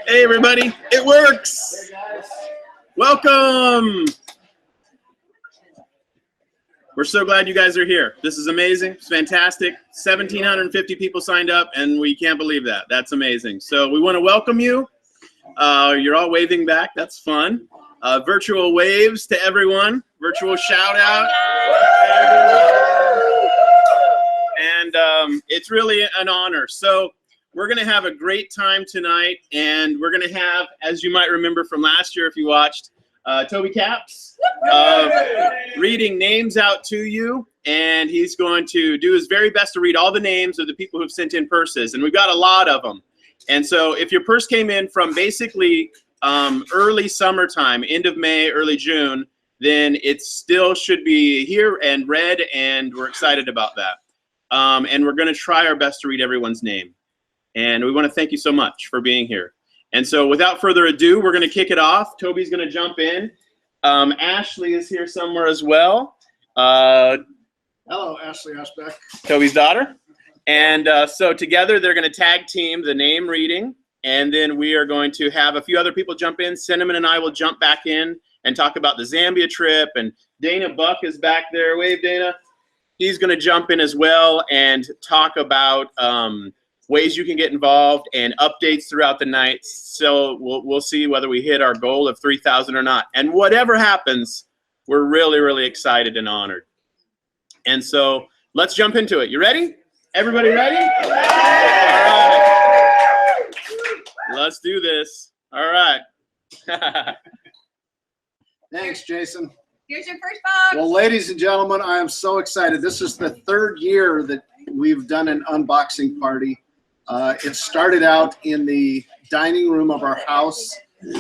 Hey everybody, it works. Welcome. We're so glad you guys are here. This is amazing. It's fantastic. 1,750 people signed up, and we can't believe that. That's amazing. So we want to welcome you. You're all waving back. That's fun. Virtual waves to everyone. Virtual shout out. And it's really an honor. So we're going to have a great time tonight, and we're going to have, as you might remember from last year if you watched, Toby Capps reading names out to you, and he's going to do his very best to read all the names of the people who've sent in purses, and we've got a lot of them. And so if your purse came in from basically early summertime, end of May, early June, then it still should be here and read, and we're excited about that. And we're going to try our best to read everyone's name. And we want to thank you so much for being here. And so without further ado, we're going to kick it off. Toby's going to jump in. Ashley is here somewhere as well. Hello, Ashley Ashbeck. Toby's daughter. And so together they're going to tag team the name reading. And then we are going to have a few other people jump in. Cinnamon and I will jump back in and talk about the Zambia trip. And Dana Buck is back there. Wave, Dana. He's going to jump in as well and talk about ways you can get involved and updates throughout the night. So we'll see whether we hit our goal of 3,000 or not. And whatever happens, we're really, really excited and honored. And so let's jump into it. You ready? Everybody ready? All right. Let's do this. All right. Thanks, Jason. Here's your first box. Well, ladies and gentlemen, I am so excited. This is the third year that we've done an unboxing party. It started out in the dining room of our house.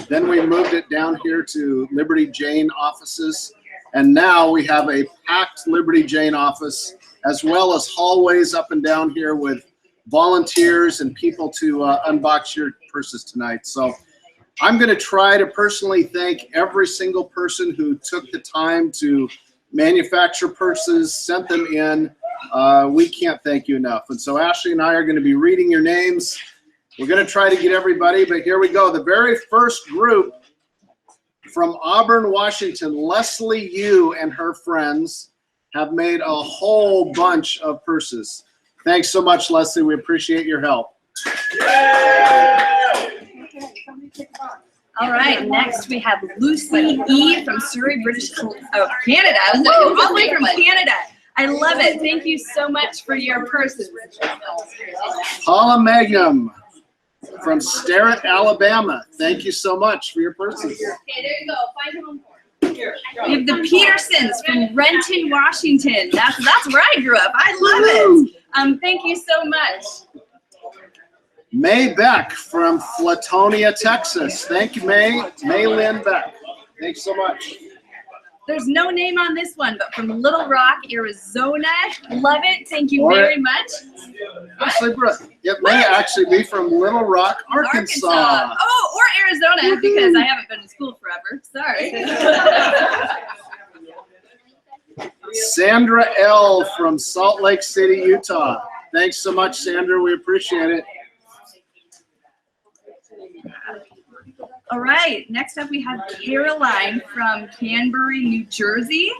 Then we moved it down here to Liberty Jane offices. And now we have a packed Liberty Jane office, as well as hallways up and down here with volunteers and people to unbox your purses tonight. So I'm going to try to personally thank every single person who took the time to manufacture purses, sent them in. We can't thank you enough. And so Ashley and I are going to be reading your names. We're going to try to get everybody, but here we go. The very first group from Auburn, Washington, Leslie Yu and her friends have made a whole bunch of purses. Thanks so much, Leslie. We appreciate your help. All right, next we have Lucy E. from Surrey, Canada. Whoa, all the way from Canada. I love it. Thank you so much for your purses. Paula Magnum from Starrett, Alabama. Thank you so much for your purses. Okay, there you go. Find your home for. We have the Petersons from Renton, Washington. That's where I grew up. I love it. Thank you so much. May Beck from Flatonia, Texas. Thank you, May. May Lynn Beck. Thanks so much. There's no name on this one, but from Little Rock, Arizona. Love it. Thank you very much. Actually, it may actually be from Little Rock, Arkansas. Oh, or Arizona, because I haven't been to school forever. Sorry. Sandra L. from Salt Lake City, Utah. Thanks so much, Sandra. We appreciate it. All right, next up we have Caroline from Canterbury, New Jersey.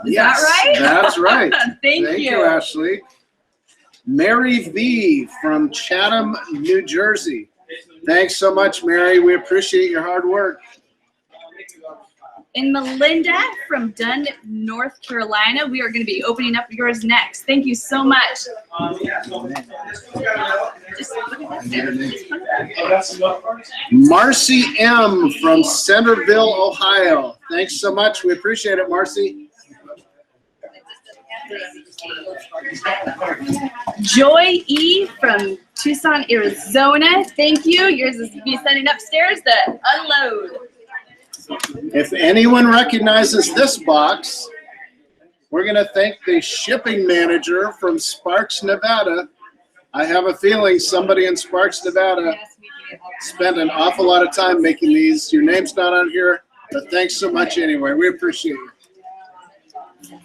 Is that right? That's right. Thank you, Ashley. Mary V. from Chatham, New Jersey. Thanks so much, Mary. We appreciate your hard work. And Melinda from Dunn, North Carolina. We are going to be opening up yours next. Thank you so much. Marcy M. from Centerville, Ohio. Thanks so much. We appreciate it, Marcy. Joy E. from Tucson, Arizona. Thank you. Yours is to be sending upstairs to unload. If anyone recognizes this box, we're going to thank the shipping manager from Sparks, Nevada. I have a feeling somebody in Sparks, Nevada spent an awful lot of time making these. Your name's not on here, but thanks so much anyway. We appreciate it.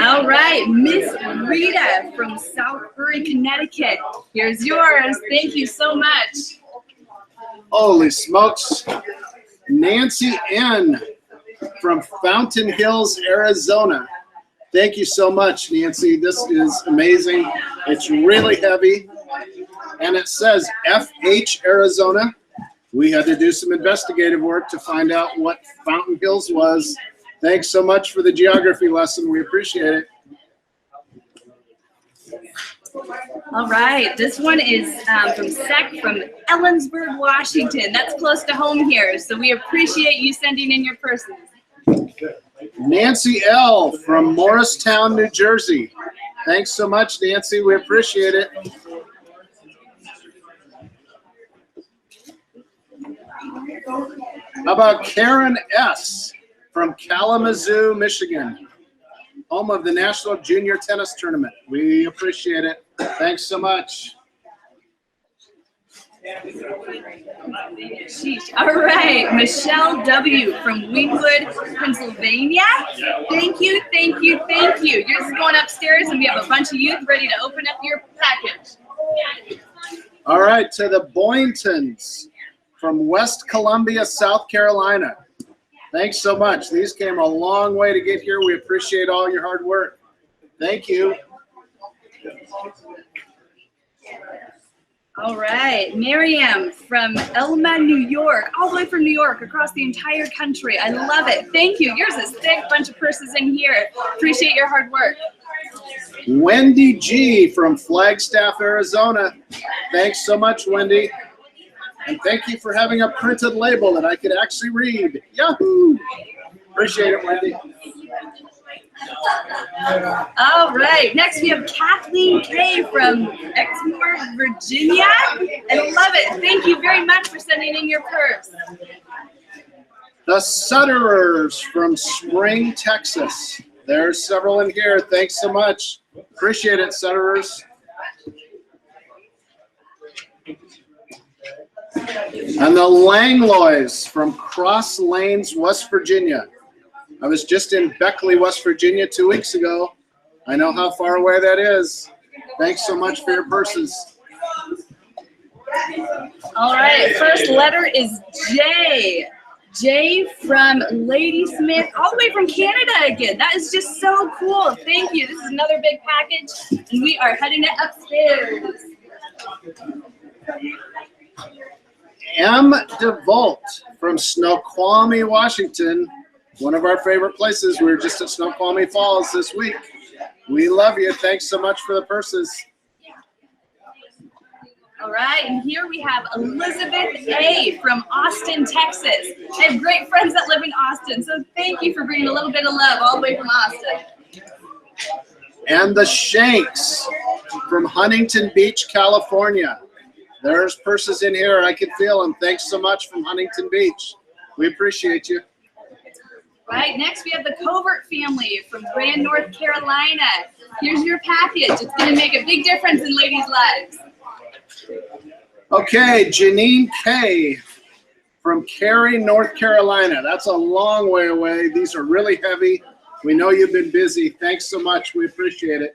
All right, Miss Rita from Southbury, Connecticut. Here's yours. Thank you so much. Holy smokes. Nancy N. from Fountain Hills, Arizona. Thank you so much, Nancy. This is amazing. It's really heavy. And it says FH, Arizona. We had to do some investigative work to find out what Fountain Hills was. Thanks so much for the geography lesson. We appreciate it. All right, this one is from Sec from Ellensburg, Washington. That's close to home here, so we appreciate you sending in your persons. Nancy L. from Morristown, New Jersey. Thanks so much, Nancy. We appreciate it. How about Karen S. from Kalamazoo, Michigan, home of the National Junior Tennis Tournament. We appreciate it. Thanks so much. Sheesh. All right, Michelle W. from Wingwood, Pennsylvania. Thank you, thank you, thank you. Yours is going upstairs, and we have a bunch of youth ready to open up your package. All right, to the Boyntons from West Columbia, South Carolina. Thanks so much. These came a long way to get here. We appreciate all your hard work. Thank you. All right, Miriam from Elma, New York, all the way from New York, across the entire country. I love it. Thank you. Yours is thick, bunch of purses in here. Appreciate your hard work. Wendy G. from Flagstaff, Arizona. Thanks so much, Wendy. And thank you for having a printed label that I could actually read. Yahoo! Appreciate it, Wendy. All right, next we have Kathleen K. from Exmoor, Virginia. I love it. Thank you very much for sending in your purse. The Sutterers from Spring, Texas. There's several in here. Thanks so much. Appreciate it, Sutterers. And the Langlois from Cross Lanes, West Virginia. I was just in Beckley, West Virginia 2 weeks ago. I know how far away that is. Thanks so much for your purses. All right, first letter is J. J from Ladysmith, all the way from Canada again. That is just so cool. Thank you. This is another big package, and we are heading it upstairs. M. DeVolt from Snoqualmie, Washington. One of our favorite places. We were just at Snoqualmie Falls this week. We love you. Thanks so much for the purses. All right, and here we have Elizabeth A. from Austin, Texas. I have great friends that live in Austin, so thank you for bringing a little bit of love all the way from Austin. And the Shanks from Huntington Beach, California. There's purses in here. I can feel them. Thanks so much from Huntington Beach. We appreciate you. Right, next we have the Covert family from Grand, North Carolina. Here's your package. It's going to make a big difference in ladies' lives. Okay, Janine K. from Cary, North Carolina. That's a long way away. These are really heavy. We know you've been busy. Thanks so much. We appreciate it.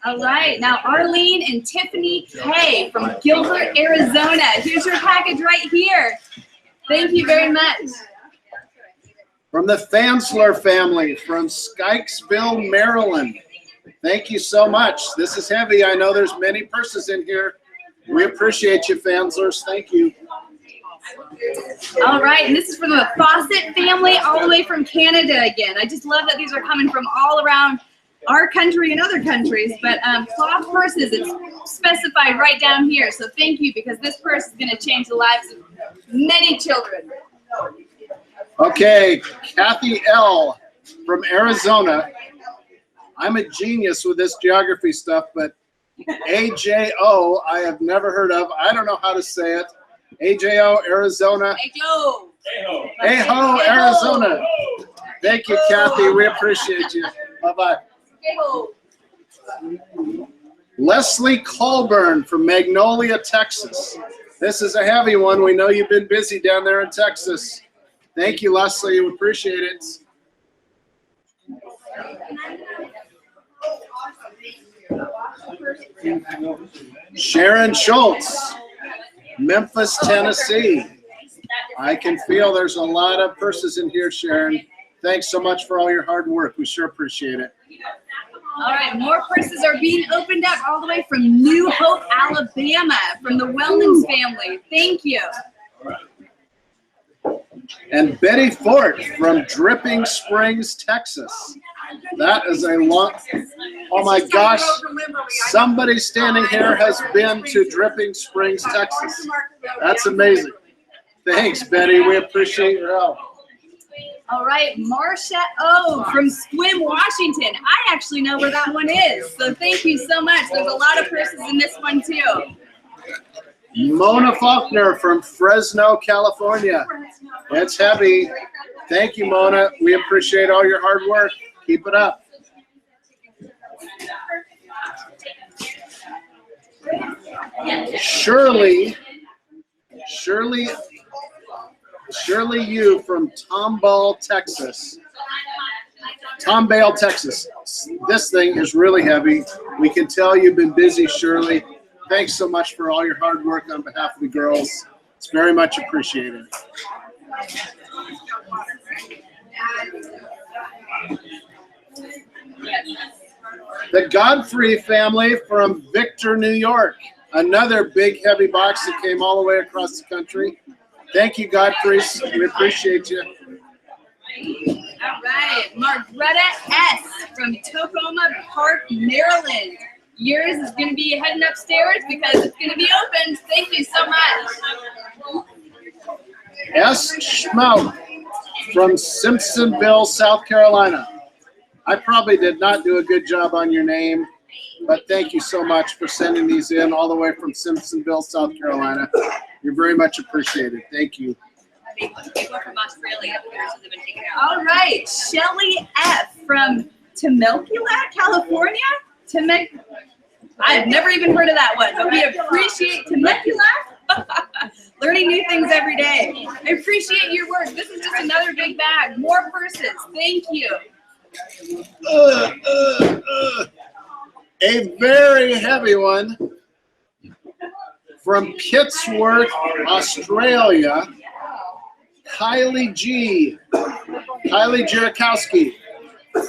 All right, now Arlene and Tiffany K. from Gilbert, Arizona. Here's your package right here. Thank you very much. From the Fansler family from Skykesville, Maryland. Thank you so much. This is heavy. I know there's many purses in here. We appreciate you, Fanslers. Thank you. All right, and this is from the Fawcett family all the way from Canada again. I just love that these are coming from all around our country and other countries, but cloth purses, it's specified right down here. So thank you, because this purse is going to change the lives of many children. Okay, Kathy L. from Arizona. I'm a genius with this geography stuff, but AJO I have never heard of. I don't know how to say it. AJO, Arizona. Ajo. Ajo, Arizona. Thank you, Kathy. We appreciate you. Bye-bye. Leslie Colburn from Magnolia, Texas. This is a heavy one. We know you've been busy down there in Texas. Thank you, Leslie. We appreciate it. Sharon Schultz, Memphis, Tennessee. I can feel there's a lot of purses in here, Sharon. Thanks so much for all your hard work. We sure appreciate it. All right, more purses are being opened up all the way from New Hope, Alabama, from the Wellman's family. Thank you. And Betty Fort from Dripping Springs, Texas. That is a long, oh my gosh, somebody standing here has been to Dripping Springs, Texas. That's amazing. Thanks, Betty. We appreciate your help. All right, Marcia O from Squim, Washington. I actually know where that one is, so thank you so much. There's a lot of purses in this one too. Mona Faulkner from Fresno, California. It's heavy. Thank you, Mona. We appreciate all your hard work. Keep it up. Shirley Yu from Tomball, Texas. Tomball, Texas. This thing is really heavy. We can tell you've been busy, Shirley. Thanks so much for all your hard work on behalf of the girls. It's very much appreciated. The Godfrey family from Victor, New York. Another big, heavy box that came all the way across the country. Thank you, Godfreys. We appreciate you. All right, Margreta S from Tacoma Park, Maryland. Yours is going to be heading upstairs because it's going to be open. Thank you so much. S. Schmout from Simpsonville, South Carolina. I probably did not do a good job on your name, but thank you so much for sending these in all the way from Simpsonville, South Carolina. You're very much appreciated. Thank you. People from Australia. Have been taken out. All right, Shelly F from Temecula, California. I've never even heard of that one, but we appreciate Temecula. Learning new things every day. I appreciate your work. This is just another big bag. More purses. Thank you. A very heavy one from Pittsworth, Australia. Kylie Jarakowski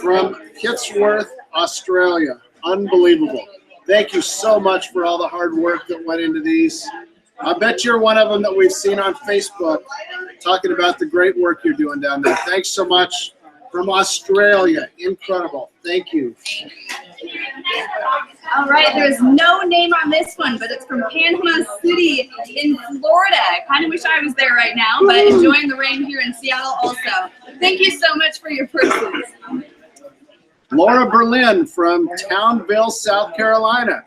from Pittsworth, Australia. Unbelievable. Thank you so much for all the hard work that went into these. I bet you're one of them that we've seen on Facebook talking about the great work you're doing down there. Thanks so much. From Australia. Incredible. Thank you. All right, there's no name on this one, but it's from Panama City in Florida. I kind of wish I was there right now, but enjoying the rain here in Seattle also. Thank you so much for your purses. Laura Berlin from Townville, South Carolina.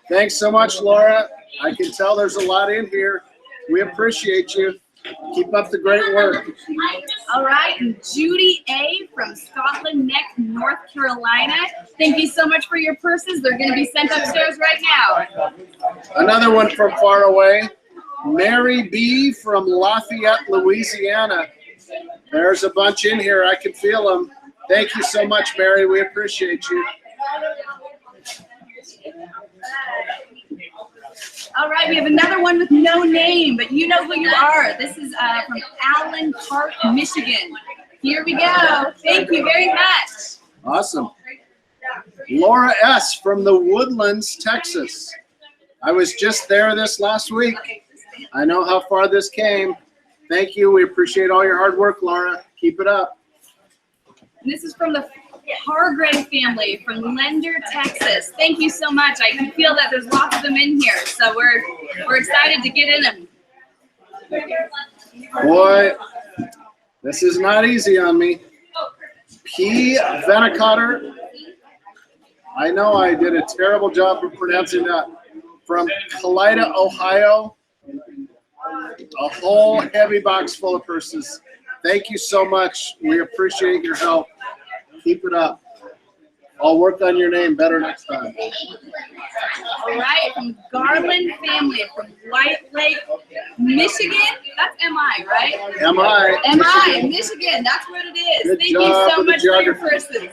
Thanks so much, Laura. I can tell there's a lot in here. We appreciate you. Keep up the great work. All right, and Judy A. from Scotland Neck, North Carolina. Thank you so much for your purses. They're going to be sent upstairs right now. Another one from far away. Mary B. from Lafayette, Louisiana. There's a bunch in here. I can feel them. Thank you so much, Mary. We appreciate you. All right, we have another one with no name, but you know who you are. This is from Allen Park, Michigan. Here we go. Thank you very much. Awesome. Laura S. from the Woodlands, Texas. I was just there this last week. I know how far this came. Thank you. We appreciate all your hard work, Laura. Keep it up. And this is from the Hargrave family from Lender, Texas. Thank you so much. I can feel that there's lots of them in here, so we're excited to get in them. Boy, this is not easy on me. P. Venicotter. I know I did a terrible job of pronouncing that. From Kalida, Ohio. A whole heavy box full of purses. Thank you so much. We appreciate your help. Keep it up. I'll work on your name better next time. All right, from Garland family from White Lake, Michigan. That's MI, right? MI. MI, Michigan. That's what it is. Good Thank you job so with the much for your geography. purses.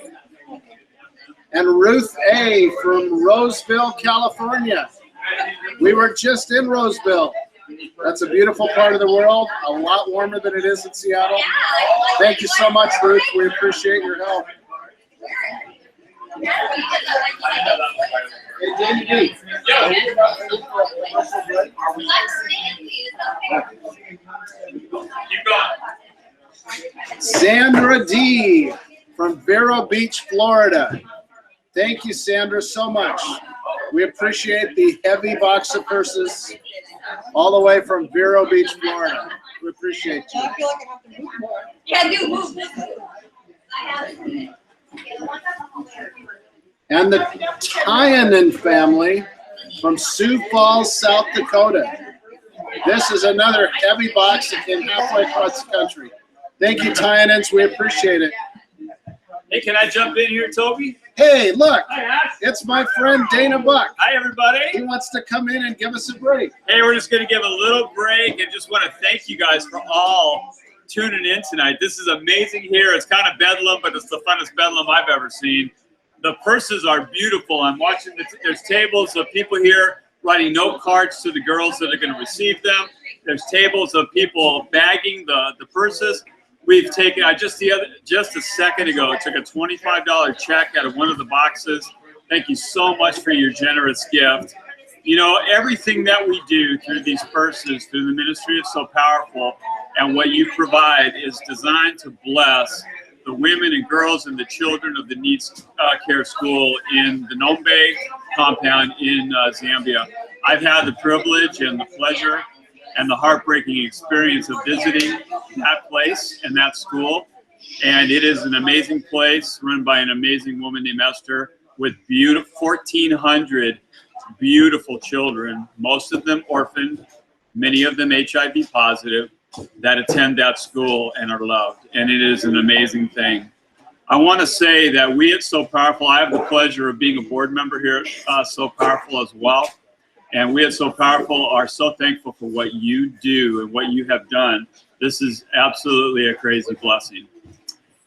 and Ruth A. from Roseville, California. We were just in Roseville. That's a beautiful part of the world, a lot warmer than it is in Seattle. Thank you so much, Ruth. We appreciate your help. Sandra D. from Vero Beach, Florida. Thank you, Sandra, so much. We appreciate the heavy box of purses all the way from Vero Beach, Florida. We appreciate you. I feel like I have to move more. Yeah, do move. And the Tyanen family from Sioux Falls, South Dakota. This is another heavy box that came halfway across the country. Thank you, Tyanens. We appreciate it. Hey, can I jump in here, Toby? Hey, look, Hi, Ash. it's my friend Dana Buck. Hi, everybody. He wants to come in and give us a break. Hey, we're just going to give a little break and just want to thank you guys for all tuning in tonight. This is amazing here. It's kind of bedlam, but it's the funnest bedlam I've ever seen. The purses are beautiful. I'm watching, there's tables of people here writing note cards to the girls that are going to receive them. There's tables of people bagging the purses. We've taken, just a second ago, took a $25 check out of one of the boxes. Thank you so much for your generous gift. You know, everything that we do through these purses, through the ministry is so powerful, and what you provide is designed to bless the women and girls and the children of the Needs Care School in the Nombe compound in Zambia. I've had the privilege and the pleasure and the heartbreaking experience of visiting that place and that school. And it is an amazing place run by an amazing woman named Esther with beautiful 1,400 beautiful children, most of them orphaned, many of them HIV positive, that attend that school and are loved. And it is an amazing thing. I want to say that we at So Powerful, I have the pleasure of being a board member here at So Powerful as well. And we at So Powerful are so thankful for what you do and what you have done. This is absolutely a crazy blessing.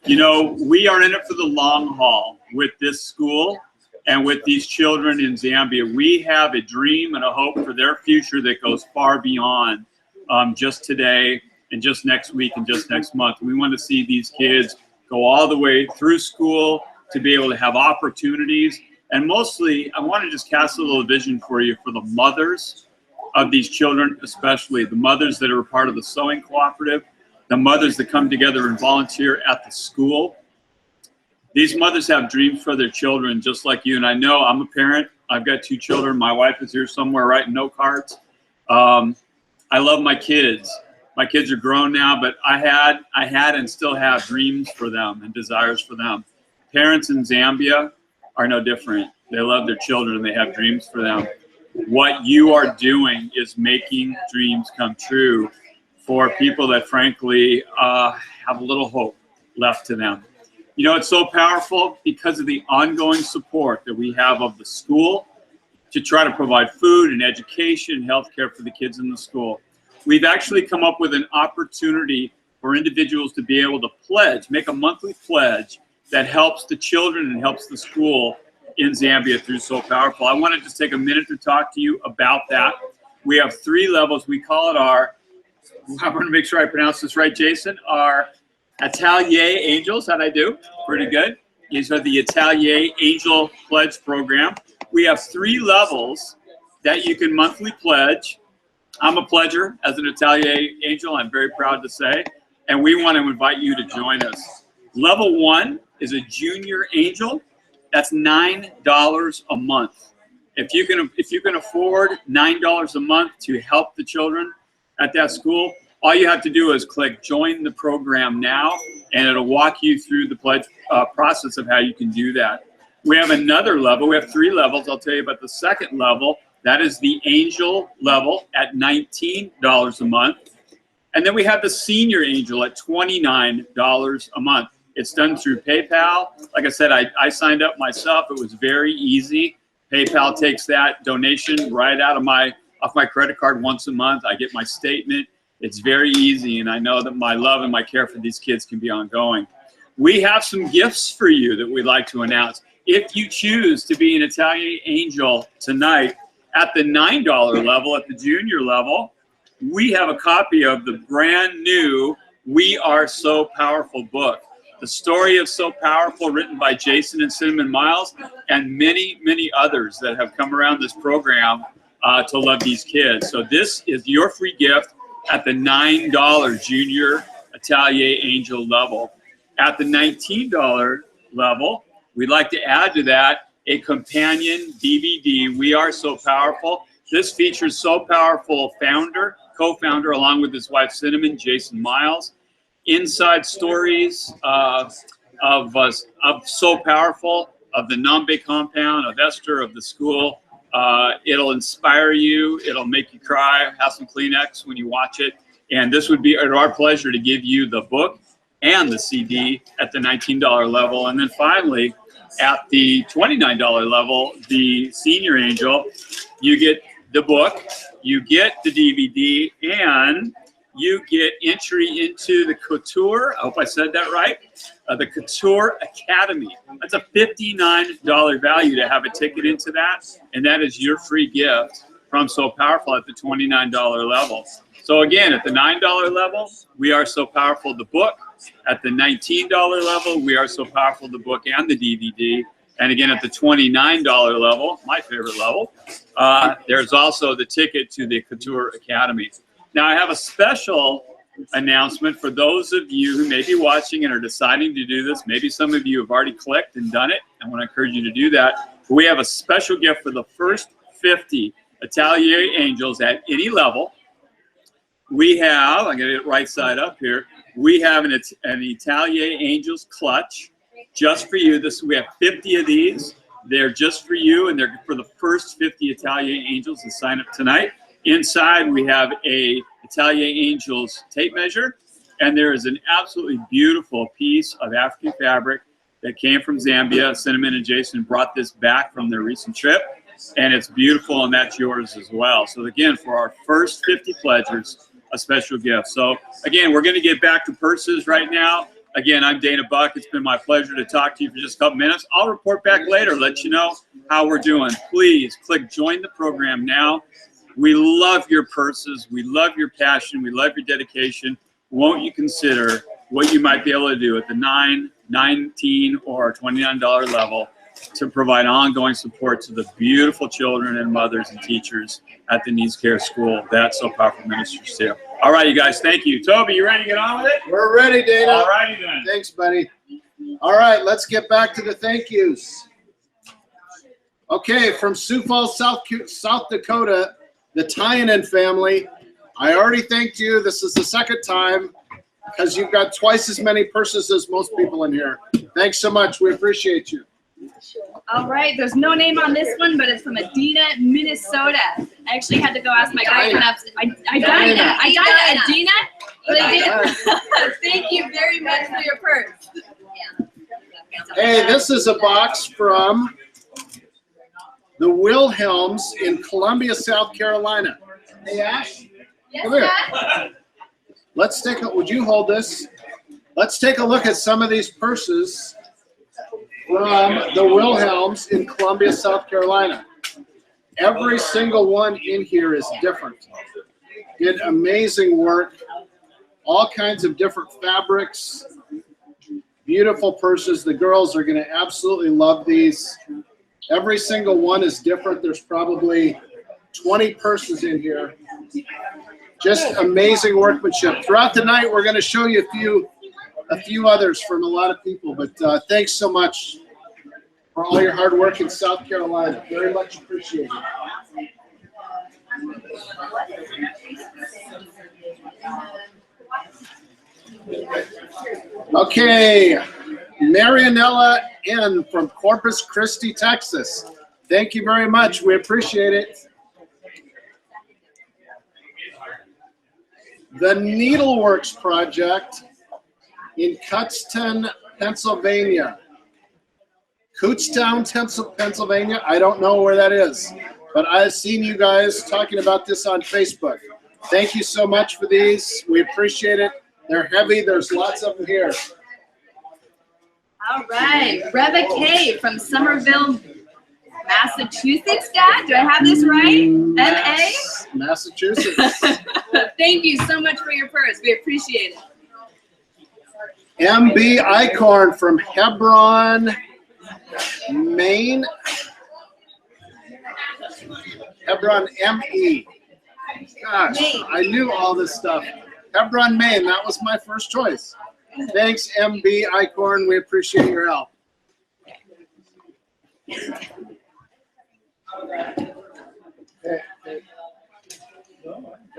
You know, we are in it for the long haul with this school and with these children in Zambia. We have a dream and a hope for their future that goes far beyond just today and just next week and just next month. We want to see these kids go all the way through school to be able to have opportunities. And mostly, I want to just cast a little vision for you for the mothers of these children, especially the mothers that are a part of the sewing cooperative, the mothers that come together and volunteer at the school. These mothers have dreams for their children just like you. And I know I'm a parent. I've got 2 children. My wife is here somewhere writing note cards. I love my kids. My kids are grown now, but I had and still have dreams for them and desires for them. Parents in Zambia are no different. They love their children and they have dreams for them. What you are doing is making dreams come true for people that frankly have a little hope left to them. You know, it's so powerful because of the ongoing support that we have of the school to try to provide food and education and healthcare for the kids in the school. We've actually come up with an opportunity for individuals to be able to pledge, make a monthly pledge that helps the children and helps the school in Zambia through So Powerful. I want to just take a minute to talk to you about that. We have 3 levels. We call it our, I want to make sure I pronounce this right, Jason, our Atelier Angels. How'd I do? Pretty good. These are the Atelier Angel Pledge Program. We have 3 levels that you can monthly pledge. I'm a pledger as an Atelier Angel, I'm very proud to say, and we want to invite you to join us. Level 1 is a Junior Angel. That's $9 a month. If you can afford $9 a month to help the children at that school, all you have to do is click Join the Program Now, and it'll walk you through the pledge process of how you can do that. We have another level. We have 3 levels. I'll tell you about the second level. That is the Angel level at $19 a month. And then we have the Senior Angel at $29 a month. It's done through PayPal. Like I said, I signed up myself. It was very easy. PayPal takes that donation right out of off my credit card once a month. I get my statement. It's very easy, and I know that my love and my care for these kids can be ongoing. We have some gifts for you that we'd like to announce. If you choose to be an Italian Angel tonight at the $9 level, at the junior level, we have a copy of the brand new We Are So Powerful book. The story of So Powerful, written by Jason and Cinnamon Miles, and many, many others that have come around this program to love these kids. So this is your free gift at the $9 junior Atelier Angel level. At the $19 level, we'd like to add to that a companion DVD, We Are So Powerful. This features So Powerful founder, co-founder, along with his wife Cinnamon, Jason Miles. Inside stories of So Powerful, of the Nambe compound, of Esther, of the school. It'll inspire you. It'll make you cry. Have some Kleenex when you watch it. And this would be our pleasure to give you the book and the CD at the $19 level. And then finally, at the $29 level, the Senior Angel, you get the book, you get the DVD, and you get entry into the Couture, I hope I said that right, the Couture Academy. That's a $59 value to have a ticket into that, and that is your free gift from So Powerful at the $29 level. So again, at the $9 level, We Are So Powerful, the book. At the $19 level, We Are So Powerful, the book and the DVD. And again, at the $29 level, my favorite level, there's also the ticket to the Couture Academy. Now, I have a special announcement for those of you who may be watching and are deciding to do this. Maybe some of you have already clicked and done it. I want to encourage you to do that. We have a special gift for the first 50 Atelier Angels at any level. We have, I'm going to get it right side up here, we have an Atelier Angels clutch just for you. We have 50 of these. They're just for you, and they're for the first 50 Atelier Angels to sign up tonight. Inside, we have a Atelier Angels tape measure, and there is an absolutely beautiful piece of African fabric that came from Zambia. Cinnamon and Jason brought this back from their recent trip, and it's beautiful, and that's yours as well. So again, for our first 50 pledgers, a special gift. So again, we're going to get back to purses right now. Again, I'm Dana Buck. It's been my pleasure to talk to you for just a couple minutes. I'll report back later, let you know how we're doing. Please click join the program now. We love your purses. We love your passion. We love your dedication. Won't you consider what you might be able to do at the $9, $19, or $29 level to provide ongoing support to the beautiful children and mothers and teachers at the Needs Care School that So Powerful ministers to. All right, you guys, thank you. Toby, you ready to get on with it? We're ready, Dana. All righty then. Thanks, buddy. All right, let's get back to the thank yous. Okay, from Sioux Falls, South Dakota, the Tynan family. I already thanked you. This is the second time because you've got twice as many purses as most people in here. Thanks so much. We appreciate you. All right, there's no name on this one, but it's from Edina, Minnesota. I actually had to go ask my guy. Edina. Thank you very much for your purse. Hey, this is a box from the Wilhelms in Columbia, South Carolina. Hey, Ash, come here. Let's take a, would you hold this? Let's take a look at some of these purses from the Wilhelms in Columbia, South Carolina. Every single one in here is different. Did amazing work. All kinds of different fabrics. Beautiful purses. The girls are going to absolutely love these. Every single one is different. There's probably 20 purses in here. Just amazing workmanship. Throughout the night, we're going to show you a few others from a lot of people, but thanks so much for all your hard work in South Carolina. Very much appreciated. Okay, Marianella N. from Corpus Christi, Texas. Thank you very much. We appreciate it. The Needleworks Project in Kutztown, Pennsylvania. Kutztown, Pennsylvania. I don't know where that is, but I've seen you guys talking about this on Facebook. Thank you so much for these. We appreciate it. They're heavy. There's lots of them here. All right, Reva K from Somerville, Massachusetts, Dad. Do I have this right? MA? Massachusetts. Thank you so much for your purse. We appreciate it. MB Icorn from Hebron, Maine. Hebron, ME. Gosh, I knew all this stuff. Hebron, Maine, that was my first choice. Thanks, MB Icorn. We appreciate your help.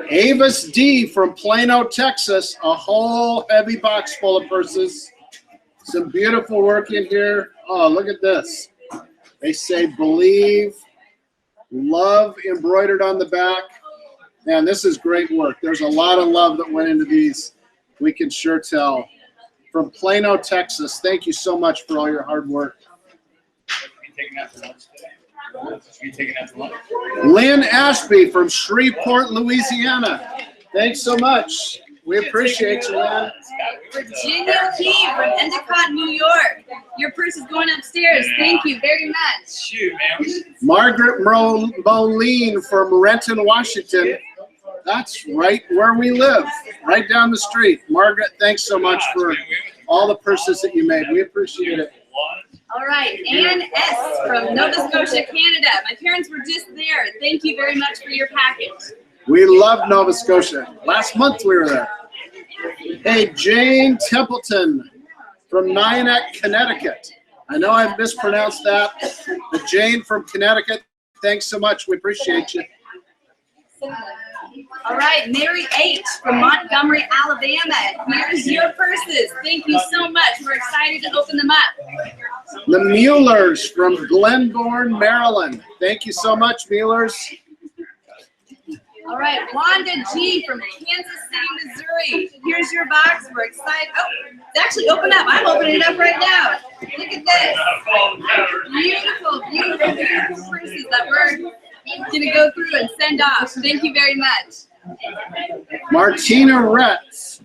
Avis D from Plano, Texas. A whole heavy box full of purses. Some beautiful work in here. Oh, look at this. They say believe, love embroidered on the back. Man, this is great work. There's a lot of love that went into these. We can sure tell. From Plano, Texas. Thank you so much for all your hard work. Lynn Ashby from Shreveport, Louisiana. Thanks so much. We appreciate you, Lynn. Virginia Key from Endicott, New York. Your purse is going upstairs. Thank you very much. Shoot, man. Margaret Moline from Renton, Washington. That's right where we live, right down the street. Margaret, thanks so much for all the purses that you made. We appreciate it. All right, Ann S. from Nova Scotia, Canada. My parents were just there. Thank you very much for your package. We love Nova Scotia. Last month we were there. Hey, Jane Templeton from Nyack, Connecticut. I know I've mispronounced that, but Jane from Connecticut, thanks so much. We appreciate you. All right, Mary H. from Montgomery, Alabama. Here's your purses. Thank you so much. We're excited to open them up. The Muellers from Glenborn, Maryland. Thank you so much, Muellers. All right, Wanda G. from Kansas City, Missouri. Here's your box. We're excited. Oh, it's actually opened up. I'm opening it up right now. Look at this. Beautiful, beautiful, beautiful purses that we're going to go through and send off. Thank you very much. Martina Retz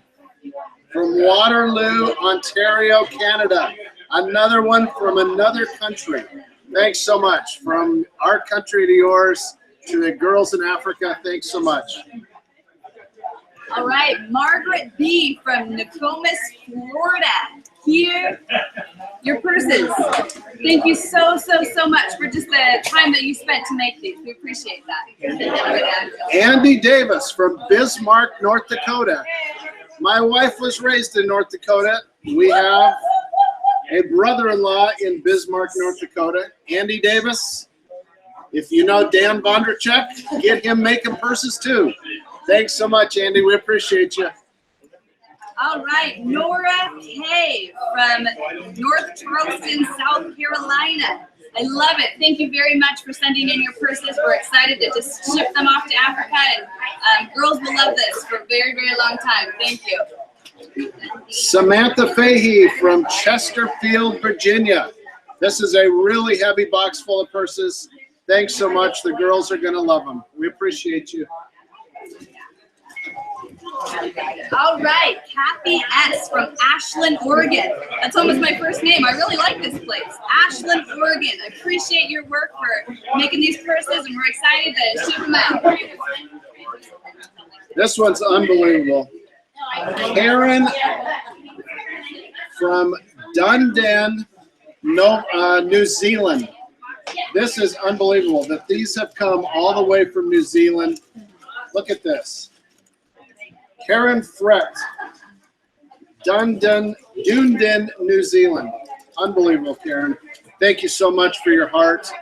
from Waterloo, Ontario, Canada. Another one from another country. Thanks so much. From our country to yours, to the girls in Africa, thanks so much. All right, Margaret B. from Nokomis, Florida. Here, your purses. Thank you so, so, so much for just the time that you spent to make these. We appreciate that. Andy Davis from Bismarck, North Dakota. My wife was raised in North Dakota. We have a brother-in-law in Bismarck, North Dakota. Andy Davis, if you know Dan Vondrachek, get him making purses too. Thanks so much, Andy. We appreciate you. All right, Nora K. from North Charleston, South Carolina. I love it. Thank you very much for sending in your purses. We're excited to just ship them off to Africa, and girls will love this for a very, very long time. Thank you. Samantha Fahey from Chesterfield, Virginia. This is a really heavy box full of purses. Thanks so much. The girls are going to love them. We appreciate you. All right, Kathy S. from Ashland, Oregon. That's almost my first name. I really like this place. Ashland, Oregon. I appreciate your work for making these purses, and we're excited to ship them out. This one's unbelievable. Karen from Dunedin, New Zealand. This is unbelievable that these have come all the way from New Zealand. Look at this. Karen Frett, Dunedin, New Zealand. Unbelievable, Karen. Thank you so much for your heart.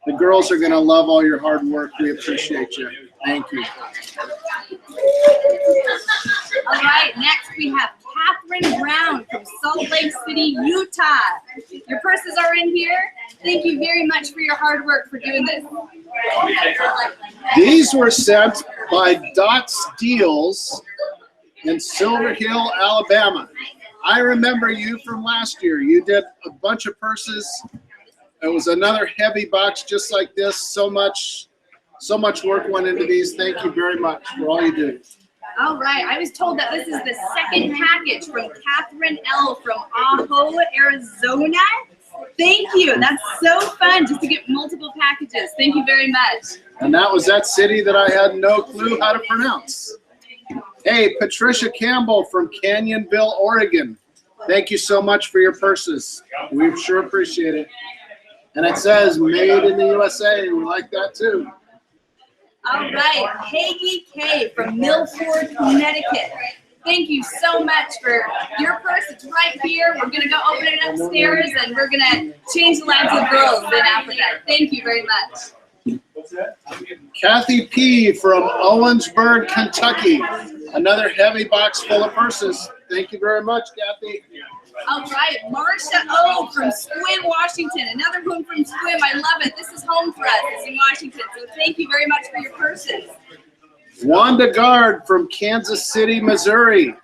The girls are going to love all your hard work. We appreciate you. Thank you. All right, next we have Catherine Brown from Salt Lake City, Utah. Your purses are in here. Thank you very much for your hard work for doing this. These were sent by Dots Deals in Silver Hill, Alabama. I remember you from last year. You did a bunch of purses. It was another heavy box just like this. So much work went into these. Thank you very much for all you do. All right, I was told that this is the second package from Catherine L. from Ajo, Arizona. Thank you. That's so fun just to get multiple packages. Thank you very much. And that was that city that I had no clue how to pronounce. Hey, Patricia Campbell from Canyonville, Oregon. Thank you so much for your purses. We sure appreciate it. And it says made in the USA. We like that too. All right, Peggy K. from Milford, Connecticut. Thank you so much for your purse. It's right here. We're going to go open it upstairs, and we're going to change the lives of girls in Africa. Thank you very much. Kathy P. from Owensburg, Kentucky. Another heavy box full of purses. Thank you very much, Kathy. All right, Marsha O. from Sequim, Washington. Another one from Sequim. I love it. This is home for us. It's in Washington. So thank you very much for your purses. Wanda Guard from Kansas City, Missouri.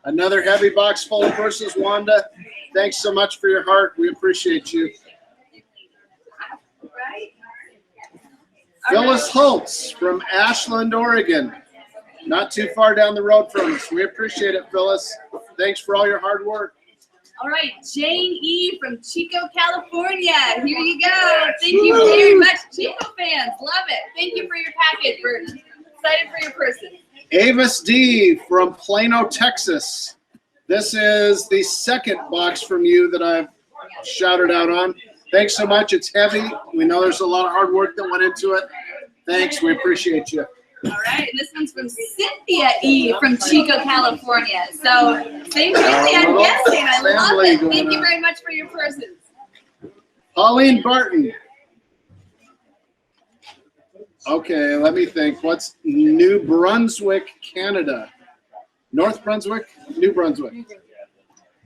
Another heavy box full of purses, Wanda. Thanks so much for your heart. We appreciate you. All right. Phyllis Holtz from Ashland, Oregon. Not too far down the road from us. We appreciate it, Phyllis. Thanks for all your hard work. All right, Jane E. from Chico, California. Here you go. Thank you very much, Chico fans. Love it. Thank you for your package. We're excited for your person. Avis D. from Plano, Texas. This is the second box from you that I've shouted out on. Thanks so much. It's heavy. We know there's a lot of hard work that went into it. Thanks. We appreciate you. All right, and this one's from Cynthia E. from Chico, California. So, same family, I'm guessing. I love it. Thank you very much for your purses. Pauline Barton. Okay, let me think. What's New Brunswick, Canada? North Brunswick? New Brunswick.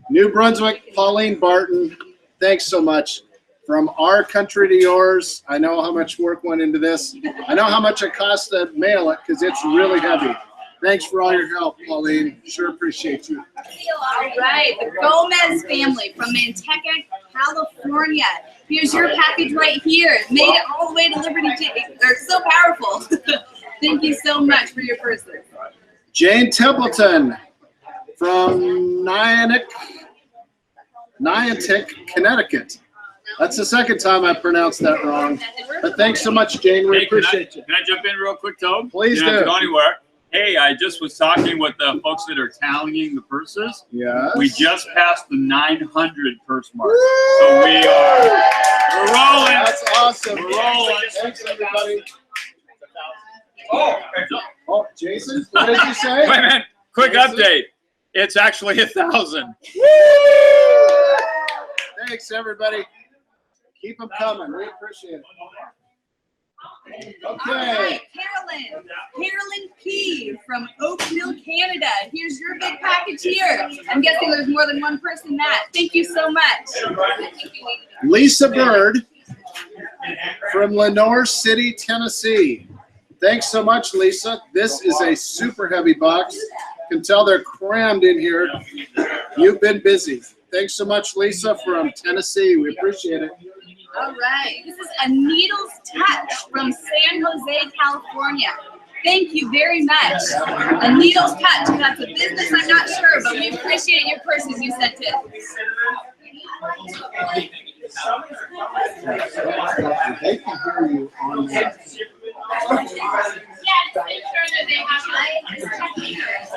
New Brunswick, Pauline Barton. Thanks so much. From our country to yours. I know how much work went into this. I know how much it costs to mail it because it's really heavy. Thanks for all your help, Pauline. Sure appreciate you. All right, the Gomez family from Manteca, California. Here's your package right here. Made it all the way to Liberty City. They're so powerful. Thank you so much for your purses. Jane Templeton from Niantic, Connecticut. That's the second time I pronounced that wrong. But thanks so much, Jane. We appreciate you. Can I jump in real quick, Tobe? Please you don't have do. to go anywhere. Hey, I just was talking with the folks that are tallying the purses. Yes. We just passed the 900 purse mark. So we're rolling. That's awesome. We're rolling. Thanks, everybody. Oh, Jason, what did you say? wait a minute. Quick update. It's actually 1,000. Thanks, everybody. Keep them coming. We appreciate it. All Okay. right, Carolyn P. from Oak Mill, Canada. Here's your big package here. I'm guessing there's more than one person in that. Thank you so much. Lisa Bird from Lenore City, Tennessee. Thanks so much, Lisa. This is a super heavy box. You can tell they're crammed in here. You've been busy. Thanks so much, Lisa from Tennessee. We appreciate it. All right, this is A Needle's Touch from San Jose, California. Thank you very much. A Needle's Touch. That's a business, I'm not sure, but we appreciate your purses you sent in. They can hear you on that.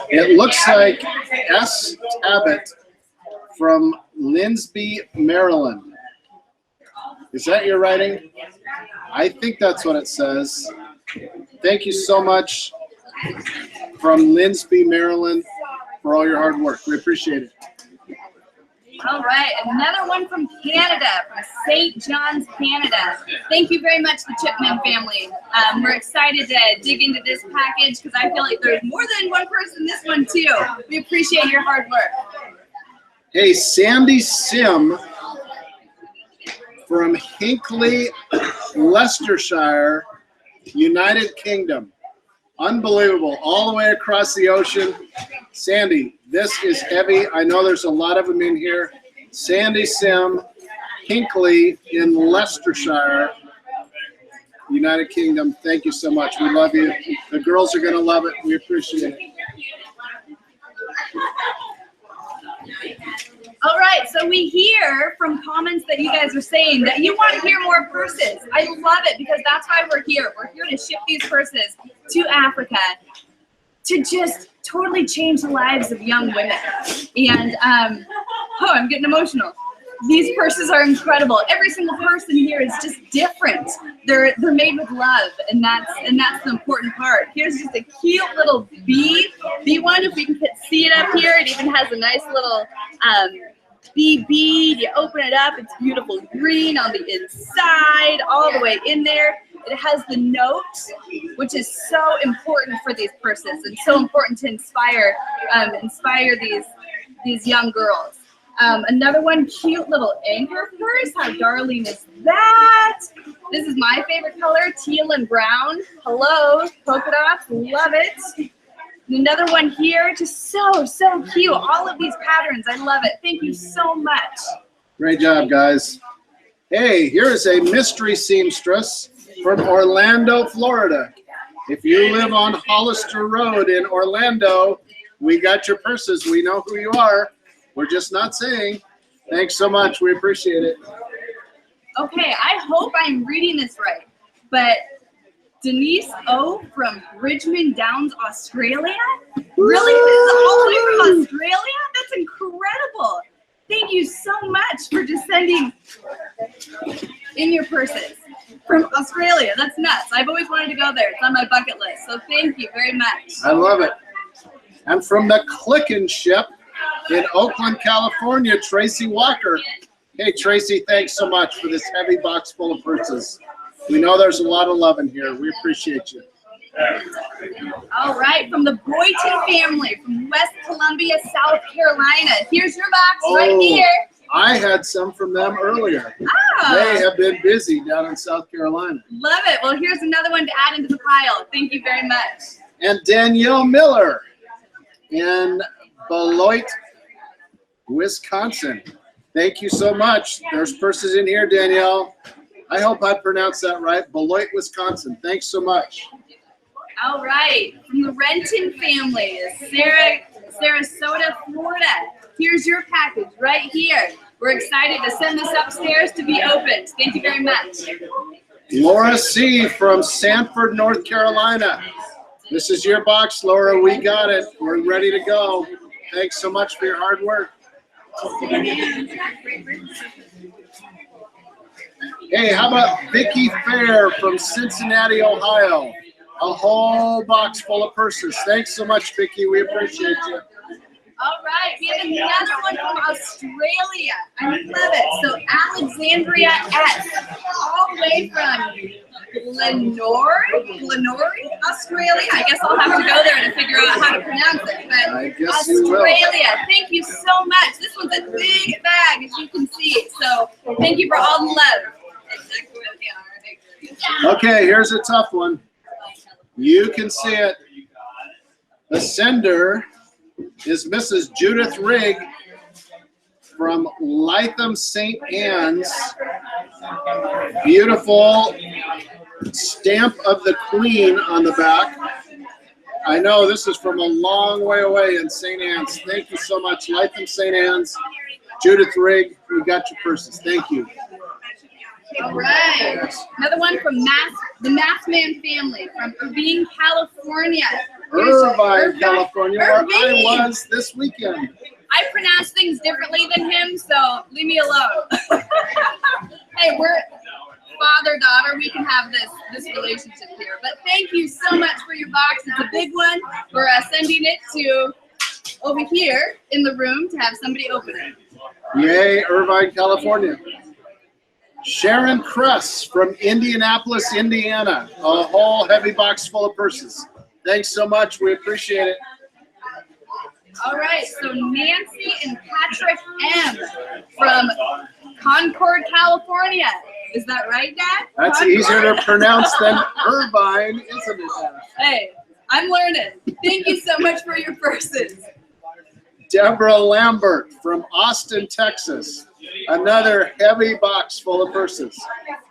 It looks like S. Abbott from Linsby, Maryland. Is that your writing? I think that's what it says. Thank you so much from Linsby, Maryland, for all your hard work. We appreciate it. All right, another one from Canada, from St. John's, Canada. Thank you very much, the Chipman family. We're excited to dig into this package because I feel like there's more than one person in this one too. We appreciate your hard work. Hey, Sandy Sim from Hinckley, Leicestershire, United Kingdom. Unbelievable, all the way across the ocean. Sandy, this is heavy. I know there's a lot of them in here. Sandy Sim, Hinckley in Leicestershire, United Kingdom. Thank you so much. We love you. The girls are going to love it. We appreciate it. All right, so we hear from comments that you guys are saying that you want to hear more purses. I love it because that's why we're here. We're here to ship these purses to Africa to just totally change the lives of young women. And oh, I'm getting emotional. These purses are incredible. Every single person here is just different. They're made with love, and that's the important part. Here's just a cute little bee one. If we can see it up here, it even has a nice little bee bead. You open it up, it's beautiful green on the inside, all the way in there. It has the note, which is so important for these purses and so important to inspire these young girls. Another one, cute little anchor purse. How darling is that? This is my favorite color, teal and brown. Hello, polka dots, love it. Another one here, just so cute. All of these patterns, I love it. Thank you so much. Great job, guys. Hey, here's a mystery seamstress from Orlando, Florida. If you live on Hollister Road in Orlando, we got your purses. We know who you are. We're just not saying. Thanks so much. We appreciate it. Okay, I hope I'm reading this right, but Denise O from Bridgman Downs, Australia? Really? This is all the way from Australia? That's incredible. Thank you so much for just sending in your purses from Australia. That's nuts. I've always wanted to go there. It's on my bucket list. So thank you very much. I love it. And from the Clickin' Ship in Oakland, California, Tracy Walker. Hey, Tracy, thanks so much for this heavy box full of purses. We know there's a lot of love in here. We appreciate you. All right, from the Boyton family from West Columbia, South Carolina. Here's your box right here. I had some from them earlier. Oh. They have been busy down in South Carolina. Love it. Well, here's another one to add into the pile. Thank you very much. And Danielle Miller in Beloit, Wisconsin. Thank you so much. There's purses in here, Danielle. I hope I pronounced that right. Beloit, Wisconsin. Thanks so much. All right, from the Renton family, Sarasota, Florida. Here's your package right here. We're excited to send this upstairs to be opened. Thank you very much. Laura C. from Sanford, North Carolina. This is your box, Laura. We got it. We're ready to go. Thanks so much for your hard work. Hey, how about Vicki Fair from Cincinnati, Ohio? A whole box full of purses. Thanks so much, Vicki. We appreciate you. All right, we have another one from Australia. I love it. So Alexandria S, all the way from Glenora, Australia. I guess I'll have to go there to figure out how to pronounce it. But Australia, thank you so much. This one's a big bag, as you can see. So thank you for all the love. Okay, here's a tough one. You can see it. The sender is Mrs. Judith Rigg from Lytham, St. Anne's. Beautiful stamp of the Queen on the back. I know this is from a long way away in St. Anne's. Thank you so much, Lytham, St. Anne's. Judith Rigg, we got your purses. Thank you. All right. Another one from the Mathman family from Irvine, California. Irvine, California, where I was this weekend. I pronounce things differently than him, so leave me alone. Hey, we're father-daughter. We can have this relationship here. But thank you so much for your box. It's a big one. We're sending it to over here in the room to have somebody open it. Yay, Irvine, California. Sharon Kress from Indianapolis, Indiana. A whole heavy box full of purses. Thanks so much. We appreciate it. All right, so Nancy and Patrick M. from Concord, California. Is that right, Dad? That's Concord? easier to pronounce than Irvine, isn't it, Dad? Hey, I'm learning. Thank you so much for your purses. Deborah Lambert from Austin, Texas. Another heavy box full of purses.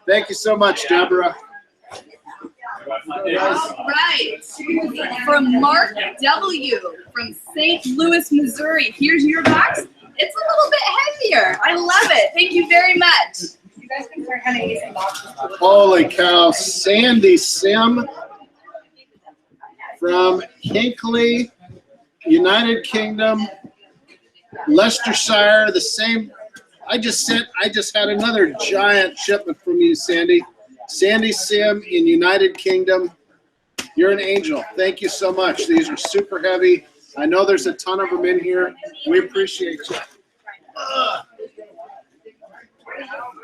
Thank you so much, Deborah. All right. From Mark W. from St. Louis, Missouri. Here's your box. It's a little bit heavier. I love it. Thank you very much. You guys can start kind of using boxes. Holy cow. Sandy Sim from Hinckley, United Kingdom, Leicestershire. The same. I just had another giant shipment from you, Sandy. Sandy Sim in United Kingdom. You're an angel. Thank you so much. These are super heavy. I know there's a ton of them in here. We appreciate you. All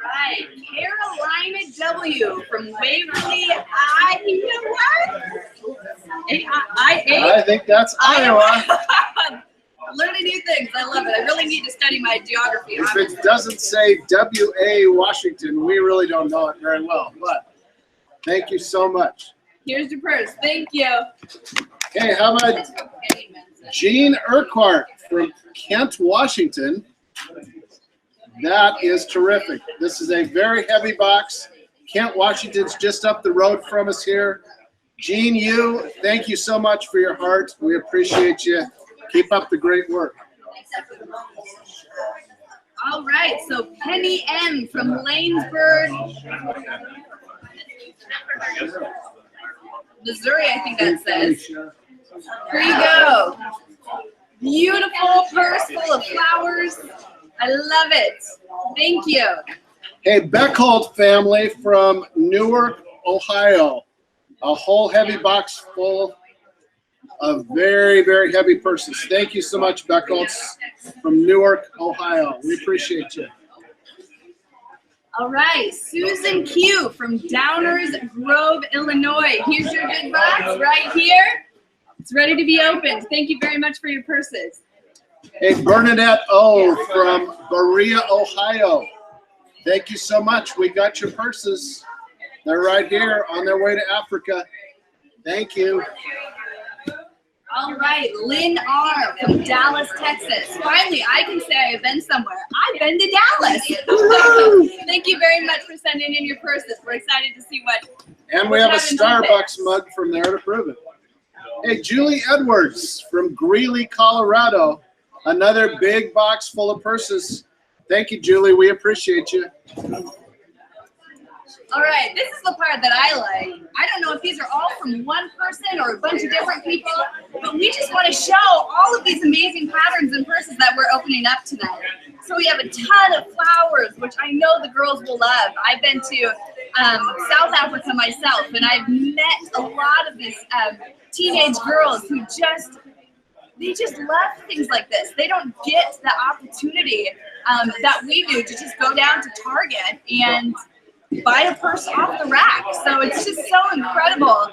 right. Carolina W. from Waverly, I think that's Iowa. Learning new things. I love it. I really need to study my geography. If it doesn't say W.A. Washington, we really don't know it very well. But thank you so much. Here's your purse. Thank you. Okay, how about Jean Urquhart from Kent, Washington? That is terrific. This is a very heavy box. Kent, Washington's just up the road from us here. Jean, thank you so much for your heart. We appreciate you. Keep up the great work. All right, so Penny M. from Lanesburg, Missouri, I think that says. Here you go. Beautiful purse full of flowers. I love it. Thank you. Hey, Beckholt family from Newark, Ohio. A whole heavy box full of very, very heavy purses. Thank you so much, Beckholtz from Newark, Ohio. We appreciate you. All right, Susan Q. from Downers Grove, Illinois. Here's your big box right here. It's ready to be opened. Thank you very much for your purses. Hey, Bernadette O. from Berea, Ohio. Thank you so much. We got your purses. They're right here on their way to Africa. Thank you. All right, Lynn R. from Dallas, Texas. Finally, I can say I've been somewhere. I've been to Dallas. Thank you very much for sending in your purses. We're excited to see what. And we have a Starbucks mug from there to prove it. Hey, Julie Edwards from Greeley, Colorado. Another big box full of purses. Thank you, Julie. We appreciate you. All right, this is the part that I like. I don't know if these are all from one person or a bunch of different people, but we just want to show all of these amazing patterns and purses that we're opening up tonight. So we have a ton of flowers, which I know the girls will love. I've been to South Africa myself, and I've met a lot of these teenage girls who they just love things like this. They don't get the opportunity that we do to just go down to Target and buy a purse off the rack. So it's just so incredible.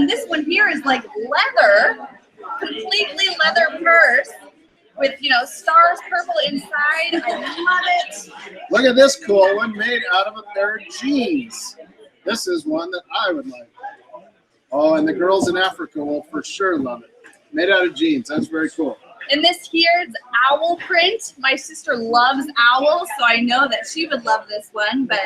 This one here is like leather, completely leather purse with, stars purple inside. I love it. Look at this cool one made out of a pair of jeans. This is one that I would like. Oh, and the girls in Africa will for sure love it. Made out of jeans. That's very cool. And this here's owl print. My sister loves owls, so I know that she would love this one, but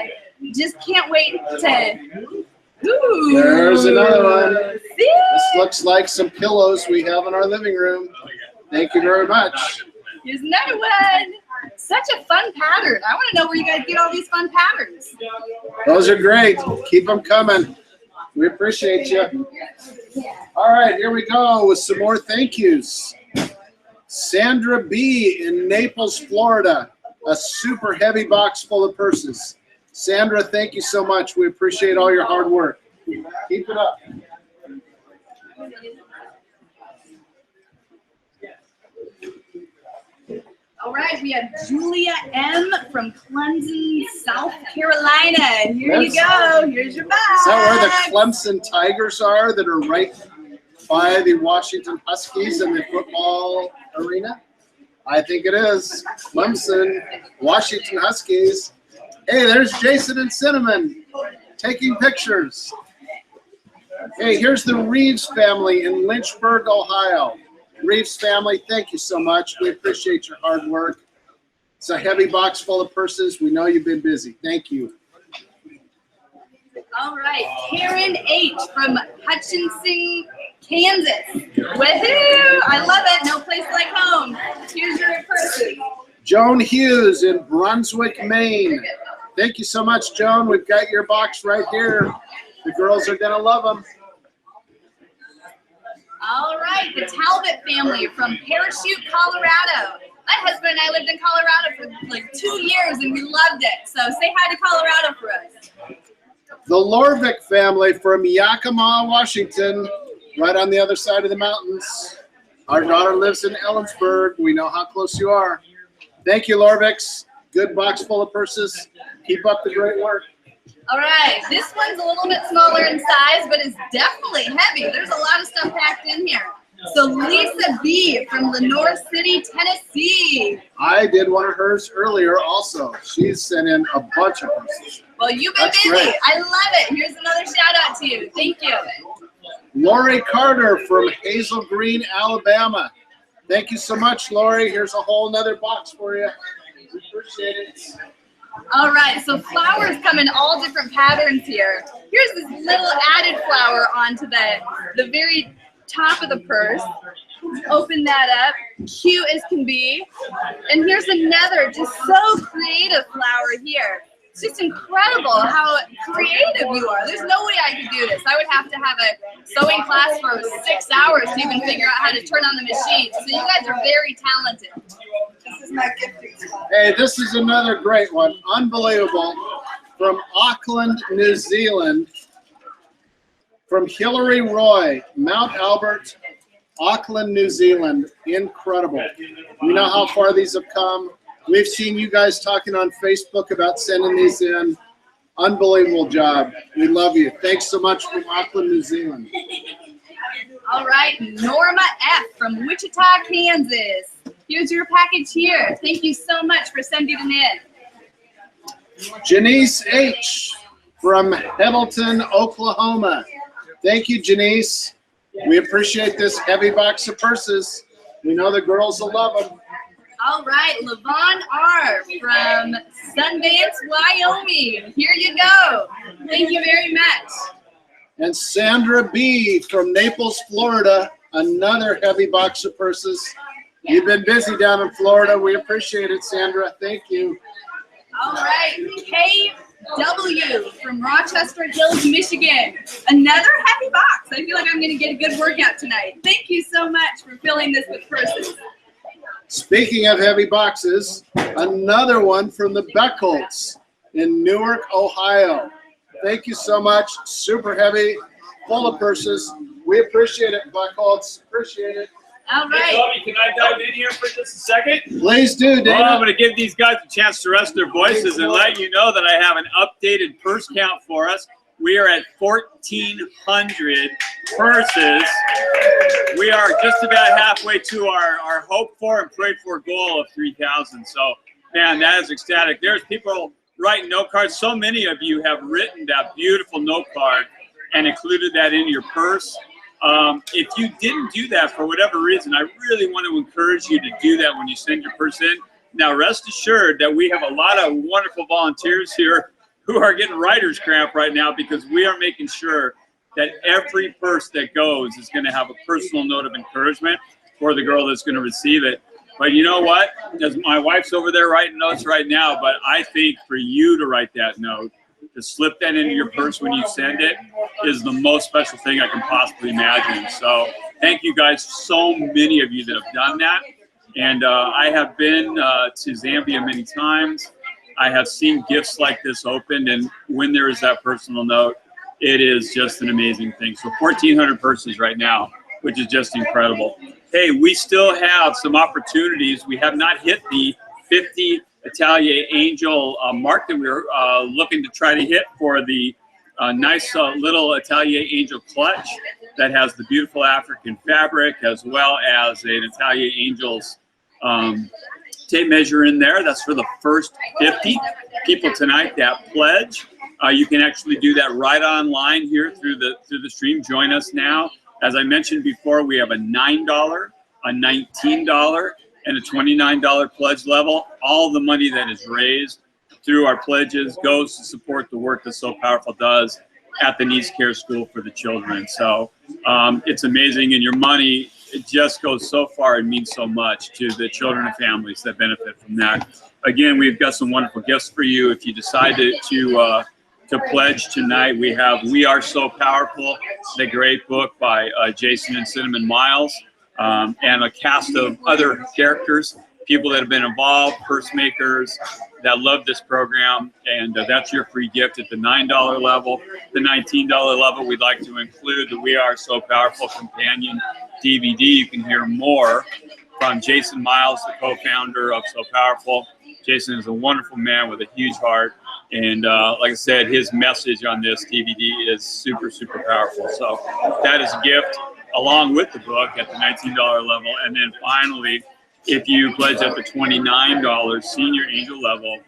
just can't wait to. Ooh. There's another one. See? This looks like some pillows we have in our living room. Thank you very much. Here's another one. Such a fun pattern. I want to know where you guys get all these fun patterns. Those are great. Keep them coming. We appreciate you. All right, here we go with some more thank yous. Sandra B. in Naples, Florida. A super heavy box full of purses. Sandra, thank you so much. We appreciate all your hard work. Keep it up. All right, we have Julia M. from Clemson, South Carolina. Here you go. Here's your box. Is that where the Clemson Tigers are that are right by the Washington Huskies in the football arena? I think it is. Clemson, Washington Huskies. Hey, there's Jason and Cinnamon taking pictures. Hey, here's the Reeves family in Lynchburg, Ohio. Reeves family, thank you so much. We appreciate your hard work. It's a heavy box full of purses. We know you've been busy. Thank you. All right, Karen H. from Hutchinson, Kansas. Woohoo! I love it. No place like home. Here's your purses. Joan Hughes in Brunswick, Maine. Thank you so much, Joan. We've got your box right here. The girls are gonna love them. All right, the Talbot family from Parachute, Colorado. My husband and I lived in Colorado for like 2 years and we loved it. So say hi to Colorado for us. The Lorvik family from Yakima, Washington, right on the other side of the mountains. Our daughter lives in Ellensburg. We know how close you are. Thank you, Lorviks. Good box full of purses. Keep up the great work. All right, this one's a little bit smaller in size, but it's definitely heavy. There's a lot of stuff packed in here. So Lisa B. from Lenore City, Tennessee. I did one of hers earlier also. She's sent in a bunch of purses. Well, you've been That's busy. great. I love it. Here's another shout out to you. Thank you. Lori Carter from Hazel Green, Alabama. Thank you so much, Lori. Here's a whole nother box for you. We appreciate it. All right, so flowers come in all different patterns here. Here's this little added flower onto the very top of the purse. Open that up, cute as can be. And here's another just so creative flower here. It's just incredible how creative you are. There's no way I could do this. I would have to have a sewing class for 6 hours to even figure out how to turn on the machine. So you guys are very talented. This is my gifting spot. Hey, this is another great one. Unbelievable. From Auckland, New Zealand. From Hillary Roy, Mount Albert, Auckland, New Zealand. Incredible. We know how far these have come. We've seen you guys talking on Facebook about sending these in. Unbelievable job. We love you. Thanks so much from Auckland, New Zealand. All right, Norma F. from Wichita, Kansas. Here's your package here. Thank you so much for sending it in. Janice H. from Hamilton, Oklahoma. Thank you, Janice. We appreciate this heavy box of purses. We know the girls will love them. All right, Levon R. from Sundance, Wyoming. Here you go. Thank you very much. And Sandra B. from Naples, Florida. Another heavy box of purses. You've been busy down in Florida. We appreciate it, Sandra. Thank you. All right, KW from Rochester Hills, Michigan. Another heavy box. I feel like I'm going to get a good workout tonight. Thank you so much for filling this with purses. Speaking of heavy boxes, another one from the Beckholtz in Newark, Ohio. Thank you so much. Super heavy, full of purses. We appreciate it, Beckholtz. Appreciate it. All Hey, right. Toby, can I dive in here for just a second? Please do, Well, I'm Dana. going to give these guys a chance to rest their voices and let you know that I have an updated purse count for us. We are at 1,400 purses. We are just about halfway to our hoped for and prayed for goal of 3,000. So, man, that is ecstatic. There's people writing note cards. So many of you have written that beautiful note card and included that in your purse. If you didn't do that for whatever reason, I really want to encourage you to do that when you send your purse in. Now, rest assured that we have a lot of wonderful volunteers here who are getting writer's cramp right now because we are making sure that every purse that goes is going to have a personal note of encouragement for the girl that's going to receive it. But you know what? As my wife's over there writing notes right now, but I think for you to write that note, to slip that into your purse when you send it, is the most special thing I can possibly imagine. So thank you guys, so many of you that have done that. And I have been to Zambia many times. I have seen gifts like this opened, and when there is that personal note, it is just an amazing thing. So 1,400 purses right now, which is just incredible. Hey, we still have some opportunities. We have not hit the 50 Atelier Angel mark that we were looking to try to hit for the nice little Atelier Angel clutch that has the beautiful African fabric as well as an Atelier Angel's tape measure in there. That's for the first 50 people tonight that pledge. You can actually do that right online here through the stream. Join us now. As I mentioned before, we have a $9, a $19, and a $29 pledge level. All the money that is raised through our pledges goes to support the work that So Powerful does at the Needs Care School for the children. So it's amazing, and your money, it just goes so far and means so much to the children and families that benefit from that. Again, we've got some wonderful gifts for you. If you decide to pledge tonight, we have We Are So Powerful, the great book by Jason and Cinnamon Miles, and a cast of other characters, people that have been involved, purse makers that love this program, and that's your free gift at the $9 level. The $19 level, we'd like to include the We Are So Powerful companion DVD. You can hear more from Jason Miles, the co-founder of So Powerful. Jason is a wonderful man with a huge heart, and like I said, his message on this DVD is super, super powerful. So that is a gift along with the book at the $19 level. And then finally, if you pledge at the $29 Senior Angel level,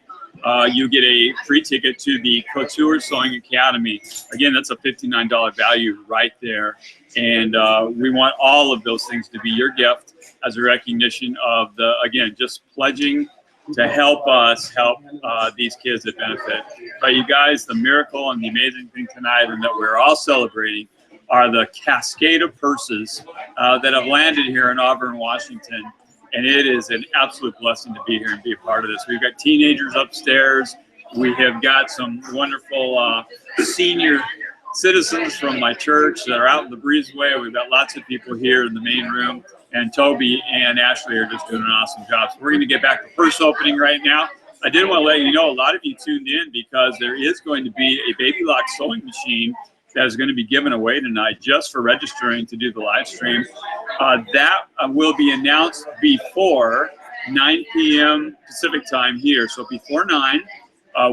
you get a free ticket to the Couture Sewing Academy. Again, that's a $59 value right there. And we want all of those things to be your gift as a recognition of the, again, just pledging to help us help these kids that benefit. But you guys, the miracle and the amazing thing tonight, and that we're all celebrating, are the cascade of purses that have landed here in Auburn, Washington. And it is an absolute blessing to be here and be a part of this. We've got teenagers upstairs. We have got some wonderful senior citizens from my church that are out in the breezeway. We've got lots of people here in the main room. And Toby and Ashley are just doing an awesome job. So we're going to get back to purse opening right now. I did want to let you know, a lot of you tuned in because there is going to be a Baby Lock sewing machine that is going to be given away tonight just for registering to do the live stream. That will be announced before 9 p.m. Pacific time here. So before 9,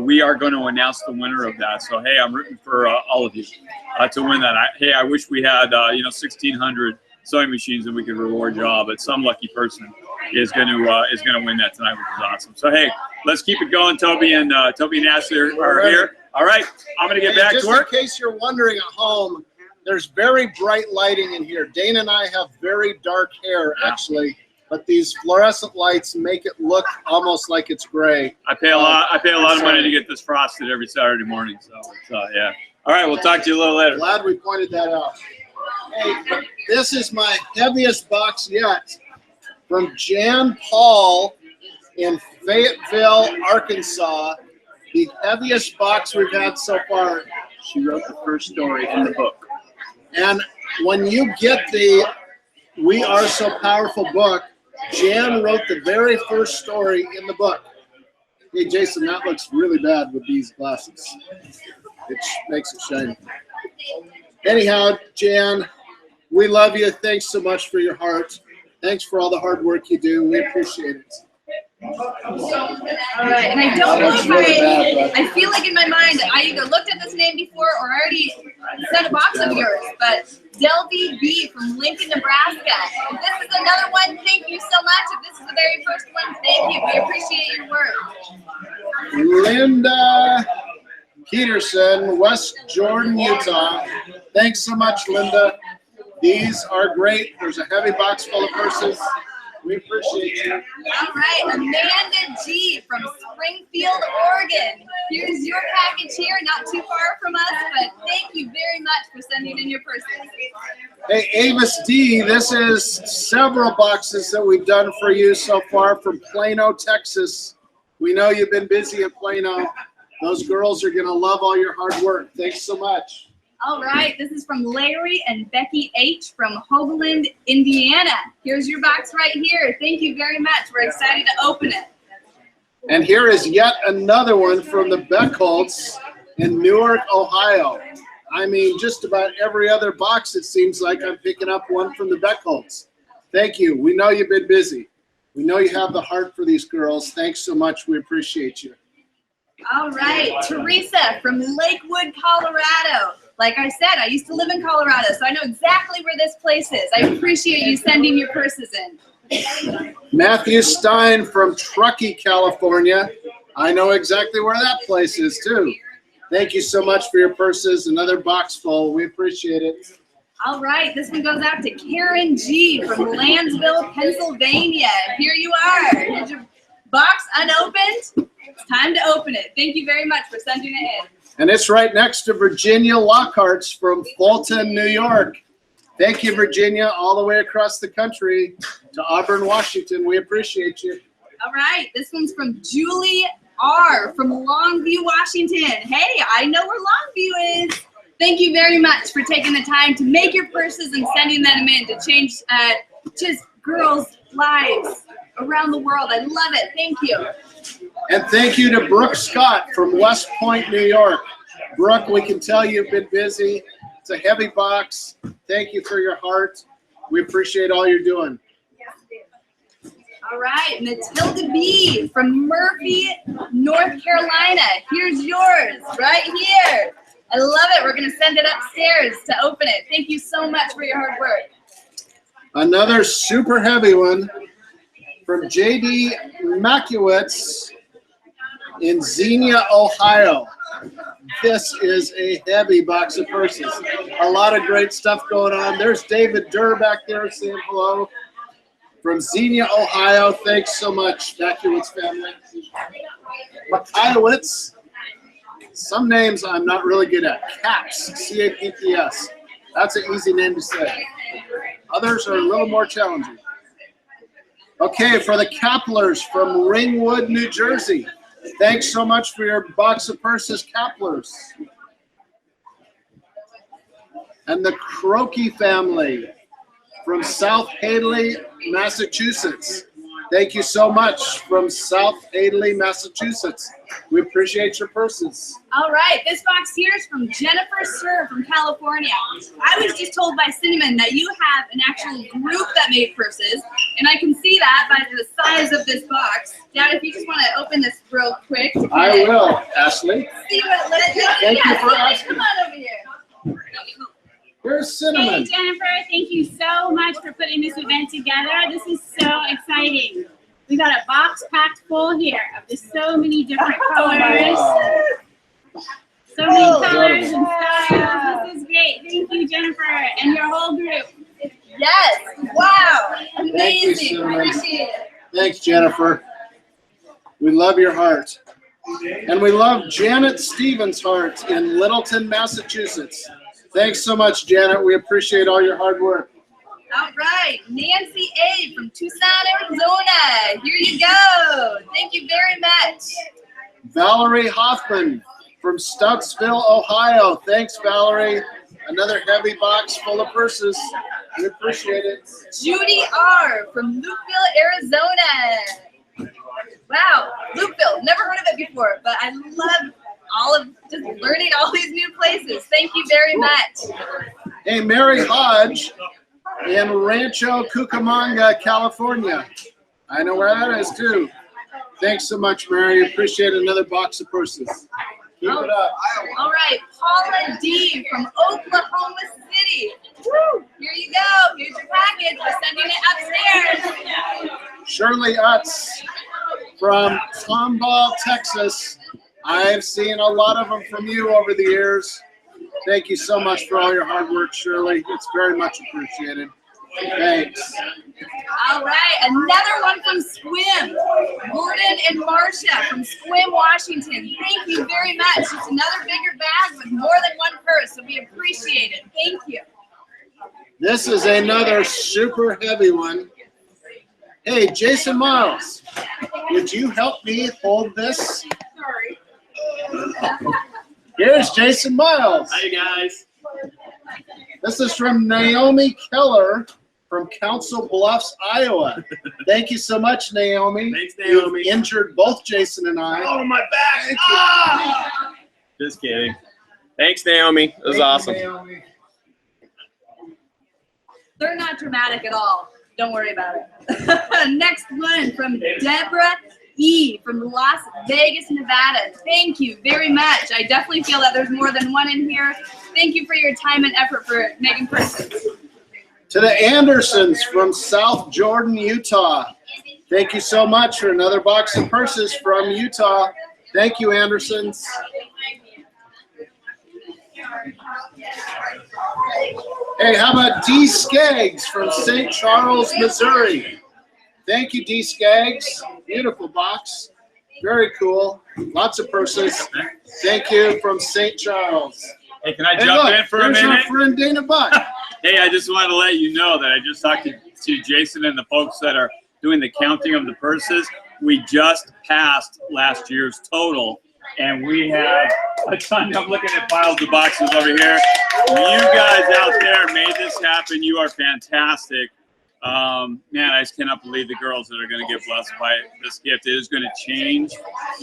we are going to announce the winner of that. So, hey, I'm rooting for all of you to win that. Hey, I wish we had, 1,600 sewing machines and we could reward you all, but some lucky person is going to win that tonight, which is awesome. So, hey, let's keep it going. Toby and Ashley are here. All right, I'm going to get back to work. Just in case you're wondering at home, there's very bright lighting in here. Dana and I have very dark hair, actually, but these fluorescent lights make it look almost like it's gray. I pay a lot of money to get this frosted every Saturday morning, so it's, yeah. All right, we'll talk to you a little later. Glad we pointed that out. Hey, this is my heaviest box yet from Jan Paul in Fayetteville, Arkansas. The heaviest box we've had so far. She wrote the first story in the book. And when you get the We Are So Powerful book, Jan wrote the very first story in the book. Hey, Jason, that looks really bad with these glasses. It makes it shiny. Anyhow, Jan, we love you. Thanks so much for your heart. Thanks for all the hard work you do. We appreciate it. All right, and I don't know if I feel like in my mind I either looked at this name before or already sent a box of yours, but Delby B from Lincoln, Nebraska. If this is another one, thank you so much. If this is the very first one, thank you. We appreciate your work. Linda Peterson, West Jordan, Utah. Thanks so much, Linda. These are great. There's a heavy box full of purses. We appreciate you. All right, Amanda G from Springfield, Oregon. Here's your package here, not too far from us, but thank you very much for sending in your purses. Hey, Avis D, this is several boxes that we've done for you so far from Plano, Texas. We know you've been busy in Plano. Those girls are going to love all your hard work. Thanks so much. All right, this is from Larry and Becky H. from Hoagland, Indiana. Here's your box right here. Thank you very much. We're excited to open it. And here is yet another one from the Beckholtz in Newark, Ohio. I mean, just about every other box, it seems like I'm picking up one from the Beckholtz. Thank you. We know you've been busy. We know you have the heart for these girls. Thanks so much. We appreciate you. All right, Teresa from Lakewood, Colorado. Like I said, I used to live in Colorado, so I know exactly where this place is. I appreciate you sending your purses in. Matthew Stein from Truckee, California. I know exactly where that place is, too. Thank you so much for your purses. Another box full. We appreciate it. All right, this one goes out to Karen G. from Lansville, Pennsylvania. Here you are. Here's your box unopened. It's time to open it. Thank you very much for sending it in. And it's right next to Virginia Lockhart's from Fulton, New York. Thank you, Virginia, all the way across the country to Auburn, Washington. We appreciate you. All right, this one's from Julie R. from Longview, Washington. Hey, I know where Longview is. Thank you very much for taking the time to make your purses and sending them in to change just girls' lives around the world. I love it. Thank you. And thank you to Brooke Scott from West Point, New York. Brooke, we can tell you've been busy. It's a heavy box. Thank you for your heart. We appreciate all you're doing. All right, Matilda B. from Murphy, North Carolina. Here's yours right here. I love it. We're going to send it upstairs to open it. Thank you so much for your hard work. Another super heavy one from J.D. Makiewicz in Xenia, Ohio. This is a heavy box of purses. A lot of great stuff going on. There's David Durr back there saying hello from Xenia, Ohio. Thanks so much, Makiewicz family. Makiewicz. Some names I'm not really good at. Capps, C-A-P-P-S. That's an easy name to say. Others are a little more challenging. Okay, for the Kaplers from Ringwood, New Jersey. Thanks so much for your box of purses, Kaplers. And the Croakey family from South Hadley, Massachusetts. Thank you so much from South Hadley, Massachusetts. We appreciate your purses. All right, this box here is from Jennifer Sir from California. I was just told by Cinnamon that you have an actual group that made purses, and I can see that by the size of this box. Dad, if you just want to open this real quick. I will, Ashley. See what it is. Thank you for asking. Come on over here. Here's Cinnamon. Hey Jennifer, thank you so much for putting this event together. This is so exciting. We got a box packed full here of just so many different colors. So many colors and styles. This is great. Thank you, Jennifer, and your whole group. Yes. Wow. Thank you, Amazing. Cinnamon. Appreciate it. Thanks, Jennifer. We love your heart. And we love Janet Stevens' heart in Littleton, Massachusetts. Thanks so much, Janet. We appreciate all your hard work. All right, Nancy A. from Tucson, Arizona. Here you go. Thank you very much. Valerie Hoffman from Stoutsville, Ohio. Thanks, Valerie. Another heavy box full of purses. We appreciate it. Judy R. from Lukeville, Arizona. Wow, Lukeville. Never heard of it before, but I love all of just learning all these new places. Thank you very much. Hey, Mary Hodge in Rancho Cucamonga, California. I know where that is too. Thanks so much, Mary. Appreciate another box of purses. Keep it up. All right, Paula D. from Oklahoma City. Woo! Here you go. Here's your package. We're sending it upstairs. Shirley Utz from Tomball, Texas. I've seen a lot of them from you over the years. Thank you so much for all your hard work, Shirley. It's very much appreciated. Thanks. All right, another one from Squim. Gordon and Marcia from Squim, Washington. Thank you very much. It's another bigger bag with more than one purse, so we appreciate it. Thank you. This is another super heavy one. Hey, Jason Miles, would you help me hold this? Sorry. Here's Jason Miles. Hi, guys. This is from Naomi Keller from Council Bluffs, Iowa. Thank you so much, Naomi. Thanks, Naomi. You've injured both Jason and I. Oh, my back. Ah! Just kidding. Thanks, Naomi. It was awesome. Naomi. They're not dramatic at all. Don't worry about it. Next one from Deborah E. from Las Vegas, Nevada. Thank you very much. I definitely feel that there's more than one in here. Thank you for your time and effort for making purses. To the Andersons from South Jordan, Utah. Thank you so much for another box of purses from Utah. Thank you, Andersons. Hey, how about D. Skaggs from St. Charles, Missouri? Thank you, D. Skaggs. Beautiful box. Very cool. Lots of purses. Thank you from St. Charles. Hey, can I Hey, jump look, in for a here's minute? our friend Dana Buck. Hey, I just wanted to let you know that I just talked to Jason and the folks that are doing the counting of the purses. We just passed last year's total, and we have a ton. I'm looking at piles of boxes over here. You guys out there made this happen. You are fantastic. Man, I just cannot believe the girls that are going to get blessed by this gift. It is going to change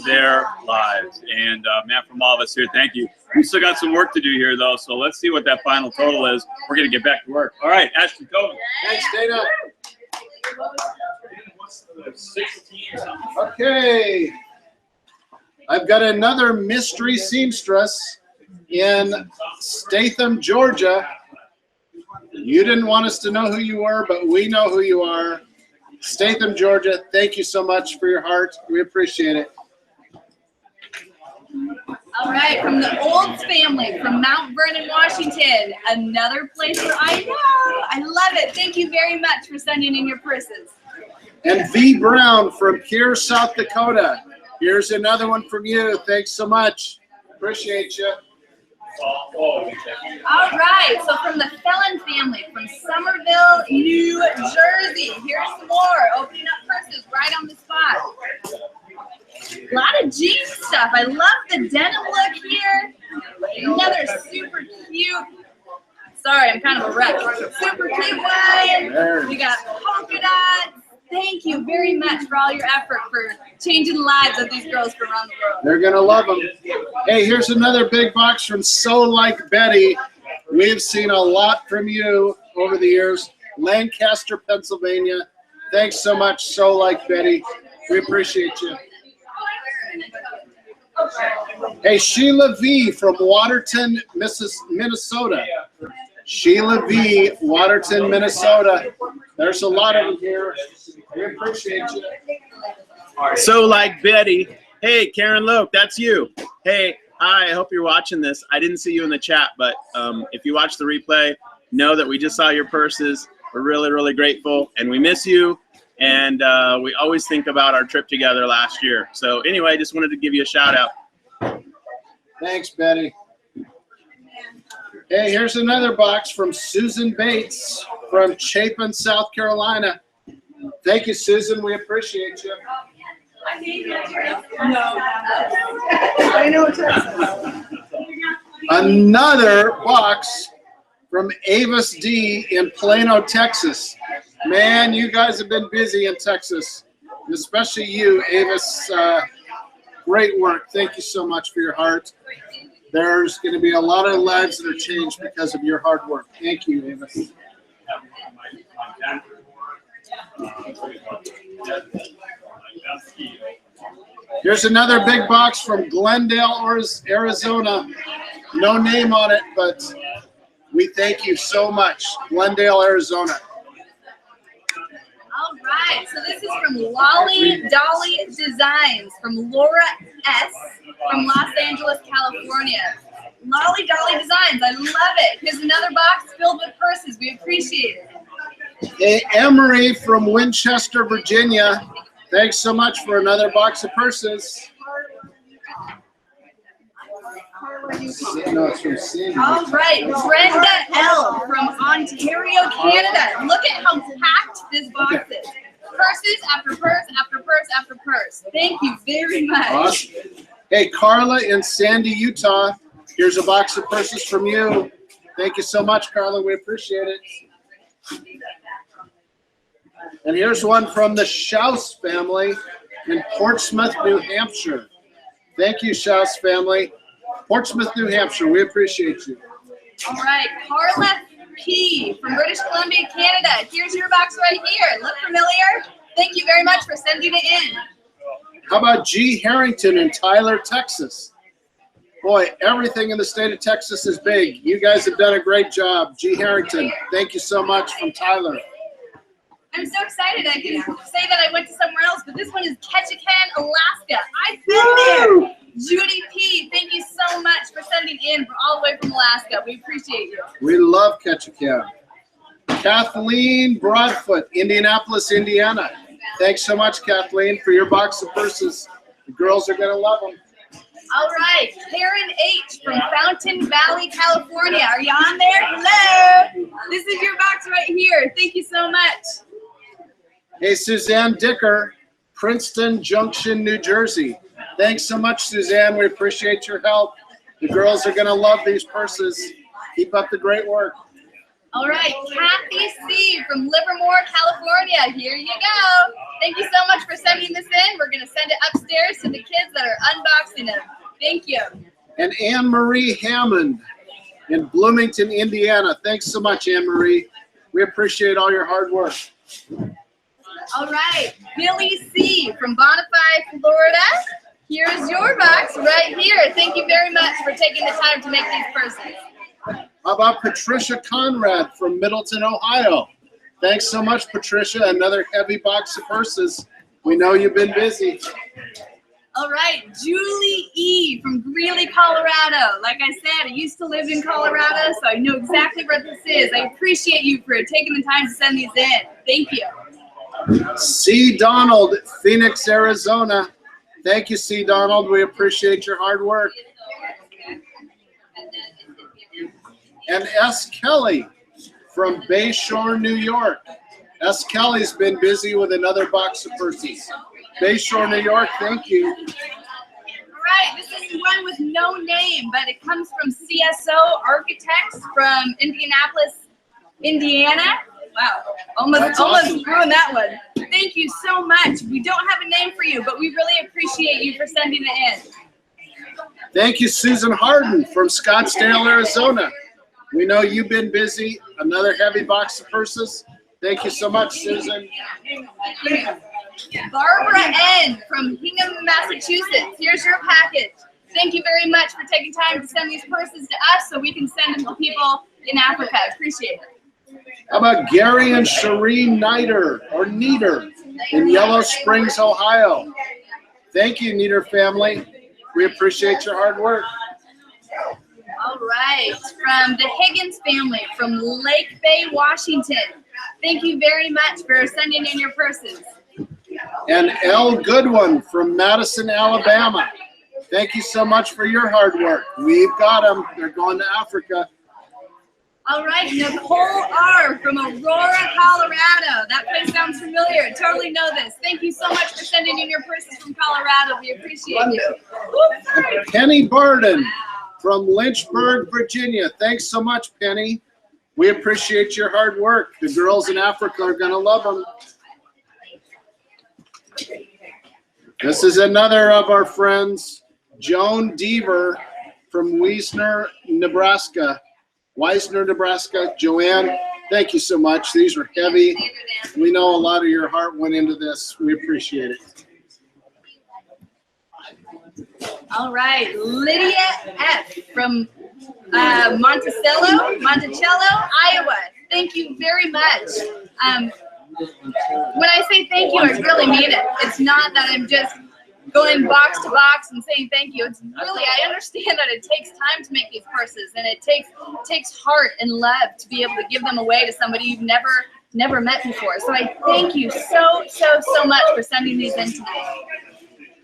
their lives. And man, from all of us here, thank you. We still got some work to do here, though, so let's see what that final total is. We're going to get back to work. All right, Ashton, go. Thanks, Dana. Okay. I've got another mystery seamstress in Statham, Georgia. You didn't want us to know who you were, but we know who you are. Statham, Georgia, thank you so much for your heart. We appreciate it. All right, from the Olds family from Mount Vernon, Washington, another place where I know. I love it. Thank you very much for sending in your purses. And V. Brown from Pierre, South Dakota. Here's another one from you. Thanks so much. Appreciate you. All right, so from the Felon family from Somerville, New Jersey. Here's some more. Opening up purses right on the spot. A lot of jean stuff. I love the denim look here. Another super cute. Sorry, I'm kind of a wreck. Super cute one. We got polka dots. Thank you very much for all your effort for changing the lives of these girls from around the world. They're going to love them. Hey, here's another big box from So Like Betty. We've seen a lot from you over the years. Lancaster, Pennsylvania. Thanks so much, So Like Betty. We appreciate you. Hey, Sheila V. from Waterton, Minnesota. Sheila V., Waterton, Minnesota. There's a lot of them here. We appreciate you. So like Betty. Hey, Karen Loke, that's you. Hey, hi, I hope you're watching this. I didn't see you in the chat, but if you watch the replay, know that we just saw your purses. We're really, really grateful, and we miss you. And we always think about our trip together last year. So anyway, just wanted to give you a shout out. Thanks, Betty. Hey, here's another box from Susan Bates from Chapin, South Carolina. Thank you, Susan. We appreciate you. Another box from Avis D in Plano, Texas. Man, you guys have been busy in Texas, especially you, Avis. Great work. Thank you so much for your heart. There's going to be a lot of lives that are changed because of your hard work. Thank you, Avis. Here's another big box from Glendale, Arizona. No name on it, but we thank you so much. Glendale, Arizona. All right, so this is from Lolly Dolly Designs from Laura S. from Los Angeles, California. Lolly Dolly Designs, I love it. Here's another box filled with purses. We appreciate it. Hey, Emery from Winchester, Virginia. Thanks so much for another box of purses. No, it's from Cindy. All right, Brenda L. from Ontario, Canada. Look at how packed this box is. Purses after purse after purse after purse. Thank you very much. Awesome. Hey, Carla in Sandy, Utah. Here's a box of purses from you. Thank you so much, Carla. We appreciate it. And here's one from the Schaus family in Portsmouth, New Hampshire. Thank you, Schaus family. Portsmouth, New Hampshire. We appreciate you. All right, Carla P. from British Columbia, Canada. Here's your box right here. Look familiar? Thank you very much for sending it in. How about G. Harrington in Tyler, Texas? Boy, everything in the state of Texas is big. You guys have done a great job. G. Harrington, thank you so much from Tyler. I'm so excited. I can say that I went to somewhere else, but this one is Ketchikan, Alaska. I've been there. Judy P., thank you so much for sending in all the way from Alaska. We appreciate you. We love Ketchikan. Kathleen Broadfoot, Indianapolis, Indiana. Thanks so much, Kathleen, for your box of purses. The girls are going to love them. All right, Karen H. from Fountain Valley, California. Are you on there? Hello. This is your box right here. Thank you so much. Hey, Suzanne Dicker, Princeton Junction, New Jersey. Thanks so much, Suzanne. We appreciate your help. The girls are going to love these purses. Keep up the great work. All right, Kathy C. from Livermore, California. Here you go. Thank you so much for sending this in. We're going to send it upstairs to the kids that are unboxing them. Thank you. And Anne Marie Hammond in Bloomington, Indiana. Thanks so much, Anne Marie. We appreciate all your hard work. All right, Billy C. from Bonify, Florida. Here's your box right here. Thank you very much for taking the time to make these purses. How about Patricia Conrad from Middleton, Ohio? Thanks so much, Patricia. Another heavy box of purses. We know you've been busy. All right, Julie E. from Greeley, Colorado. Like I said, I used to live in Colorado, so I know exactly what this is. I appreciate you for taking the time to send these in. Thank you. C. Donald, Phoenix, Arizona. Thank you, C. Donald. We appreciate your hard work. And S. Kelly from Bayshore, New York. S. Kelly's been busy with another box of purses. Bayshore, New York, thank you. All right, this is one with no name, but it comes from CSO Architects from Indianapolis, Indiana. Wow, almost ruined that one. Thank you so much. We don't have a name for you, but we really appreciate you for sending it in. Thank you, Susan Harden from Scottsdale, Arizona. We know you've been busy. Another heavy box of purses. Thank you so much, Susan. Barbara N. from Hingham, Massachusetts. Here's your package. Thank you very much for taking time to send these purses to us so we can send them to people in Africa. I appreciate it. How about Gary and Shereen Nieder in Yellow Springs, Ohio? Thank you, Nieder family. We appreciate your hard work. All right, from the Higgins family from Lake Bay, Washington. Thank you very much for sending in your purses. And L. Goodwin from Madison, Alabama. Thank you so much for your hard work. We've got them. They're going to Africa. All right, Nicole R. from Aurora, Colorado. That place sounds familiar. Totally know this. Thank you so much for sending in your purses from Colorado. We appreciate you. Oops, sorry. Penny Barden from Lynchburg, Virginia. Thanks so much, Penny. We appreciate your hard work. The girls in Africa are going to love them. This is another of our friends, Joan Deaver from Wiesner, Nebraska. Joanne, thank you so much. These are heavy. We know a lot of your heart went into this. We appreciate it. All right, Lydia F. from Monticello, Iowa. Thank you very much. When I say thank you, I really mean it. It's not that I'm just going box to box and saying thank you. It's really, I understand that it takes time to make these purses, and it takes heart and love to be able to give them away to somebody you've never met before. So I thank you so much for sending these in today.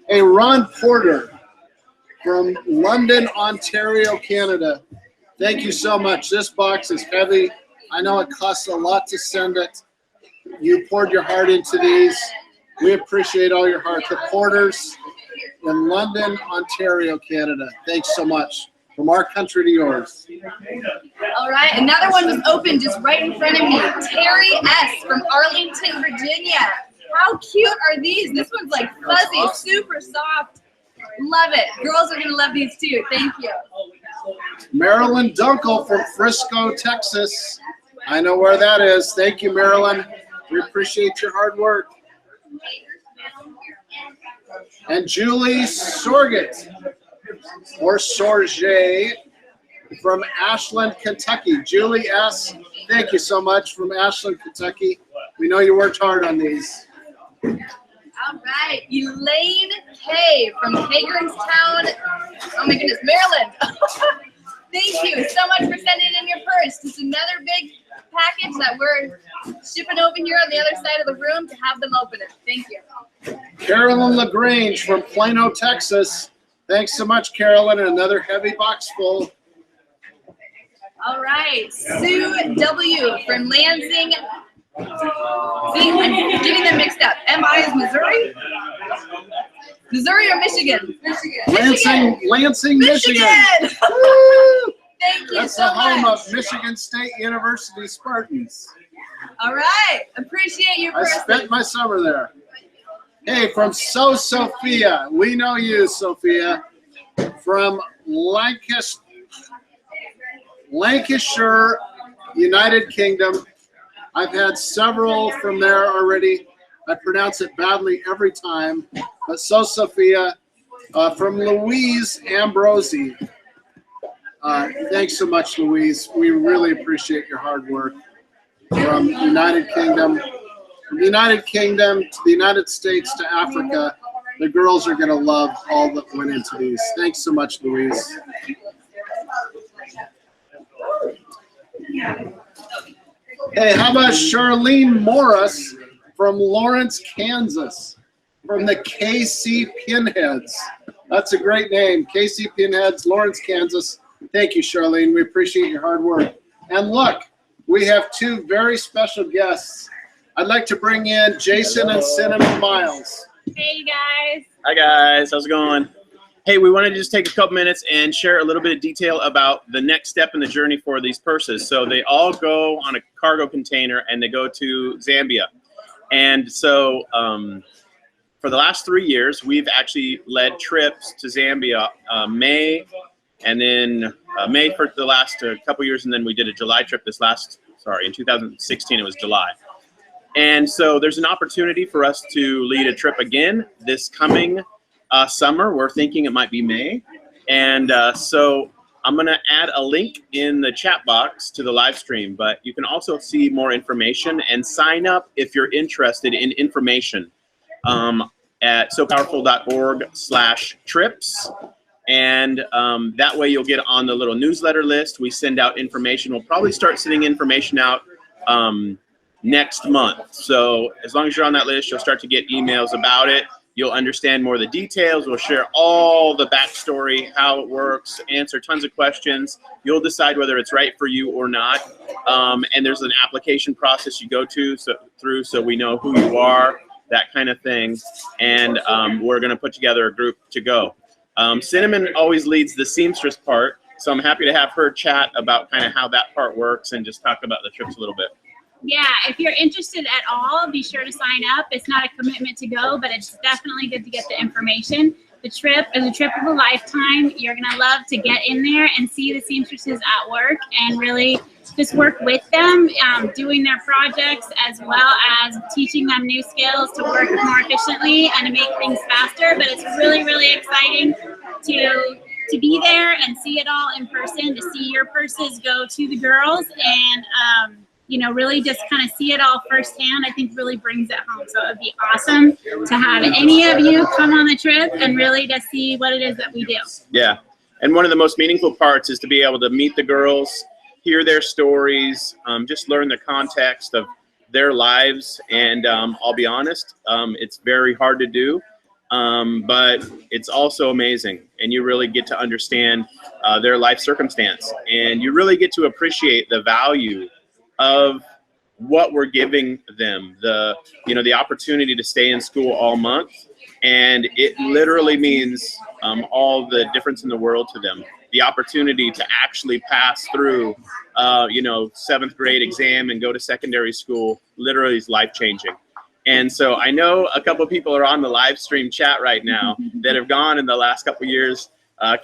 Hey, Ron Porter from London, Ontario, Canada. Thank you so much. This box is heavy. I know it costs a lot to send it. You poured your heart into these. We appreciate all your heart. The Porters in London, Ontario, Canada. Thanks so much. From our country to yours. All right, another one was open just right in front of me. Terry S. from Arlington, Virginia. How cute are these? This one's like fuzzy, super soft. Love it. Girls are going to love these too. Thank you. Marilyn Dunkel from Frisco, Texas. I know where that is. Thank you, Marilyn. We appreciate your hard work. And Julie Sorget, or Sorge, from Ashland, Kentucky. Julie S., thank you so much, from Ashland, Kentucky. We know you worked hard on these. All right, Elaine K. from Hagerstown, oh my goodness, Maryland. Thank you so much for sending in your purse. It's another big package that we're shipping over here on the other side of the room to have them open it. Thank you. Carolyn LaGrange from Plano, Texas. Thanks so much, Carolyn. Another heavy box full. All right, Sue W. from Lansing. See, I'm getting them mixed up. MI is Missouri? Missouri or Michigan? Lansing, Michigan. Woo! Thank you That's so the home much. of Michigan State University Spartans. All right, appreciate your I person. spent my summer there. Hey, from Sophia. We know you, Sophia. From Lancashire, United Kingdom. I've had several from there already. I pronounce it badly every time. But Sophia, from Louise Ambrosi. Thanks so much, Louise. We really appreciate your hard work. From the United Kingdom to the United States to Africa, the girls are going to love all that went into these. Thanks so much, Louise. Hey, how about Charlene Morris from Lawrence, Kansas, from the KC Pinheads. That's a great name, KC Pinheads, Lawrence, Kansas. Thank you, Charlene. We appreciate your hard work. And look, we have two very special guests. I'd like to bring in Jason and Cinnamon Miles. Hey guys. Hi guys, how's it going? Hey, we wanted to just take a couple minutes and share a little bit of detail about the next step in the journey for these purses. So they all go on a cargo container and they go to Zambia. And so for the last 3 years, we've actually led trips to Zambia, May, and then May for the last couple years, and then we did a July trip in 2016 it was July. And so there's an opportunity for us to lead a trip again this coming summer. We're thinking it might be May. And so I'm gonna add a link in the chat box to the live stream, but you can also see more information and sign up if you're interested in information at sopowerful.org/trips. And that way you'll get on the little newsletter list. We send out information. We'll probably start sending information out next month. So as long as you're on that list, you'll start to get emails about it. You'll understand more of the details. We'll share all the backstory, how it works, answer tons of questions. You'll decide whether it's right for you or not. And there's an application process you go through so we know who you are, that kind of thing. And we're gonna put together a group to go. Cinnamon always leads the seamstress part, so I'm happy to have her chat about kind of how that part works and just talk about the trips a little bit. Yeah, if you're interested at all, be sure to sign up. It's not a commitment to go, but it's definitely good to get the information. The trip is a trip of a lifetime. You're gonna love to get in there and see the seamstresses at work and really just work with them, doing their projects as well as teaching them new skills to work more efficiently and to make things faster. But it's really, really exciting to be there and see it all in person, to see your purses go to the girls and you know, really just kind of see it all firsthand, I think really brings it home. So it'd be awesome to have any of you come on the trip and really to see what it is that we do. Yeah, and one of the most meaningful parts is to be able to meet the girls, hear their stories, just learn the context of their lives. And I'll be honest, it's very hard to do, but it's also amazing. And you really get to understand their life circumstance. And you really get to appreciate the value of what we're giving them, the opportunity to stay in school all month, and it literally means all the difference in the world to them. The opportunity to actually pass through, 7th grade exam and go to secondary school literally is life-changing. And so I know a couple of people are on the live stream chat right now that have gone in the last couple of years.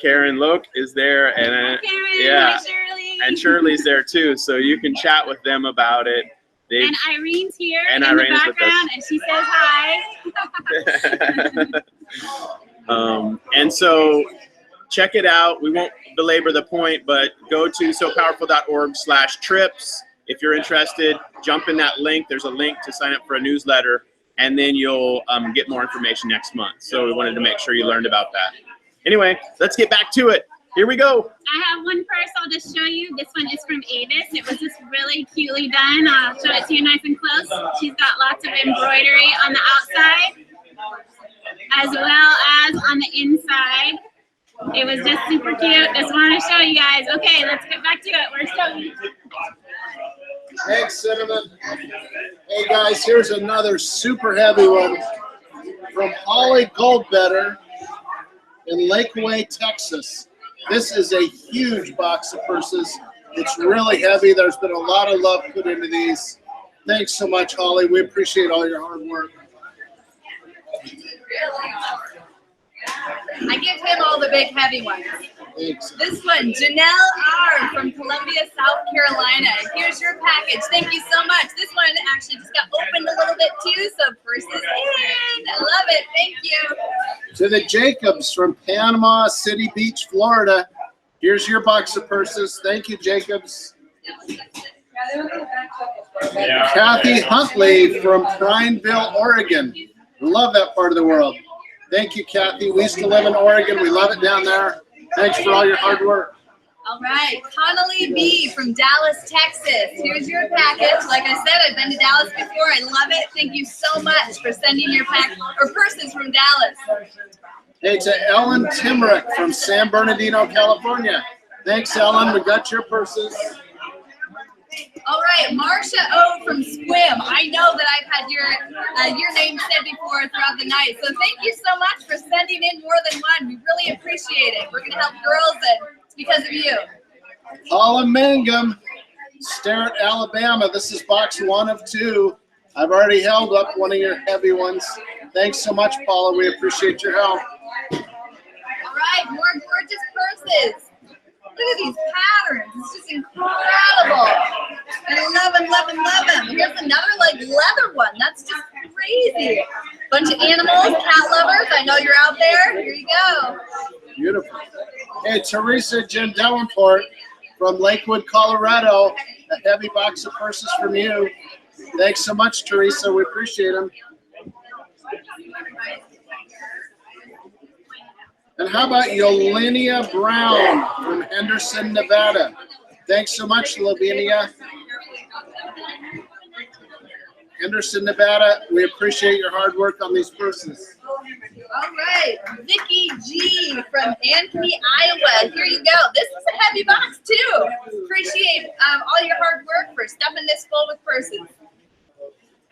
Karen Loke is there, and Karen, yeah. hi, Shirley. And Shirley's there too, so you can chat with them about it. And Irene's here and in Irene's the background, and she says hi. And so check it out. We won't belabor the point, but go to sopowerful.org/trips. If you're interested, jump in that link. There's a link to sign up for a newsletter, and then you'll get more information next month. So we wanted to make sure you learned about that. Anyway, let's get back to it. Here we go. I have one purse I'll just show you. This one is from Avis. It was just really cutely done. I'll show it to you nice and close. She's got lots of embroidery on the outside as well as on the inside. It was just super cute. Just wanted to show you guys. Okay, let's get back to it. Where's Toby? Thanks, Cinnamon. Hey guys, here's another super heavy one from Holly Goldbetter in Lakeway, Texas. This is a huge box of purses. It's really heavy. There's been a lot of love put into these. Thanks so much, Holly. We appreciate all your hard work. I give him all the big heavy ones. Thanks. This one, Janelle R. from Columbia, South Carolina. Here's your package. Thank you so much. This one actually just got opened a little bit too, so purses in. I love it. Thank you. To the Jacobs from Panama City Beach, Florida. Here's your box of purses. Thank you, Jacobs. Kathy Huntley from Prineville, Oregon. Love that part of the world. Thank you, Kathy. We used to live in Oregon. We love it down there. Thanks for all your hard work. All right, Connolly B. from Dallas, Texas. Here's your package. Like I said, I've been to Dallas before. I love it. Thank you so much for sending your purses from Dallas. Hey, to Ellen Timerick from San Bernardino, California. Thanks, Ellen. We got your purses. All right, Marcia O. from Swim. I know that I've had your name said before throughout the night, so thank you so much for sending in more than one. We really appreciate it. We're going to help girls, and it's because of you. Paula Mangum, Sterrett, Alabama. This is box 1 of 2. I've already held up one of your heavy ones. Thanks so much, Paula. We appreciate your help. All right, more gorgeous purses. Look at these patterns. It's just incredible. I love them, love them, love them. Here's another like leather one. That's just crazy. Bunch of animals, cat lovers. I know you're out there. Here you go. Beautiful. Hey, Teresa Jen Davenport from Lakewood, Colorado. A heavy box of purses from you. Thanks so much, Teresa. We appreciate them. And how about Yolinia Brown from Henderson, Nevada? Thanks so much, Lavinia. Henderson, Nevada, we appreciate your hard work on these purses. All right, Vicki G from Ankeny, Iowa. Here you go. This is a heavy box too. Appreciate all your hard work for stuffing this full with purses.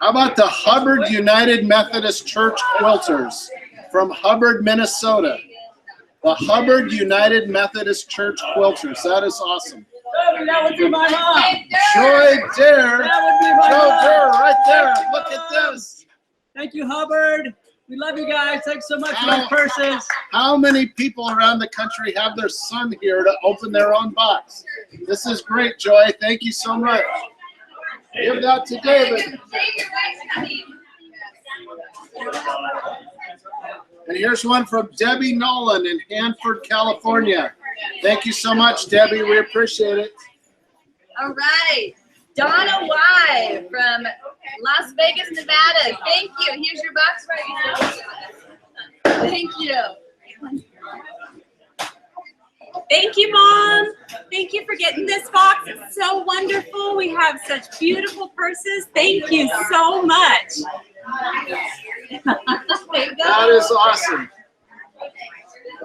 How about the Hubbard United Methodist Church Quilters from Hubbard, Minnesota? The Hubbard United Methodist Church Quilters. That is awesome. That would be my mom. Joy Dare. That would be my Joe mom. Dare right there. Look at this. Thank you, Hubbard. We love you guys. Thanks so much for those purses. How many people around the country have their son here to open their own box? This is great, Joy. Thank you so much. Give that to David. And here's one from Debbie Nolan in Hanford, California. Thank you so much, Debbie. We appreciate it. All right, Donna Y from Las Vegas, Nevada. Thank you. Here's your box right now. Thank you. Thank you, Mom. Thank you for getting this box. It's so wonderful. We have such beautiful purses. Thank you so much. That is awesome.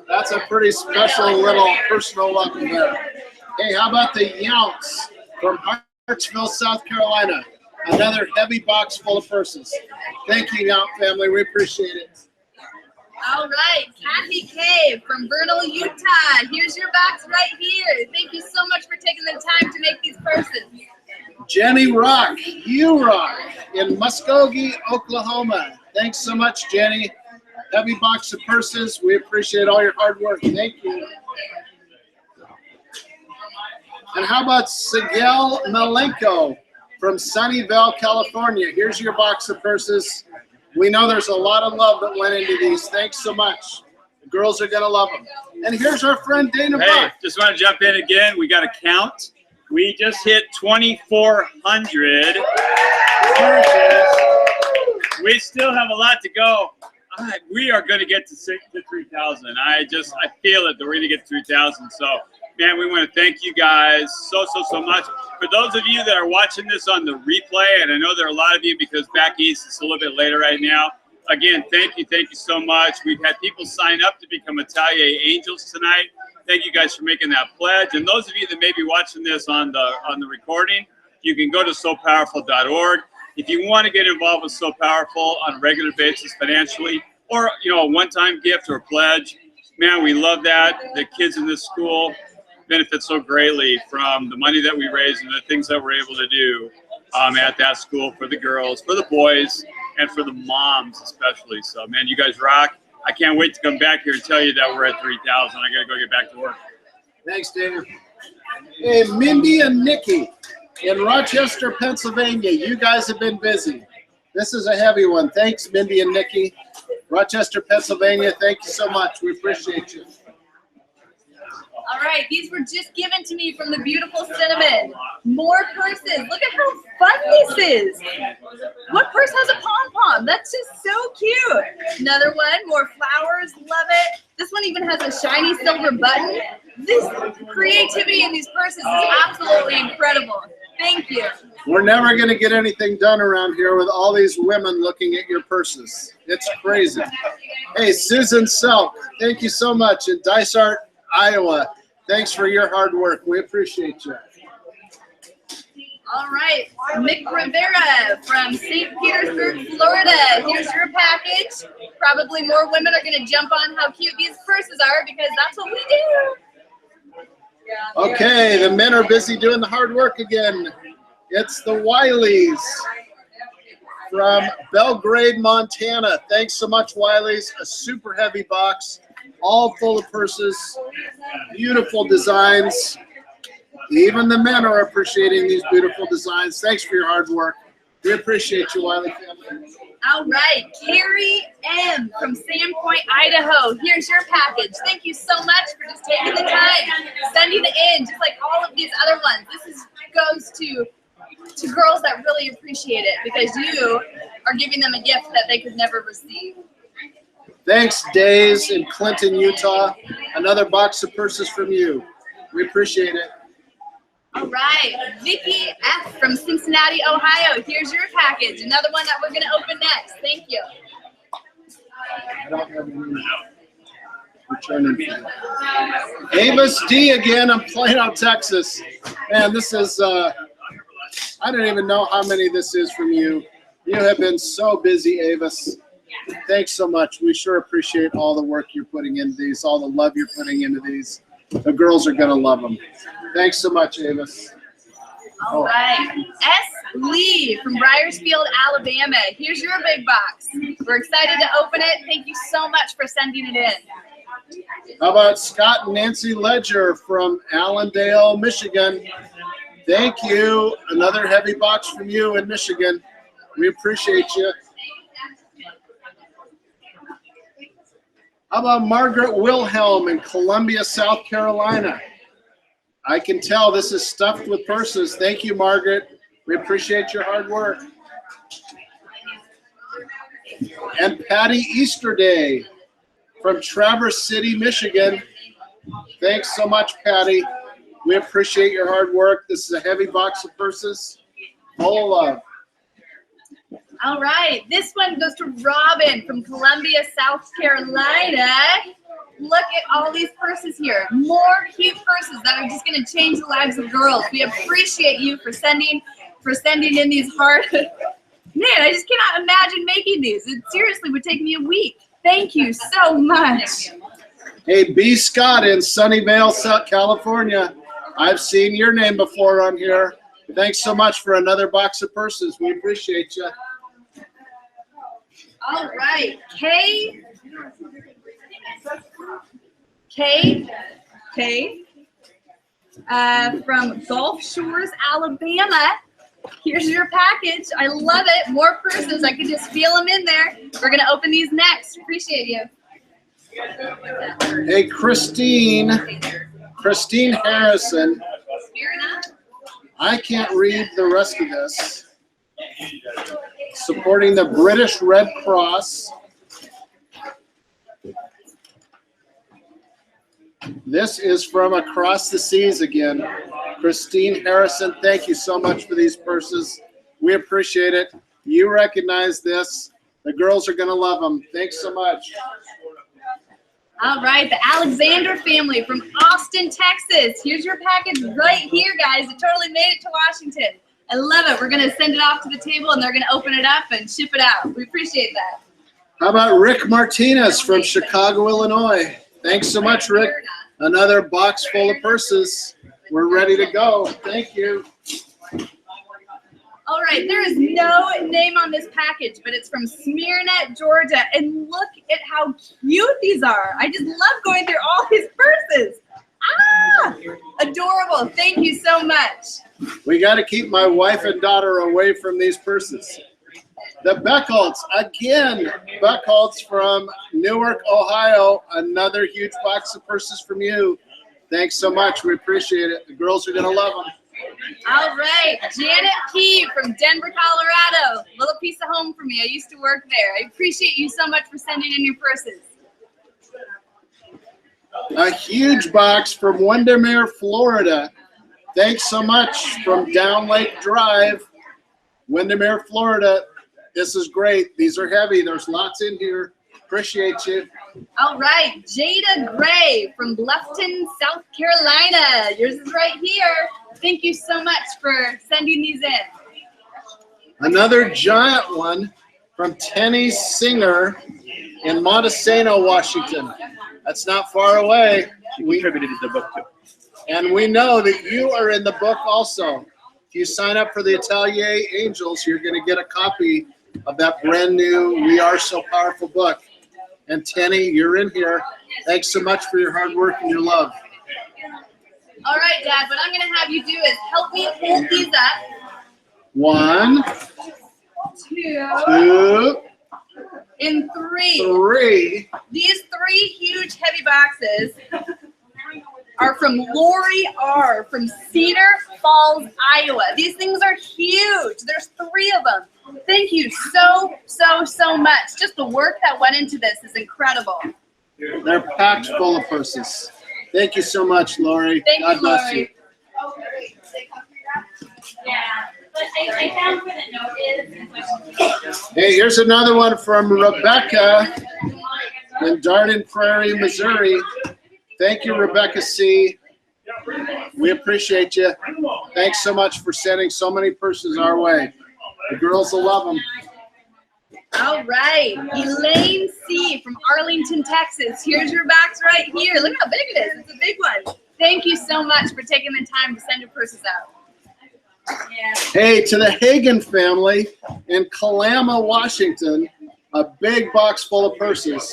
That's a pretty special little personal welcome there. Hey, how about the Younts from Hartsville, South Carolina? Another heavy box full of purses. Thank you, Yount family. We appreciate it. All right, Kathy K from Vernal, Utah. Here's your box right here. Thank you so much for taking the time to make these purses. Jenny Rock, you rock, in Muskogee, Oklahoma. Thanks so much, Jenny. Heavy box of purses. We appreciate all your hard work. Thank you. And how about Sigel Malenko from Sunnyvale, California? Here's your box of purses. We know there's a lot of love that went into these. Thanks so much. The girls are going to love them. And here's our friend Dana Hey, Buck. just want to jump in again. We got a count. We just hit 2,400 purses. We still have a lot to go. We are going to get to 3,000. I feel it that we're going to get to 3,000. So, man, we want to thank you guys so much. For those of you that are watching this on the replay, and I know there are a lot of you because back east it's a little bit later right now, again, thank you so much. We've had people sign up to become Atelier Angels tonight. Thank you guys for making that pledge. And those of you that may be watching this on the recording, you can go to sopowerful.org. If you want to get involved with So Powerful on a regular basis financially, or a one-time gift or a pledge, man, we love that. The kids in this school benefit so greatly from the money that we raise and the things that we're able to do at that school for the girls, for the boys, and for the moms especially. So, man, you guys rock. I can't wait to come back here and tell you that we're at 3,000. I got to go get back to work. Thanks, Daniel. Hey, Mindy and Nikki in Rochester, Pennsylvania. You guys have been busy. This is a heavy one. Thanks, Mindy and Nikki. Rochester, Pennsylvania, thank you so much. We appreciate you. All right, these were just given to me from the beautiful Cinnamon. More purses. Look at how fun this is. What purse has a pom-pom? That's just so cute. Another one, more flowers. Love it. This one even has a shiny silver button. This creativity in these purses is absolutely incredible. Thank you. We're never going to get anything done around here with all these women looking at your purses. It's crazy. Hey, Susan Selk, thank you so much. In Dysart, Iowa, thanks for your hard work. We appreciate you. All right, Mick Rivera from St. Petersburg, Florida. Here's your package. Probably more women are going to jump on how cute these purses are because that's what we do. Okay, the men are busy doing the hard work again. It's the Wileys from Belgrade, Montana. Thanks so much, Wileys. A super heavy box, all full of purses, beautiful designs. Even the men are appreciating these beautiful designs. Thanks for your hard work. We appreciate you, Wiley family. All right, Carrie M. from Sandpoint, Idaho. Here's your package. Thank you so much for just taking the time, sending it in, just like all of these other ones. This goes to girls that really appreciate it because you are giving them a gift that they could never receive. Thanks, Days in Clinton, Utah. Another box of purses from you. We appreciate it. All right, Vicki F. from Cincinnati, Ohio. Here's your package. Another one that we're going to open next. Thank you. I don't have any returning. Avis D again. I'm playing out Texas. Man, this is, I don't even know how many this is from you. You have been so busy, Avis. Thanks so much. We sure appreciate all the work you're putting into these, all the love you're putting into these. The girls are going to love them. Thanks so much, Avis. All right. S. Lee from Bryersfield, Alabama. Here's your big box. We're excited to open it. Thank you so much for sending it in. How about Scott and Nancy Ledger from Allendale, Michigan? Thank you. Another heavy box from you in Michigan. We appreciate you. How about Margaret Wilhelm in Columbia, South Carolina? I can tell this is stuffed with purses. Thank you, Margaret. We appreciate your hard work. And Patty Easterday from Traverse City, Michigan. Thanks so much, Patty. We appreciate your hard work. This is a heavy box of purses. Full of love. All right, this one goes to Robin from Columbia, South Carolina. Look at all these purses here. More cute purses that are just going to change the lives of girls. We appreciate you for sending in these hard. Man, I just cannot imagine making these. It seriously would take me a week. Thank you so much. Hey, B. Scott in Sunnyvale, South California. I've seen your name before on here. Thanks so much for another box of purses. We appreciate you. All right, Kay from Gulf Shores, Alabama. Here's your package. I love it. More purses. I can just feel them in there. We're going to open these next. Appreciate you. Hey, Christine Harrison. I can't read the rest of this. Supporting the British Red Cross. This is from across the seas again. Christine Harrison, thank you so much for these purses. We appreciate it. You recognize this. The girls are going to love them. Thanks so much. All right, the Alexander family from Austin, Texas. Here's your package right here, guys. It totally made it to Washington. I love it. We're going to send it off to the table, and they're going to open it up and ship it out. We appreciate that. How about Rick Martinez from Chicago, Illinois? Thanks so much, Rick. Another box full of purses. We're ready to go. Thank you. All right, there is no name on this package, but it's from Smyrna, Georgia. And look at how cute these are. I just love going through all his purses. Ah, adorable. Thank you so much. We got to keep my wife and daughter away from these purses. The Beckholtz, again, Beckholtz from Newark, Ohio. Another huge box of purses from you. Thanks so much. We appreciate it. The girls are going to love them. All right, Janet P. from Denver, Colorado. Little piece of home for me. I used to work there. I appreciate you so much for sending in your purses. A huge box from Windermere, Florida. Thanks so much from Down Lake Drive, Windermere, Florida. This is great. These are heavy. There's lots in here. Appreciate you. All right, Jada Gray from Bluffton, South Carolina. Yours is right here. Thank you so much for sending these in. Another giant one from Tenny Singer in Montesano, Washington. That's not far away. We contributed to the book too. And we know that you are in the book also. If you sign up for the Atelier Angels, you're going to get a copy of that brand new We Are So Powerful book. And Tenny, you're in here. Thanks so much for your hard work and your love. All right, Dad, what I'm going to have you do is help me hold these up. 1, 2, and 3. 3. These 3 huge heavy boxes are from Lori R. from Cedar Falls, Iowa. These things are huge. There's 3 of them. Thank you so, so, so much. Just the work that went into this is incredible. They're packed full of purses. Thank you so much, Lori. Thank God you, bless Lori. you. Yeah, but I found where the note is. Hey, here's another one from Rebecca in Darden Prairie, Missouri. Thank you, Rebecca C. We appreciate you. Thanks so much for sending so many purses our way. The girls will love them. All right, Elaine C. from Arlington, Texas. Here's your box right here. Look how big it is. It's a big one. Thank you so much for taking the time to send your purses out. Hey, to the Hagen family in Kalama, Washington, a big box full of purses.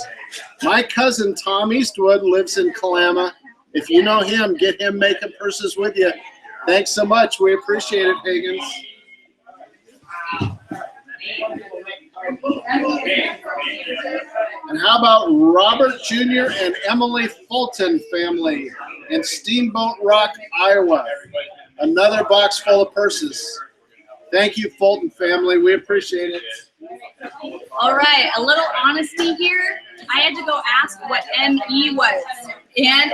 My cousin Tom Eastwood lives in Kalama. If you know him, get him making purses with you. Thanks so much. We appreciate it, Hagens. And how about Robert Jr. and Emily Fulton family in Steamboat Rock, Iowa? Another box full of purses. Thank you, Fulton family. We appreciate it. All right, a little honesty here. I had to go ask what ME was, and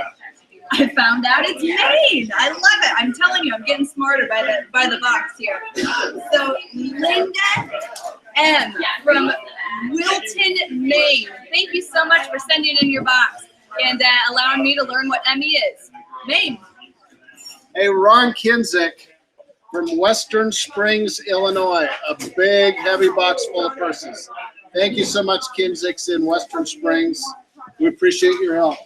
I found out it's Maine. I love it. I'm telling you, I'm getting smarter by the box here. So Linda M. from Wilton, Maine. Thank you so much for sending in your box and allowing me to learn what ME is. Maine. Hey, Ron Kinzik from Western Springs, Illinois. A big, heavy box full of purses. Thank you so much, Kinzik's in Western Springs. We appreciate your help.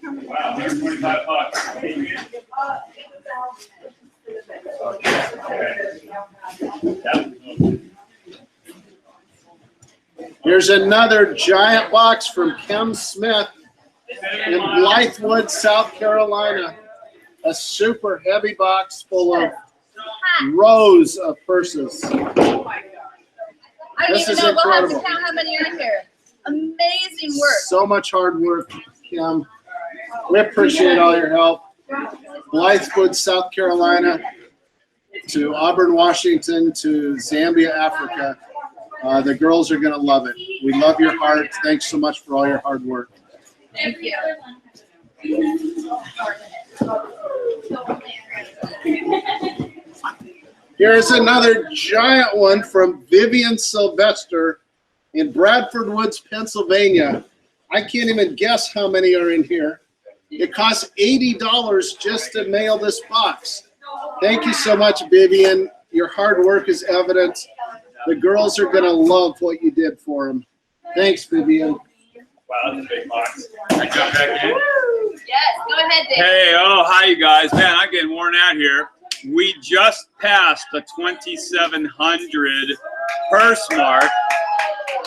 Wow, there's 25 bucks. Here's another giant box from Kim Smith in Blythewood, South Carolina. A super heavy box full of rows of purses. I don't This even is know. We'll have to incredible. count how many are in here. Amazing work. So much hard work, Kim. We appreciate all your help. Blythewood, South Carolina, to Auburn, Washington, to Zambia, Africa. The girls are going to love it. We love your heart. Thanks so much for all your hard work. Thank you. Here's another giant one from Vivian Sylvester in Bradford Woods, Pennsylvania. I can't even guess how many are in here. It costs $80 just to mail this box. Thank you so much, Vivian. Your hard work is evident. The girls are going to love what you did for them. Thanks, Vivian. Wow, that's a big box. I jump back in. Yes, go ahead, Dave. Hey, oh, hi, you guys. Man, I'm getting worn out here. We just passed the 2,700 purse mark.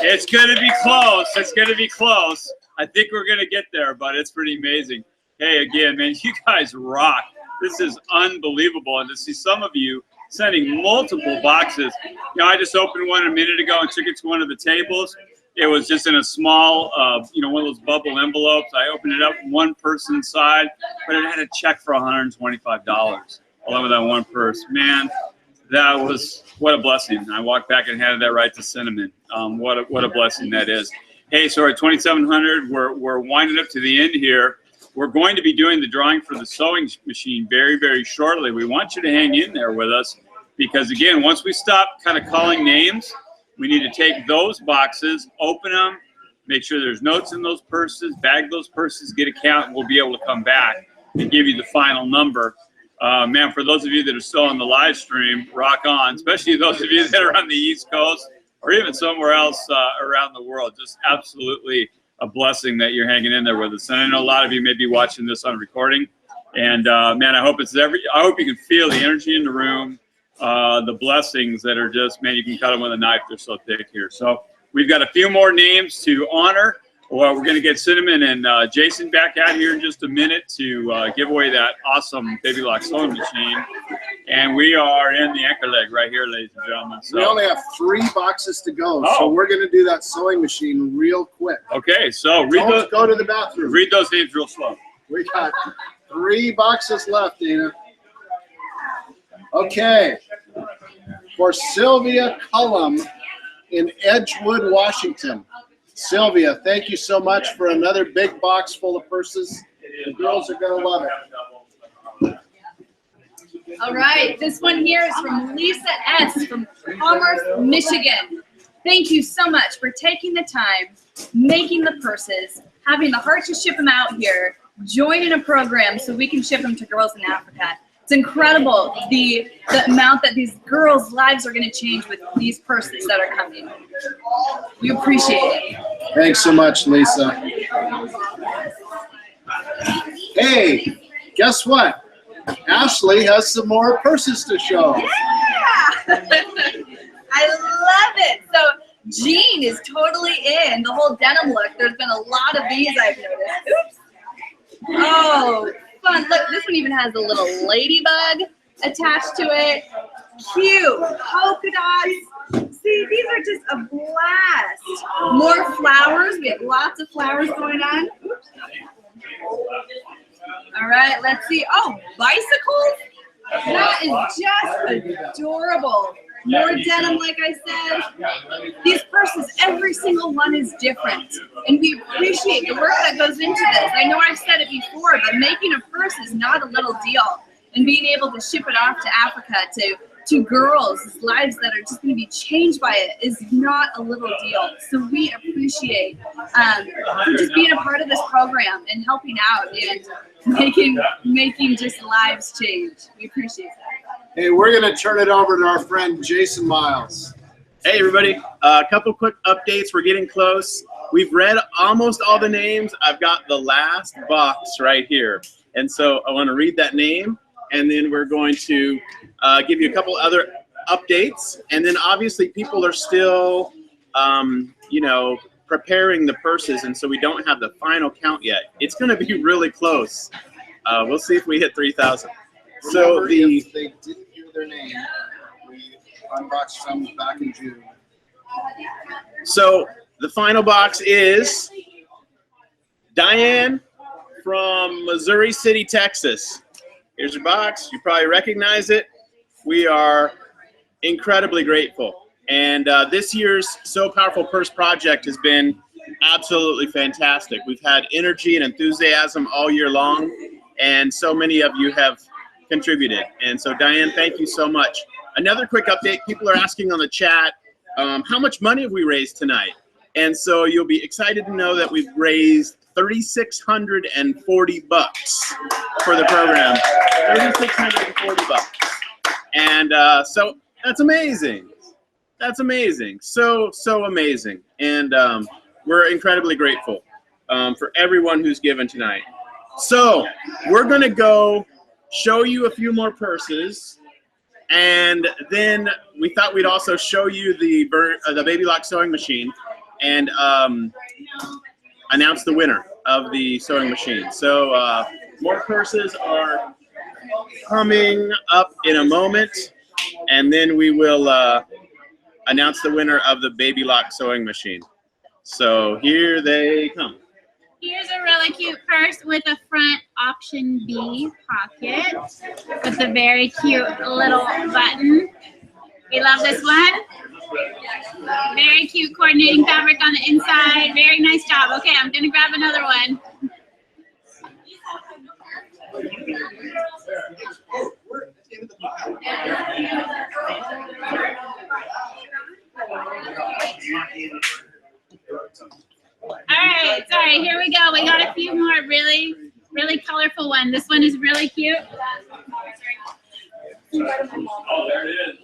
It's going to be close. It's going to be close. I think we're going to get there, but it's pretty amazing. Hey, again, man, you guys rock. This is unbelievable. And to see some of you sending multiple boxes. You know, I just opened one a minute ago and took it to one of the tables. It was just in a small, you know, one of those bubble envelopes. I opened it up, one person inside, but it had a check for $125 along with that one purse. Man, that was, what a blessing. I walked back and handed that right to Cinnamon. What a blessing that is. Hey, so at 2,700, we're winding up to the end here. We're going to be doing the drawing for the sewing machine very, very shortly. We want you to hang in there with us because, again, once we stop kind of calling names, we need to take those boxes, open them, make sure there's notes in those purses, bag those purses, get a count, and we'll be able to come back and give you the final number. Man, for those of you that are still on the live stream, rock on, especially those of you that are on the East Coast or even somewhere else around the world. Just absolutely a blessing that you're hanging in there with us. And I know a lot of you may be watching this on recording. And man, I hope I hope you can feel the energy in the room, the blessings that are just, man, you can cut them with a knife. They're so thick here. So we've got a few more names to honor. Well, we're going to get Cinnamon and Jason back out here in just a minute to give away that awesome Baby Lock sewing machine. And we are in the anchor leg right here, ladies and gentlemen. So, we only have 3 boxes to go, so Oh. we're going to do that sewing machine real quick. okay, so read Don't those, go to the bathroom. read those names real slow. We got 3 boxes left, Dana. Okay. For Sylvia Cullum in Edgewood, Washington. Sylvia, thank you so much for another big box full of purses. The girls are going to love it. All right, this one here is from Lisa S. from Commerce, Michigan. Thank you so much for taking the time, making the purses, having the heart to ship them out here, joining a program so we can ship them to girls in Africa. It's incredible the amount that these girls' lives are going to change with these purses that are coming. We appreciate it. Thanks so much, Lisa. Hey, guess what? Ashley has some more purses to show. Yeah! I love it. So Jean is totally in the whole denim look. There's been a lot of these I've noticed. Oops. Oh, fun. Look, this one even has a little ladybug attached to it. Cute. Polka dots. See, these are just a blast. More flowers. We have lots of flowers going on. Oops. All right, let's see. Oh, bicycles? That is just adorable. More denim, like I said. These purses, every single one is different. And we appreciate the work that goes into this. I know I've said it before, but making a purse is not a little deal. And being able to ship it off to Africa, to girls' lives that are just going to be changed by it is not a little deal. So we appreciate for just being a part of this program and helping out and making just lives change. We appreciate that. Hey, we're going to turn it over to our friend Jason Miles. Hey everybody, a couple quick updates. We're getting close. We've read almost all the names. I've got the last box right here. And so I want to read that name, and then we're going to give you a couple other updates. And then obviously people are still, you know, preparing the purses, and so we don't have the final count yet. It's going to be really close. We'll see if we hit 3,000. So if they didn't hear their name, we unboxed some back in June. So the final box is Diane from Missouri City, Texas. Here's your box. You probably recognize it. We are incredibly grateful. And this year's So Powerful Purse Project has been absolutely fantastic. We've had energy and enthusiasm all year long, and so many of you have contributed. And so Diane, thank you so much. another quick update. People are asking on the chat, how much money have we raised tonight? And so you'll be excited to know that we've raised $3,640 for the program. $3,640. And so that's amazing. That's amazing. So amazing. And we're incredibly grateful for everyone who's given tonight. So we're going to go show you a few more purses. And then we thought we'd also show you the Baby Lock sewing machine and announce the winner of the sewing machine. So more purses are coming up in a moment, and then we will announce the winner of the Baby Lock sewing machine. So here they come. Here's a really cute purse with a front option B pocket with a very cute little button. We love this one. Very cute coordinating fabric on the inside. Very nice job. Okay, I'm gonna grab another one. All right, sorry, here we go. We got a few more really colorful ones. This one is really cute. Oh, there it is.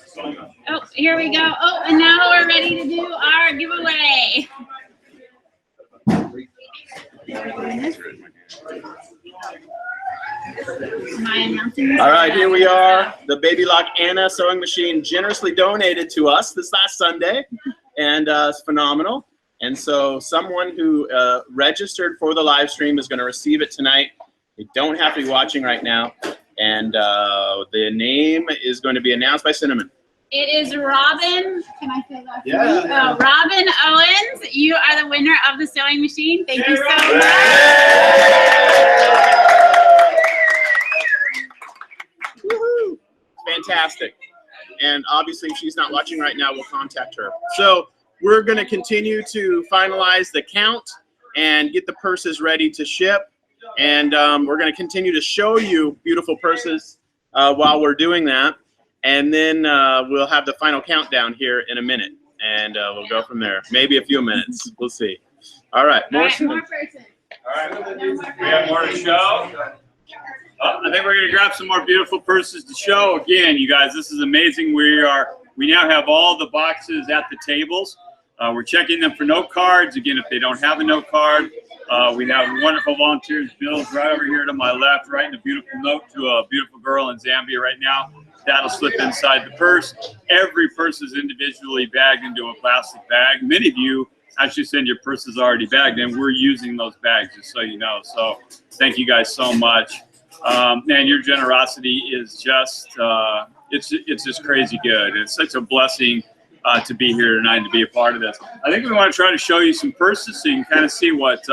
Sorry. Oh, here we go. Oh, and now we're ready to do our giveaway. Am I announcing this? All right, here we are. The Baby Lock Anna sewing machine generously donated to us this last Sunday, and it's phenomenal. And so someone who registered for the live stream is going to receive it tonight. You don't have to be watching right now. And the name is going to be announced by Cinnamon. It is Robin. Can I say that? Yeah. Oh, Robin Owens. You are the winner of the sewing machine. Thank you so much. Woohoo! Fantastic. And obviously, if she's not watching right now, we'll contact her. So we're going to continue to finalize the count and get the purses ready to ship. And we're going to continue to show you beautiful purses while we're doing that. And then we'll have the final countdown here in a minute. And we'll go from there. Maybe a few minutes. We'll see. All right. All right, more purses. All right, we have more to show. I think we're going to grab some more beautiful purses to show. Again, you guys, this is amazing. We now have all the boxes at the tables. We're checking them for note cards. Again, if they don't have a note card, we have wonderful volunteers. Bill's right over here to my left, writing a beautiful note to a beautiful girl in Zambia right now. That'll slip inside the purse. Every purse is individually bagged into a plastic bag. Many of you actually send your purses already bagged, and we're using those bags, just so you know. So thank you guys so much. Man, your generosity is just, it's just crazy good. It's such a blessing to be here tonight and to be a part of this. I think we want to try to show you some purses so you can kind of see what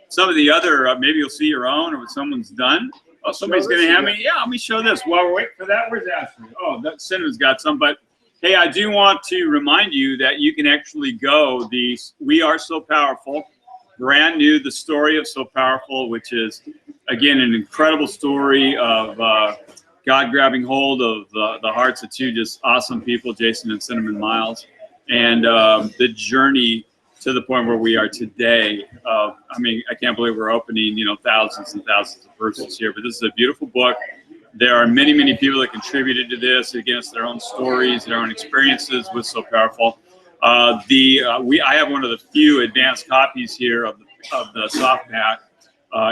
some of the other, maybe you'll see your own or what someone's done. Oh, somebody's going to have me. Yeah, let me show this. While we're waiting for that, where's Ashley? Oh, that Cinnamon's got some. But hey, I do want to remind you that you can actually go the We Are So Powerful, brand new, the story of So Powerful, which is, again, an incredible story of God grabbing hold of the hearts of two just awesome people, Jason and Cinnamon Miles, and the journey to the point where we are today. I mean, I can't believe we're opening, thousands and thousands of purses here, but this is a beautiful book. There are many, many people that contributed to this. Again, it's their own stories, their own experiences with So Powerful. I have one of the few advanced copies here of the soft pack.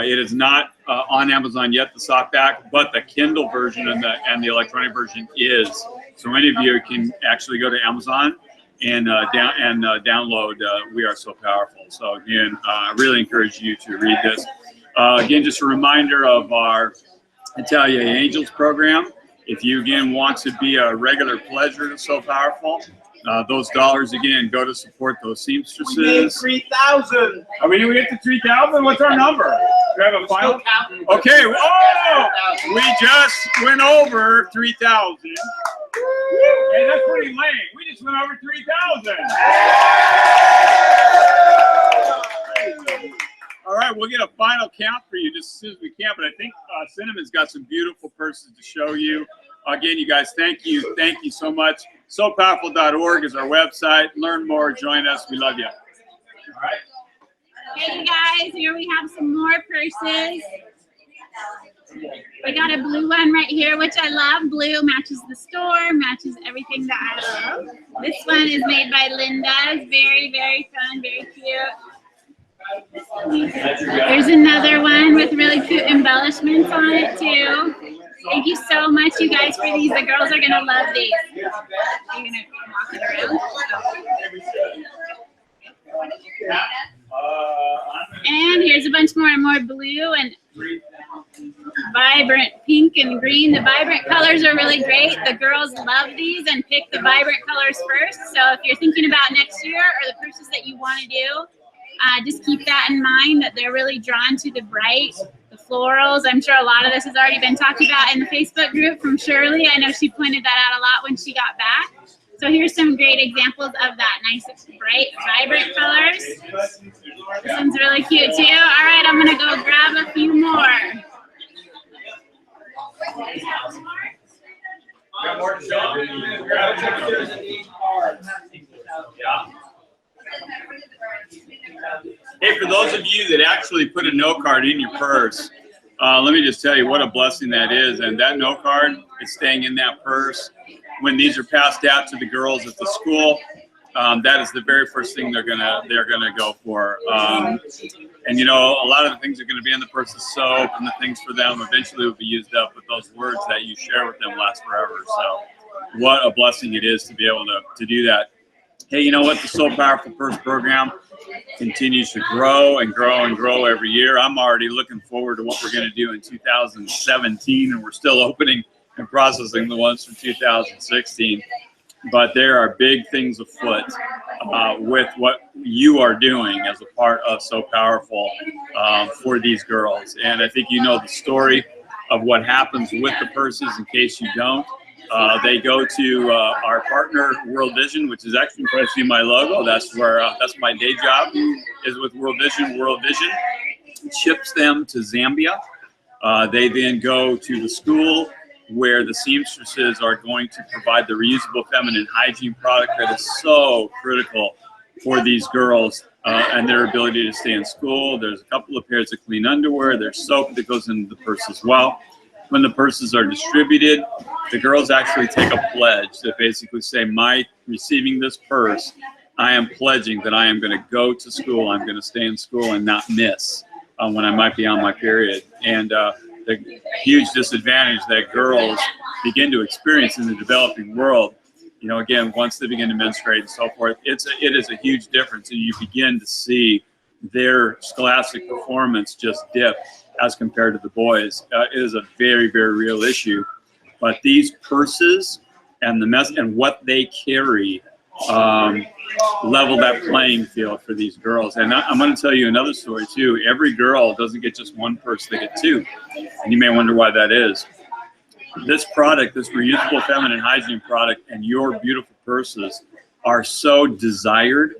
It is not on Amazon yet, the soft pack, but the Kindle version and the electronic version is. So many of you can actually go to Amazon and download We Are So Powerful. So again, I really encourage you to read this. Again, just a reminder of our Italia Angels program. If you again want to be a regular pledger to So Powerful, those dollars again go to support those seamstresses. We made 3,000. Are we gonna get to 3,000? What's our number? Do we have a final? Okay. Oh, we just went over 3,000. Hey, that's pretty lame. We just went over 3,000. All right, we'll get a final count for you just as soon as we can, but I think Cinnamon's got some beautiful purses to show you. Again, you guys, thank you so much. SoPowerful.org is our website. Learn more, join us. We love you. All right. Hey, you guys, here we have some more purses. We got a blue one right here, which I love. Blue matches the store, matches everything that I love. This one is made by Linda. It's very, very fun, very cute. There's another one with really cute embellishments on it too. Thank you so much, you guys, for these. The girls are gonna love these. You're gonna walk it around. And here's a bunch more blue and vibrant pink and green. The vibrant colors are really great. The girls love these and pick the vibrant colors first. So if you're thinking about next year or the purses that you want to do, just keep that in mind, that they're really drawn to the bright, the florals. I'm sure a lot of this has already been talked about in the Facebook group from Shirley. I know she pointed that out a lot when she got back. So here's some great examples of that. Nice, bright, vibrant colors. This one's really cute too. All right, I'm gonna go grab a few more. Hey, for those of you that actually put a note card in your purse, let me just tell you what a blessing that is. And that note card is staying in that purse. When these are passed out to the girls at the school, that is the very first thing they're gonna go for. And you know, a lot of the things are gonna be in the purse, the soap and the things for them eventually will be used up, but those words that you share with them last forever. So what a blessing it is to be able to do that. Hey, you know what? The So Powerful Purse program continues to grow and grow and grow every year. I'm already looking forward to what we're going to do in 2017, and we're still opening and processing the ones from 2016. But there are big things afoot with what you are doing as a part of So Powerful for these girls. And I think you know the story of what happens with the purses in case you don't. They go to our partner World Vision, which is actually where I see my logo. That's where that's my day job, is with World Vision. World Vision ships them to Zambia. They then go to the school where the seamstresses are going to provide the reusable feminine hygiene product that is so critical for these girls and their ability to stay in school. There's a couple of pairs of clean underwear. There's soap that goes into the purse as well. When the purses are distributed, the girls actually take a pledge that basically say, my receiving this purse, I am pledging that I am going to go to school, I'm going to stay in school and not miss when I might be on my period. And the huge disadvantage that girls begin to experience in the developing world, you know, again, once they begin to menstruate and so forth, it is a huge difference, and you begin to see their scholastic performance just dip as compared to the boys. It is a very, very real issue. But these purses and and what they carry level that playing field for these girls. And I'm going to tell you another story too. Every girl doesn't get just one purse, they get two. And you may wonder why that is. This product, this reusable feminine hygiene product, and your beautiful purses are so desired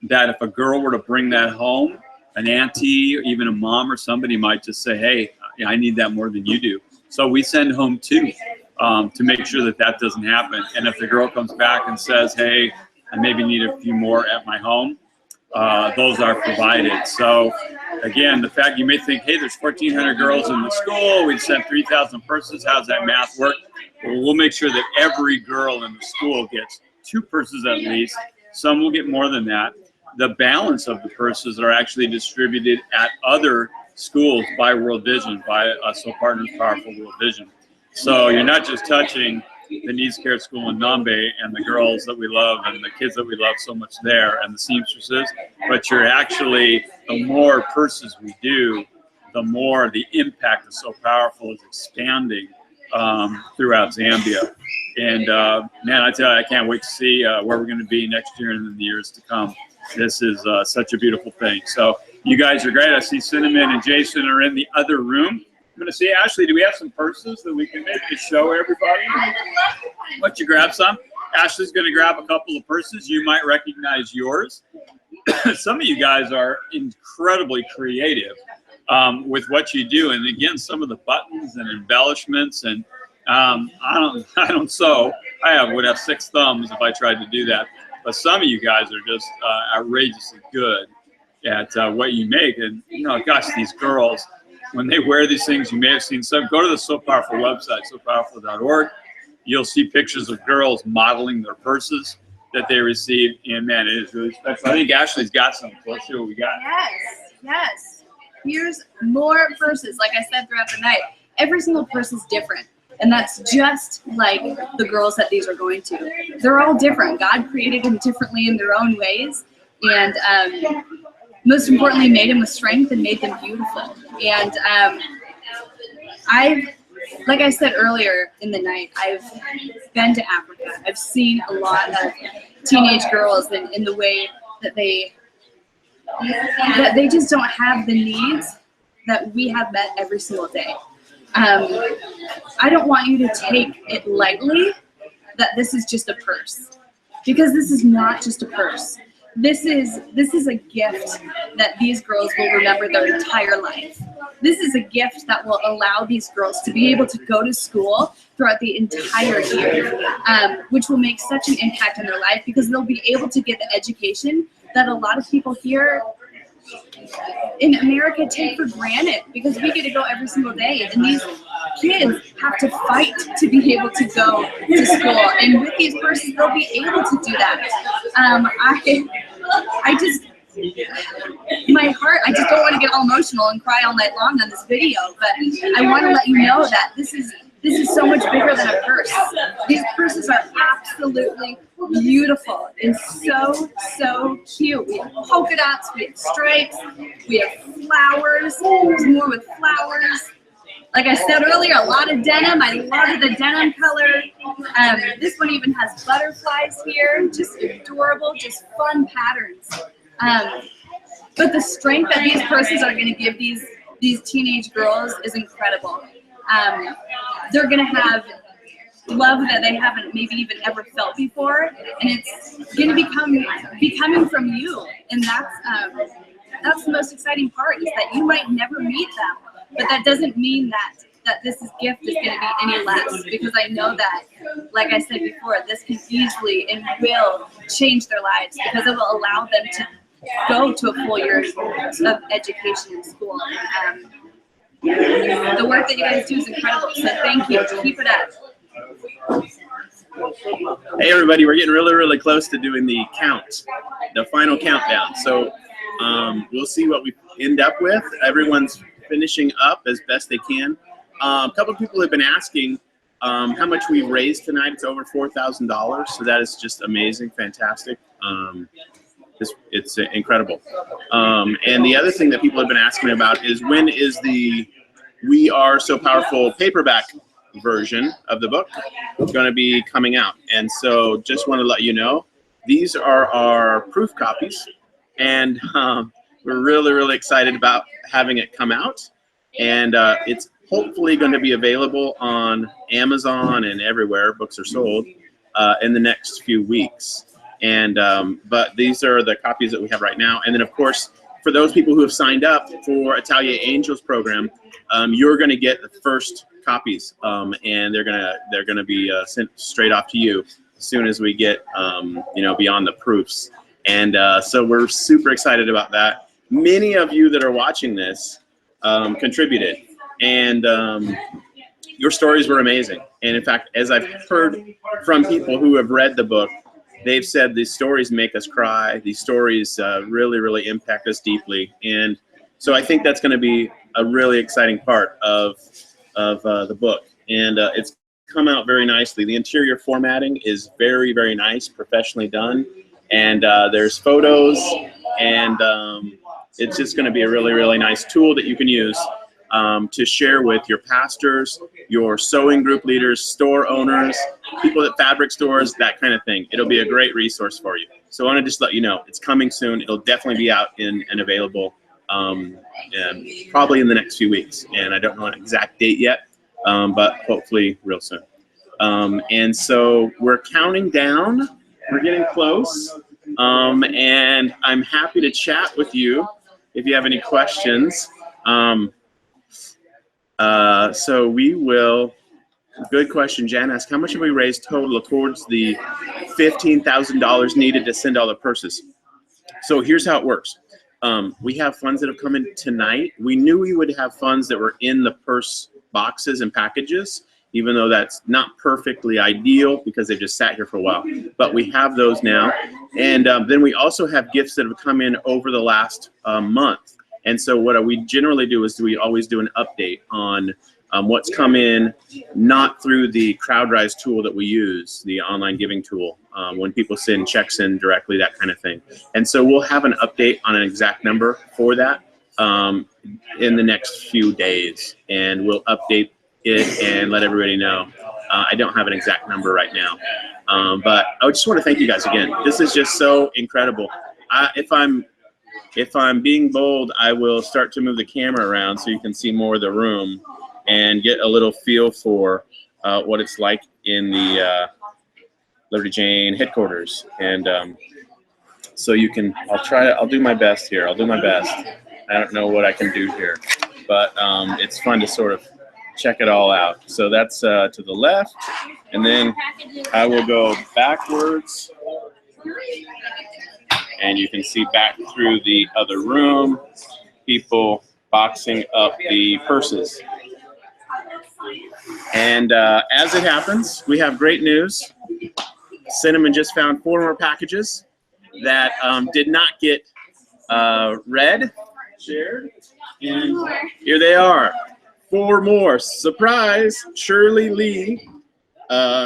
that if a girl were to bring that home, an auntie or even a mom or somebody might just say, hey, I need that more than you do. So we send home two to make sure that that doesn't happen. And if the girl comes back and says, hey, I maybe need a few more at my home, those are provided. So again, the fact you may think, hey, there's 1,400 girls in the school, we sent 3,000 purses, how's that math work? Well, we'll make sure that every girl in the school gets two purses at least. Some will get more than that. The balance of the purses are actually distributed at other schools by World Vision, by So Partners Powerful World Vision. So you're not just touching the Needs Care School in Nambe and the girls that we love and the kids that we love so much there and the seamstresses, but you're actually, the more purses we do, the more the impact of So Powerful is expanding throughout Zambia. And man, I tell you, I can't wait to see where we're going to be next year and in the years to come. This is such a beautiful thing. So you guys are great. I see Cinnamon and Jason are in the other room. I'm going to see, Ashley, do we have some purses that we can maybe show everybody? Why don't you grab some? Ashley's going to grab a couple of purses. You might recognize yours. some of you guys are incredibly creative with what you do, and again, some of the buttons and embellishments, and I don't sew. Would have 6 thumbs if I tried to do that. But some of you guys are just outrageously good at what you make, and gosh, these girls, when they wear these things, you may have seen some. Go to the So Powerful website, sopowerful.org. You'll see pictures of girls modeling their purses that they received, and man, it is really special. I think Ashley's got some. Let's see what we got. Yes. Here's more purses, like I said throughout the night. Every single purse is different. And that's just like the girls that these are going to. They're all different. God created them differently in their own ways. And most importantly, made them with strength and made them beautiful. And like I said earlier in the night, I've been to Africa. I've seen a lot of teenage girls in the way that they just don't have the needs that we have met every single day. I don't want you to take it lightly that this is just a purse, because this is not just a purse. This is a gift that these girls will remember their entire life. This is a gift that will allow these girls to be able to go to school throughout the entire year, which will make such an impact in their life, because they'll be able to get the education that a lot of people here in America take for granted, because we get to go every single day, and these kids have to fight to be able to go to school. And with these purses, they'll be able to do that. My heart, I just don't want to get all emotional and cry all night long on this video, but I want to let you know that this is so much bigger than a purse. These purses are absolutely beautiful and so cute. We have polka dots, we have stripes, we have flowers. There's more with flowers. Like I said earlier, a lot of denim. I love the denim color. This one even has butterflies here. Just adorable, just fun patterns. But the strength that these purses are going to give these teenage girls is incredible. They're going to have love that they haven't maybe even ever felt before, and it's going to be coming from you. And that's the most exciting part, is that you might never meet them, but that doesn't mean that this gift is going to be any less, because I know that, like I said before, this can easily and will change their lives, because it will allow them to go to a full year of education in school. The work that you guys do is incredible, so thank you. Keep it up. Hey everybody, we're getting really close to doing the count, the final countdown. So we'll see what we end up with. Everyone's finishing up as best they can. A couple of people have been asking how much we've raised tonight. It's over $4,000, so that is just amazing, fantastic. It's incredible. And the other thing that people have been asking about is, when is the We Are So Powerful paperback version of the book going to be coming out? And so just want to let you know, these are our proof copies, and we're really excited about having it come out. And it's hopefully going to be available on Amazon and everywhere books are sold in the next few weeks. And but these are the copies that we have right now. And then of course, for those people who have signed up for Atelier Angels program, you're going to get the first copies, and they're gonna be sent straight off to you as soon as we get beyond the proofs. And so we're super excited about that. Many of you that are watching this contributed, and your stories were amazing. And in fact, as I've heard from people who have read the book, they've said these stories make us cry. These stories really impact us deeply. And so I think that's going to be a really exciting part of the book. And it's come out very nicely. The interior formatting is very nice, professionally done. And there's photos, and it's just going to be a really nice tool that you can use to share with your pastors, your sewing group leaders, store owners, people at fabric stores, that kind of thing. It'll be a great resource for you. So I want to just let you know, it's coming soon. It'll definitely be out and available probably in the next few weeks. And I don't know an exact date yet, but hopefully real soon. And so we're counting down. We're getting close. And I'm happy to chat with you if you have any questions. So we will. Good question, Jan asked, how much have we raised total towards the $15,000 needed to send all the purses? So here's how it works. We have funds that have come in tonight. We knew we would have funds that were in the purse boxes and packages, even though that's not perfectly ideal because they've just sat here for a while. But we have those now. And then we also have gifts that have come in over the last month. And so what we generally do is we always do an update on what's come in, not through the CrowdRise tool that we use, the online giving tool, when people send checks in directly, that kind of thing. And so we'll have an update on an exact number for that in the next few days, and we'll update it and let everybody know. I don't have an exact number right now, but I just want to thank you guys again. This is just so incredible. If I'm being bold, I will start to move the camera around so you can see more of the room and get a little feel for what it's like in the Liberty Jane headquarters. And so you can, I'll do my best here. I'll do my best. I don't know what I can do here, but it's fun to sort of check it all out. So that's to the left, and then I will go backwards, and you can see back through the other room, people boxing up the purses. And as it happens, we have great news. Cinnamon just found 4 more packages that did not get read, shared, and here they are. 4 more. Surprise! Shirley Lee,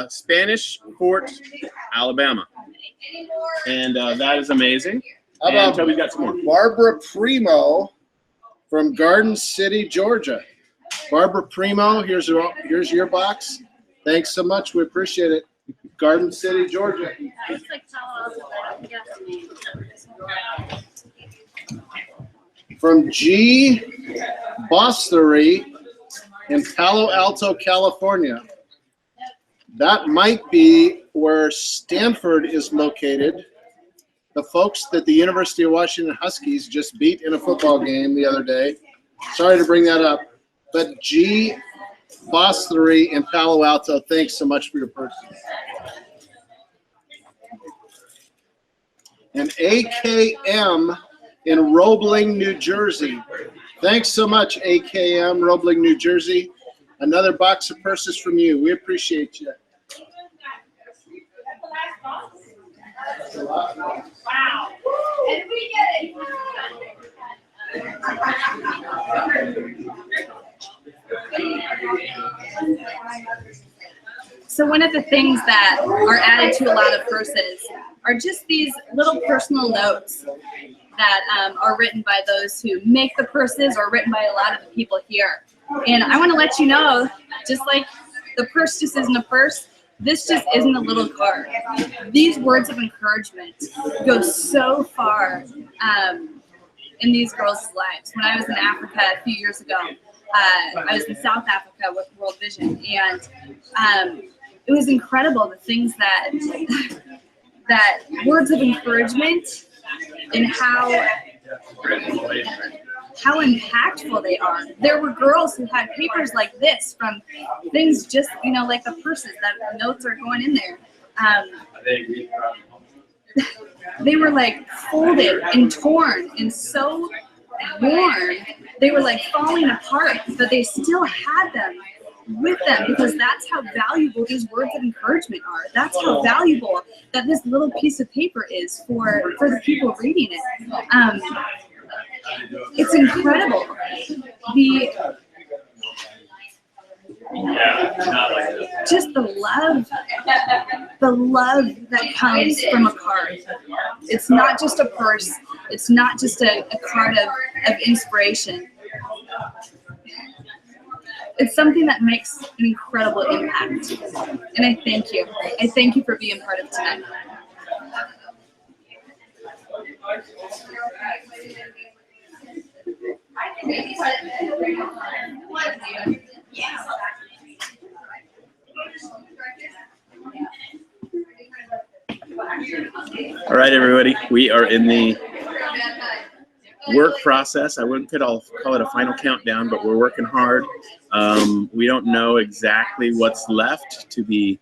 Spanish Fort, Alabama. And that is amazing. How And about Toby's got some more. Barbara Primo from Garden City, Georgia. Barbara Primo, here's your box. Thanks so much. We appreciate it. Garden City, Georgia. From G. Bostery in Palo Alto, California. That might be where Stanford is located. The folks that the University of Washington Huskies just beat in a football game the other day. Sorry to bring that up. But G. Bostery in Palo Alto, thanks so much for your purchase. And AKM in Roebling, New Jersey. Thanks so much, AKM, Roebling, New Jersey. Another box of purses from you. We appreciate you. Wow. And we get it. So one of the things that are added to a lot of purses are just these little personal notes that are written by those who make the purses or written by a lot of the people here. And I want to let you know, just like the purse just isn't a purse, this just isn't a little card. These words of encouragement go so far in these girls' lives. When I was in Africa a few years ago, I was in South Africa with World Vision, and it was incredible the things that that words of encouragement and how impactful they are. There were girls who had papers like this from things just, like the purses that notes are going in there. They were like folded and torn and so worn. They were like falling apart, but they still had them with them because that's how valuable these words of encouragement are. That's how valuable that this little piece of paper is for the people reading it. It's incredible. Just the love that comes from a card. It's not just a purse. It's not just a card of inspiration. It's something that makes an incredible impact. And I thank you. I thank you for being part of tonight. All right, everybody, we are in the work process. I wouldn't call it a final countdown, but we're working hard. We don't know exactly what's left to be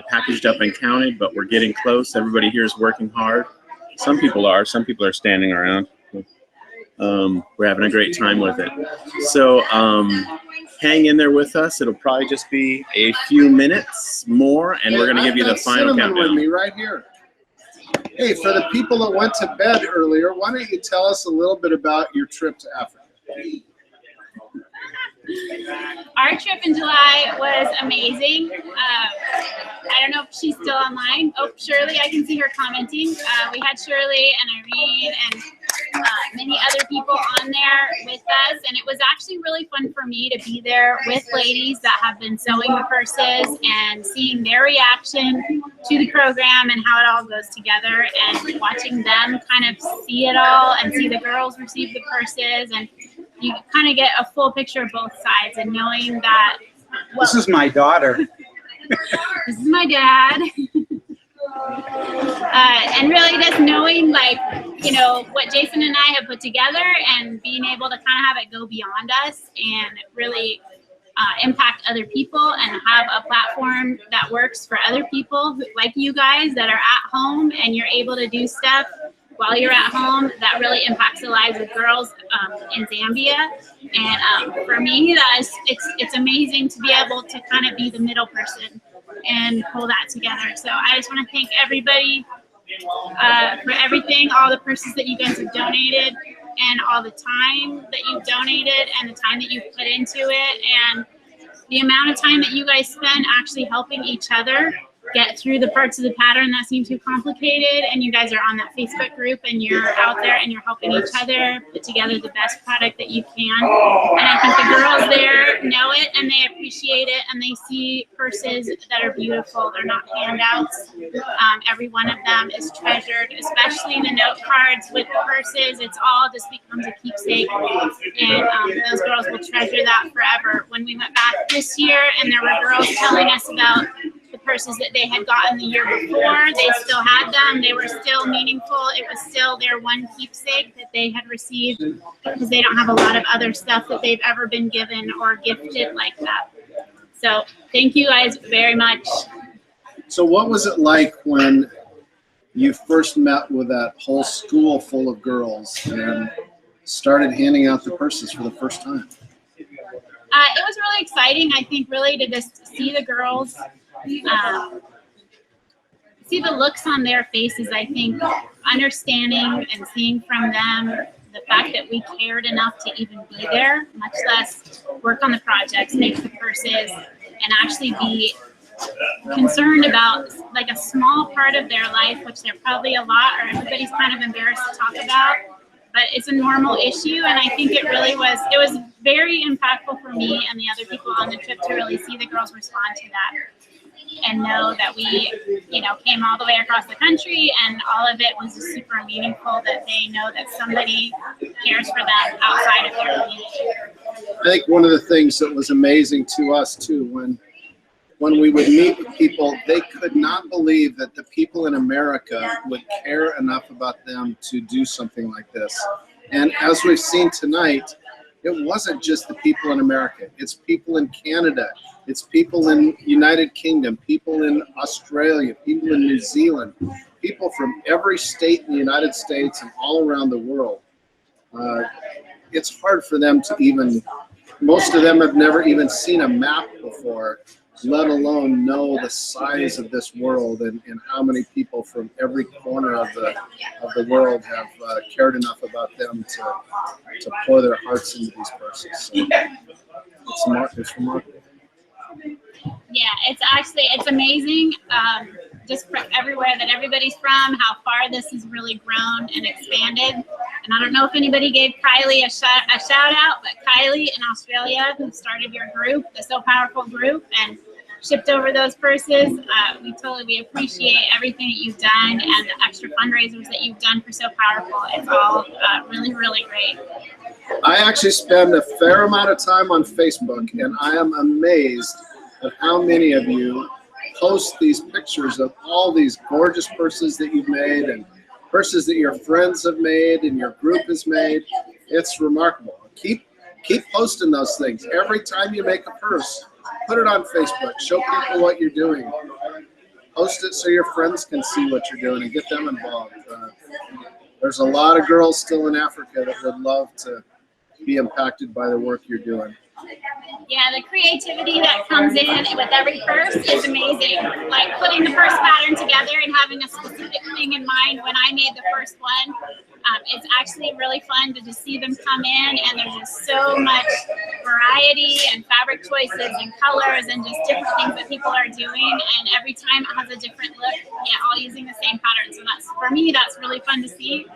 packaged up and counted, but we're getting close. Everybody here is working hard. Some people are standing around. We're having a great time with it. So hang in there with us. It'll probably just be a few minutes more, and we're going to give you the final Cinnamon countdown. with me right here. Hey, for the people that went to bed earlier, why don't you tell us a little bit about your trip to Africa? Our trip in July was amazing. I don't know if she's still online. Oh, Shirley, I can see her commenting. We had Shirley and Irene and many other people on there with us, and it was actually really fun for me to be there with ladies that have been sewing the purses and seeing their reaction to the program and how it all goes together, and watching them kind of see it all and see the girls receive the purses, and you kind of get a full picture of both sides, and knowing that This is my daughter. this is my dad. And really just knowing, like, you know, what Jason and I have put together and being able to kind of have it go beyond us and really impact other people and have a platform that works for other people like you guys that are at home, and you're able to do stuff while you're at home that really impacts the lives of girls in Zambia. And for me, that is, it's amazing to be able to kind of be the middle person and pull that together. So I just want to thank everybody for everything, all the purses that you guys have donated, and all the time that you've donated, and the time that you've put into it, and the amount of time that you guys spend actually helping each other get through the parts of the pattern that seem too complicated. And you guys are on that Facebook group, and you're out there and you're helping each other put together the best product that you can. And I think the girls there know it, and they appreciate it, and they see purses that are beautiful. They're not handouts. Every one of them is treasured, especially the note cards with the purses. It's all just becomes a keepsake, and those girls will treasure that forever. When we went back this year, and there were girls telling us about the purses that they had gotten the year before, they still had them. They were still meaningful. It was still their one keepsake that they had received, because they don't have a lot of other stuff that they've ever been given or gifted like that. So thank you guys very much. So what was it like when you first met with that whole school full of girls and started handing out the purses for the first time? It was really exciting, I think, really to just see the girls, see the looks on their faces. I think understanding and seeing from them the fact that we cared enough to even be there, much less work on the projects, make the purses, and actually be concerned about like a small part of their life, which they're probably a lot, or everybody's kind of embarrassed to talk about, but it's a normal issue. And I think it was very impactful for me and the other people on the trip to really see the girls respond to that and know that we, you know, came all the way across the country, and all of it was just super meaningful, that they know that somebody cares for them outside of their community. I think one of the things that was amazing to us too, when we would meet with people, they could not believe that the people in America would care enough about them to do something like this. And as we've seen tonight, it wasn't just the people in America. It's people in Canada. It's people in United Kingdom, people in Australia, people in New Zealand, people from every state in the United States and all around the world. It's hard for them to even, most of them have never even seen a map before, let alone know the size of this world and how many people from every corner of the world have cared enough about them to pour their hearts into these purses. So it's remarkable. Yeah, it's amazing, just for everywhere that everybody's from, how far this has really grown and expanded. And I don't know if anybody gave Kylie a shout out, but Kylie in Australia, who started your group, the So Powerful group, and shipped over those purses. We appreciate everything that you've done and the extra fundraisers that you've done for So Powerful. It's all really, really great. I actually spend a fair amount of time on Facebook, and I am amazed at how many of you post these pictures of all these gorgeous purses that you've made and purses that your friends have made and your group has made. It's remarkable. Keep posting those things. Every time you make a purse, put it on Facebook. Show people what you're doing. Post it so your friends can see what you're doing and get them involved. There's a lot of girls still in Africa that would love to be impacted by the work you're doing. Yeah, the creativity that comes in with every purse is amazing. Like putting the purse pattern together and having a specific thing in mind. When I made the first one, it's actually really fun to just see them come in, and there's just so much variety and fabric choices and colors and just different things that people are doing, and every time it has a different look, yet all using the same pattern. So that's, for me, that's really fun to see,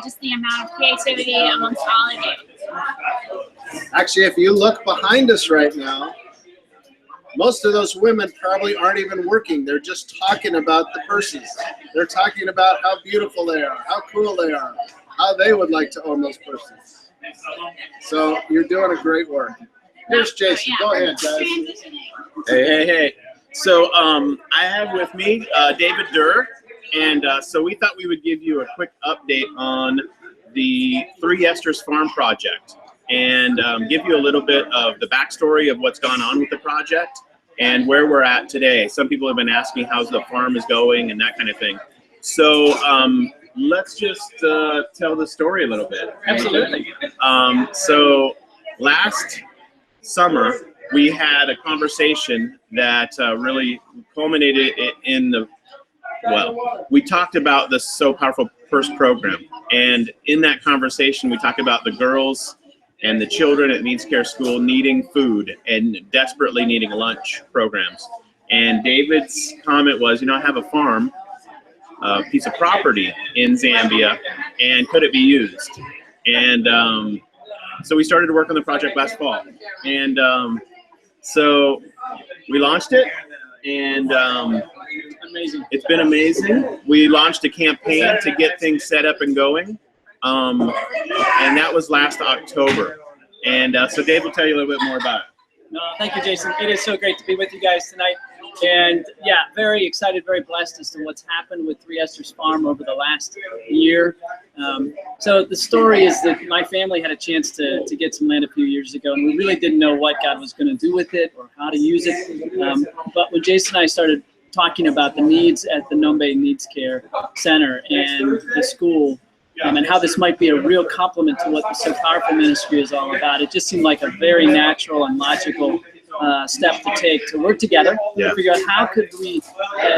just the amount of creativity amongst all of you. Actually, if you look behind us right now, most of those women probably aren't even working. They're just talking about the purses. They're talking about how beautiful they are, how cool they are, how they would like to own those purses. So you're doing a great work. Here's Jason. Go ahead, guys. Hey. So I have with me David Durr, and so we thought we would give you a quick update on the Three Esters Farm project, and give you a little bit of the backstory of what's gone on with the project and where we're at today. Some people have been asking how's the farm is going and that kind of thing. So let's just tell the story a little bit. Absolutely. So last summer, we had a conversation that really culminated in the, well, we talked about the So Powerful Purse program. And in that conversation, we talked about the girls and the children at Needs Care School needing food and desperately needing lunch programs. And David's comment was, you know, I have a farm, a piece of property in Zambia, and could it be used? And so we started to work on the project last fall. And so we launched it, and Amazing. it's been amazing. We launched a campaign to get things set up and going. And that was last October. And so Dave will tell you a little bit more about it. No, thank you, Jason. It is so great to be with you guys tonight. And yeah, very excited, very blessed as to what's happened with Three Esters Farm over the last year. So the story is that my family had a chance to get some land a few years ago, and we really didn't know what God was going to do with it or how to use it. But when Jason and I started talking about the needs at the Nombe Needs Care Center and the school, and how this might be a real complement to what the So Powerful ministry is all about, it just seemed like a very natural and logical step to take to work together to figure out how could we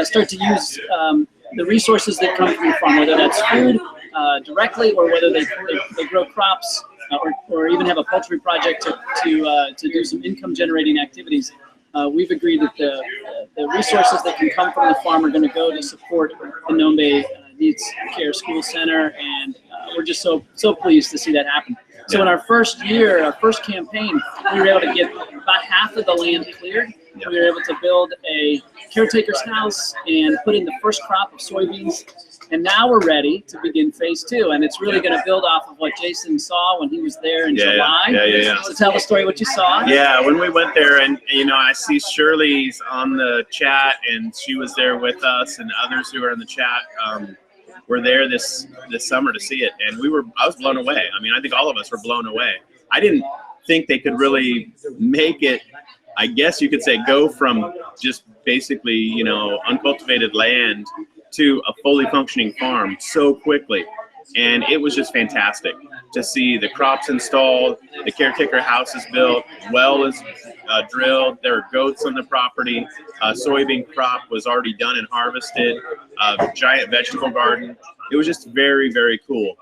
start to use the resources that come from the farm, whether that's food directly or whether they grow crops or even have a poultry project to do some income generating activities. We've agreed that the resources that can come from the farm are going to go to support the Nombe Needs Care School Center, and we're just so pleased to see that happen. So in our first year, our first campaign, we were able to get about half of the land cleared. We were able to build a caretaker's house and put in the first crop of soybeans. And now we're ready to begin phase 2. And it's really going to build off of what Jason saw when he was there in July. Yeah. So tell the story what you saw. Yeah, when we went there, and you know, I see Shirley's on the chat, and she was there with us, and others who are in the chat were there this summer to see it, and I was blown away. I mean, I think all of us were blown away. I didn't think they could really make it, I guess you could say, go from just basically, you know, uncultivated land to a fully functioning farm so quickly. And it was just fantastic to see the crops installed, the caretaker house is built, well is drilled, there are goats on the property, soybean crop was already done and harvested, giant vegetable garden. It was just very, very cool.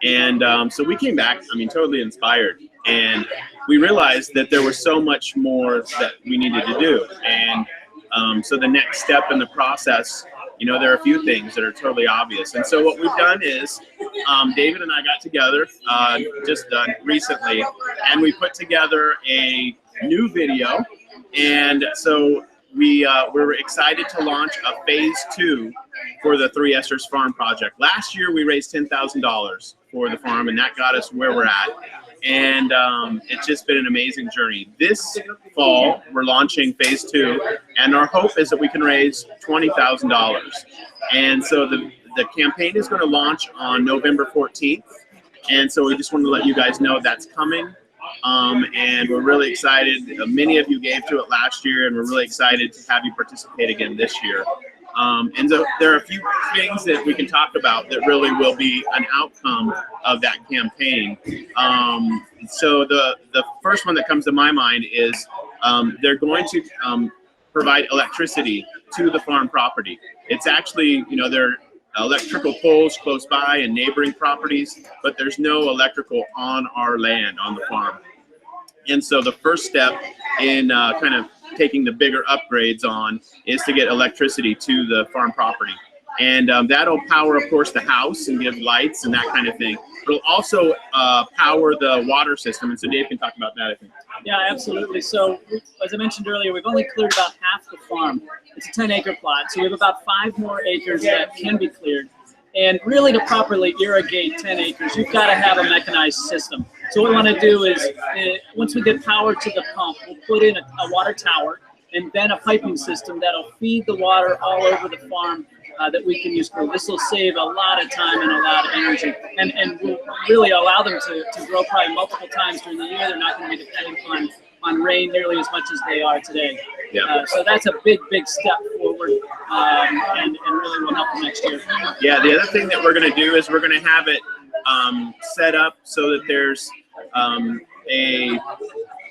And so we came back, I mean, totally inspired. And we realized that there was so much more that we needed to do. And so the next step in the process, you know, there are a few things that are totally obvious. And so what we've done is David and I got together just recently, and we put together a new video. And so we were excited to launch a phase 2 for the Three Esters Farm project. Last year, we raised $10,000 for the farm, and that got us where we're at. and it's just been an amazing journey. This fall, we're launching phase 2, and our hope is that we can raise $20,000. And so the campaign is going to launch on November 14th, and so we just want to let you guys know that's coming. And we're really excited. Many of you gave to it last year, and we're really excited to have you participate again this year. And so there are a few things that we can talk about that really will be an outcome of that campaign. So the first one that comes to my mind is they're going to provide electricity to the farm property. It's actually, there are electrical poles close by and neighboring properties, but there's no electrical on our land, on the farm. And so the first step in kind of taking the bigger upgrades on is to get electricity to the farm property. And that'll power, of course, the house and give lights and that kind of thing. It'll also power the water system. And so Dave can talk about that, I think. Yeah, absolutely. So as I mentioned earlier, we've only cleared about half the farm. It's a 10-acre plot, so we have about 5 more acres that can be cleared. And really, to properly irrigate 10 acres, you've got to have a mechanized system. So what we want to do is, once we get power to the pump, we'll put in a water tower and then a piping system that'll feed the water all over the farm that we can use. This will save a lot of time and a lot of energy, and will really allow them to grow probably multiple times during the year. They're not going to be dependent on rain nearly as much as they are today. Yeah. So that's a big step forward, and really will help them next year. Yeah, the other thing that we're going to do is we're going to have it set up so that there's a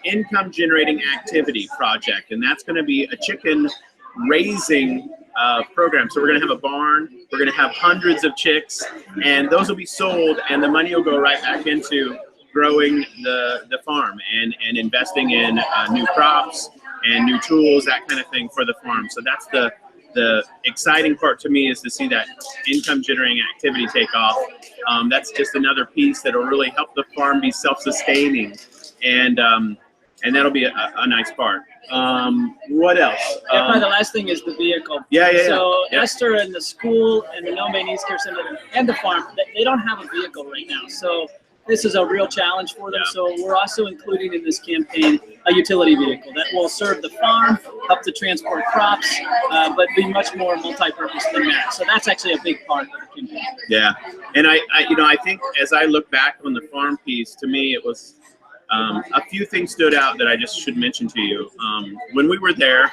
income generating activity project, and that's going to be a chicken raising program. So we're going to have a barn, we're going to have hundreds of chicks, and those will be sold, and the money will go right back into growing the farm and investing in new crops and new tools, that kind of thing for the farm. So that's the exciting part to me, is to see that income generating activity take off. That's just another piece that will really help the farm be self-sustaining, and that'll be a nice part. What else? Yeah, probably the last thing is the vehicle. Yeah. So Esther and the school and the Nome Needs Care Center and the farm, they don't have a vehicle right now. So this is a real challenge for them. Yeah. So we're also including in this campaign a utility vehicle that will serve the farm, help to transport crops, but be much more multi-purpose than that. So that's actually a big part of the campaign. Yeah, and I think as I look back on the farm piece, to me it was a few things stood out that I just should mention to you. When we were there,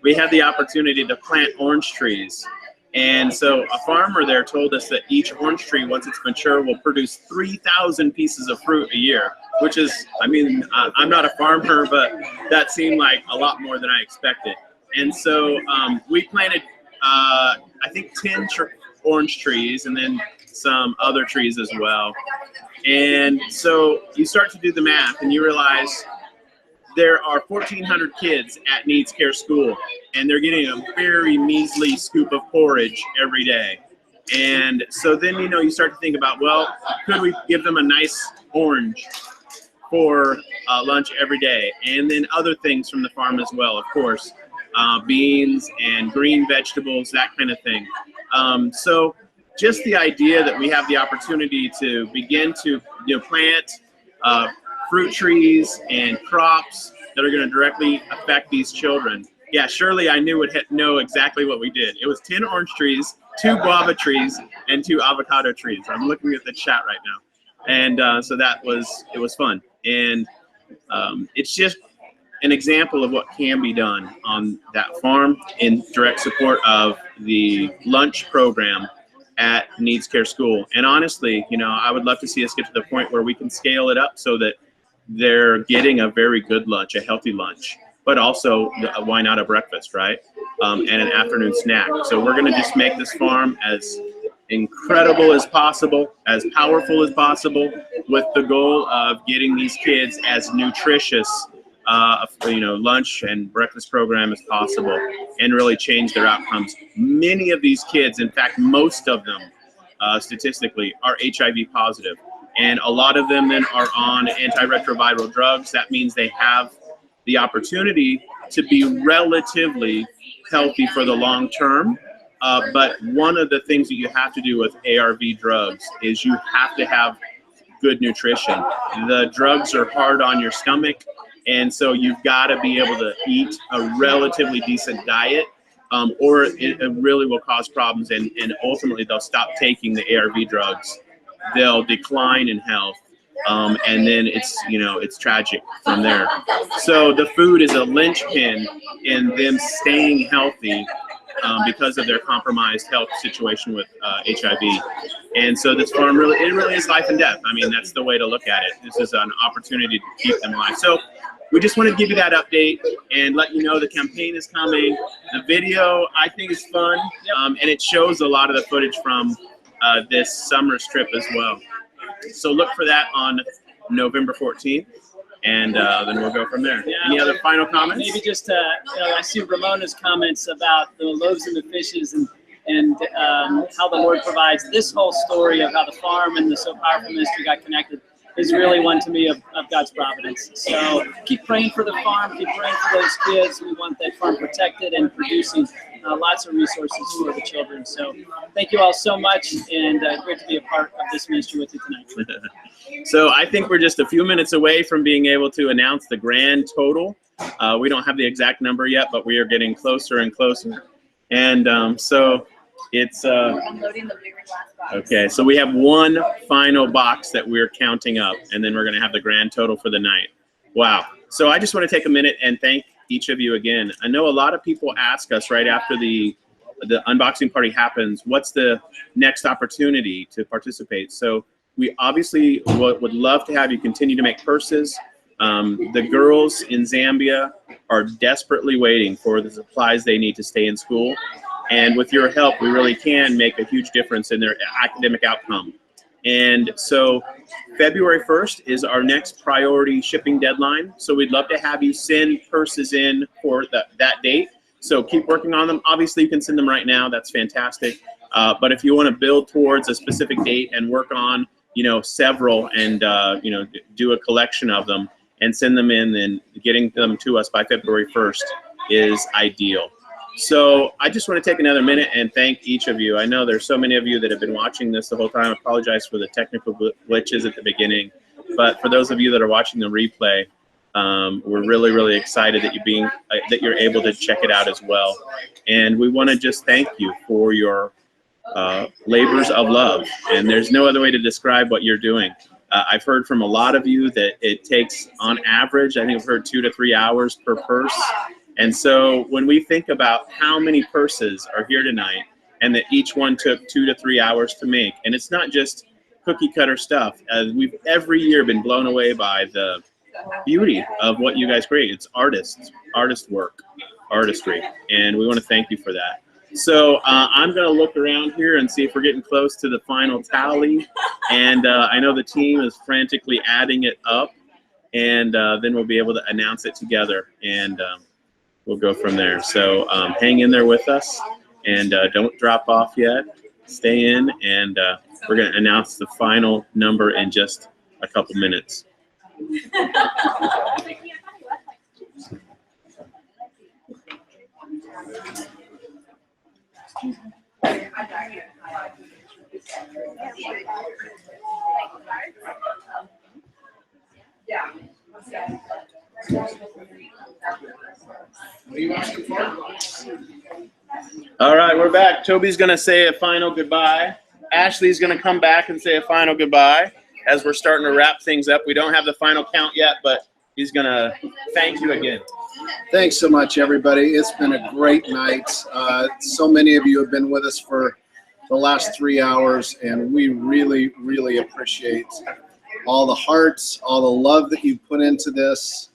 we had the opportunity to plant orange trees. And so a farmer there told us that each orange tree, once it's mature, will produce 3,000 pieces of fruit a year, which is, I'm not a farmer, but that seemed like a lot more than I expected. And so we planted, I think, 10 orange trees and then some other trees as well. And so you start to do the math and you realize there are 1,400 kids at Needs Care School, and they're getting a very measly scoop of porridge every day. And so then, you start to think about, well, could we give them a nice orange for lunch every day? And then other things from the farm as well, of course, beans and green vegetables, that kind of thing. So just the idea that we have the opportunity to begin to plant fruit trees and crops that are going to directly affect these children. Yeah, Shirley, I knew would know exactly what we did. It was 10 orange trees, 2 guava trees, and 2 avocado trees. I'm looking at the chat right now. And so it was fun. And it's just an example of what can be done on that farm in direct support of the lunch program at Needs Care School. And honestly, I would love to see us get to the point where we can scale it up so that they're getting a very good lunch, a healthy lunch, but also why not a breakfast, right? And an afternoon snack. So we're gonna just make this farm as incredible as possible, as powerful as possible, with the goal of getting these kids as nutritious lunch and breakfast program as possible, and really change their outcomes. Many of these kids, in fact, most of them, statistically, are HIV positive. And a lot of them then are on antiretroviral drugs. That means they have the opportunity to be relatively healthy for the long term. But one of the things that you have to do with ARV drugs is you have to have good nutrition. The drugs are hard on your stomach, and so you've got to be able to eat a relatively decent diet, or it really will cause problems, and ultimately they'll stop taking the ARV drugs. They'll decline in health, and then it's tragic from there. So the food is a linchpin in them staying healthy because of their compromised health situation with HIV. And so this farm really is life and death. I mean, that's the way to look at it. This is an opportunity to keep them alive. So we just want to give you that update and let you know the campaign is coming. The video, I think, is fun, and it shows a lot of the footage from this summer's trip as well. So look for that on November 14th, and then we'll go from there. Yeah. Any other final comments? Maybe just, I see Ramona's comments about the loaves and the fishes and how the Lord provides. This whole story of how the farm and the So Powerful ministry got connected is really one to me of God's providence. So keep praying for the farm, keep praying for those kids. We want that farm protected and producing lots of resources for the children. So thank you all so much, and great to be a part of this ministry with you tonight. So I think we're just a few minutes away from being able to announce the grand total. We don't have the exact number yet, but we are getting closer and closer. And so it's Unloading the bigger glass box. okay. So we have one final box that we're counting up, and then we're going to have the grand total for the night. Wow. So I just want to take a minute and thank each of you again. I know a lot of people ask us right after the unboxing party happens, what's the next opportunity to participate? So we obviously would love to have you continue to make purses. The girls in Zambia are desperately waiting for the supplies they need to stay in school. And with your help, we really can make a huge difference in their academic outcome. And so February 1st is our next priority shipping deadline. So we'd love to have you send purses in for that date. So keep working on them. Obviously, you can send them right now. That's fantastic. But if you want to build towards a specific date and work on, several and, do a collection of them and send them in, then getting them to us by February 1st is ideal. So I just want to take another minute and thank each of you. I know there's so many of you that have been watching this the whole time. I apologize for the technical glitches at the beginning. But for those of you that are watching the replay, we're really, really excited that you're able to check it out as well. And we want to just thank you for your labors of love. And there's no other way to describe what you're doing. I've heard from a lot of you that it takes, on average, I think I've heard 2 to 3 hours per purse. And so when we think about how many purses are here tonight and that each one took 2 to 3 hours to make, and it's not just cookie cutter stuff, we've every year been blown away by the beauty of what you guys create. It's artist work, artistry, and we want to thank you for that. So I'm going to look around here and see if we're getting close to the final tally, and I know the team is frantically adding it up, and then we'll be able to announce it together, and we'll go from there. So hang in there with us, and don't drop off yet. Stay in, and we're going to announce the final number in just a couple minutes. All right, we're back. Toby's going to say a final goodbye. Ashley's going to come back and say a final goodbye as we're starting to wrap things up. We don't have the final count yet, but he's going to thank you again. Thanks so much, everybody. It's been a great night. So many of you have been with us for the last 3 hours, and we really, really appreciate all the hearts, all the love that you put into this.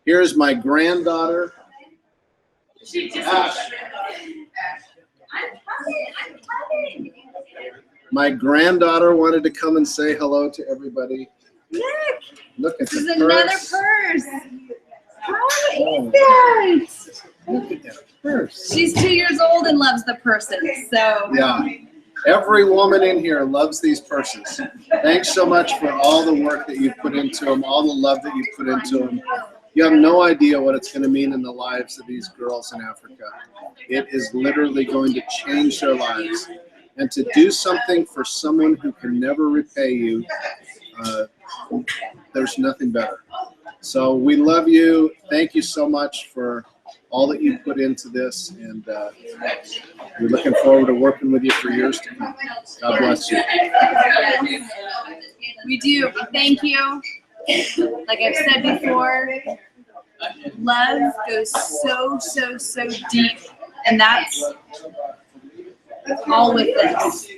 Here's my granddaughter. My granddaughter wanted to come and say hello to everybody. Look at This is the another purse. purse. How is that? Look at that purse. She's 2 years old and loves the purses. So Yeah. Every woman in here loves these purses. Thanks so much for all the work that you put into them, all the love that you put into them. You have no idea what it's going to mean in the lives of these girls in Africa. It is literally going to change their lives. And to do something for someone who can never repay you, there's nothing better. So we love you. Thank you so much for all that you put into this, and we're looking forward to working with you for years to come. God bless you. We do. Thank you. Like I've said before, love goes so deep, and that's all with this.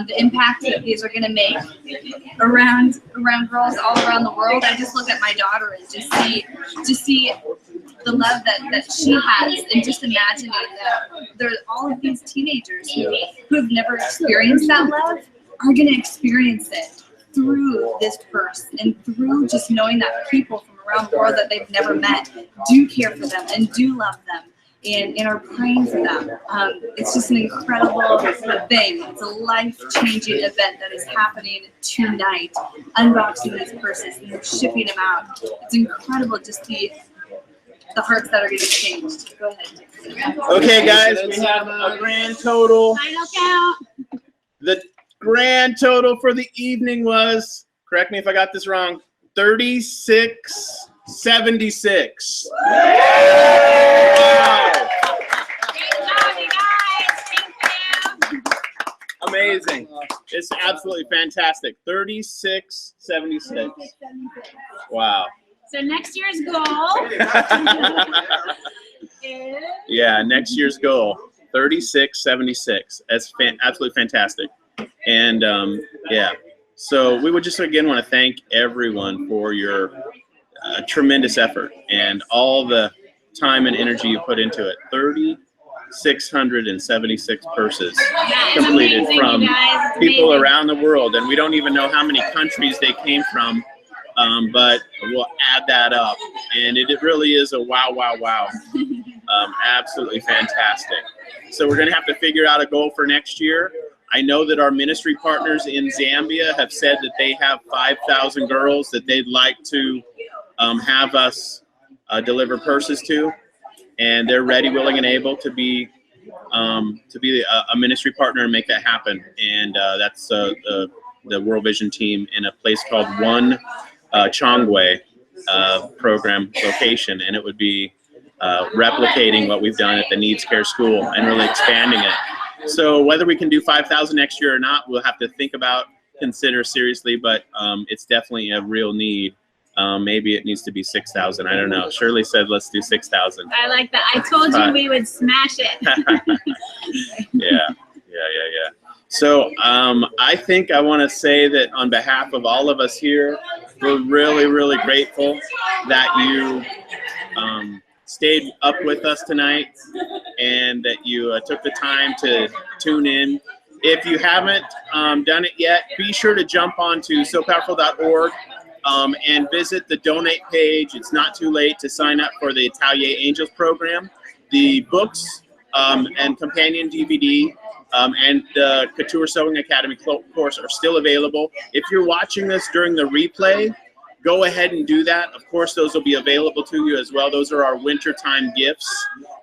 The impact that these are going to make around girls all around the world. I just look at my daughter and just see the love that she has, and just imagining that there's all of these teenagers who have never experienced that love are going to experience it through this purse, and through just knowing that people from around the world that they've never met do care for them and do love them and are praying for them. It's just an incredible thing. It's a life-changing event that is happening tonight. Unboxing these purses and shipping them out. It's incredible, just the hearts that are going to be changed. Go ahead. Okay, guys, we have a grand total. Final count. The grand total for the evening was, correct me if I got this wrong, $36.76. Wow. Great job, you guys. Thank you. Amazing. It's absolutely fantastic. $36.76. Wow. So next year's goal is Yeah, next year's goal, $36.76. That's absolutely fantastic. And yeah, so we would just again want to thank everyone for your tremendous effort and all the time and energy you put into it. 3,676 purses that is completed amazing, from you guys. It's people amazing. around the world, and we don't even know how many countries they came from, but we'll add that up, and it really is a wow. Absolutely fantastic. So we're going to have to figure out a goal for next year. I know that our ministry partners in Zambia have said that they have 5,000 girls that they'd like to have us deliver purses to, and they're ready, willing, and able to be a ministry partner and make that happen. And that's the World Vision team in a place called One Chongwei program location, and it would be replicating what we've done at the Needs Care School and really expanding it. So whether we can do 5,000 next year or not, we'll have to think about, consider seriously, but it's definitely a real need. Maybe it needs to be 6,000. I don't know. Shirley said, let's do 6,000. I like that. I told you we would smash it. Yeah. So I think I want to say that on behalf of all of us here, we're really grateful that you stayed up with us tonight and that you took the time to tune in. If you haven't done it yet, be sure to jump onto sopowerful.org and visit the donate page. It's not too late to sign up for the Atelier Angels program. The books and companion DVD and the Couture Sewing Academy course are still available. If you're watching this during the replay, go ahead and do that. Of course, those will be available to you as well. Those are our wintertime gifts.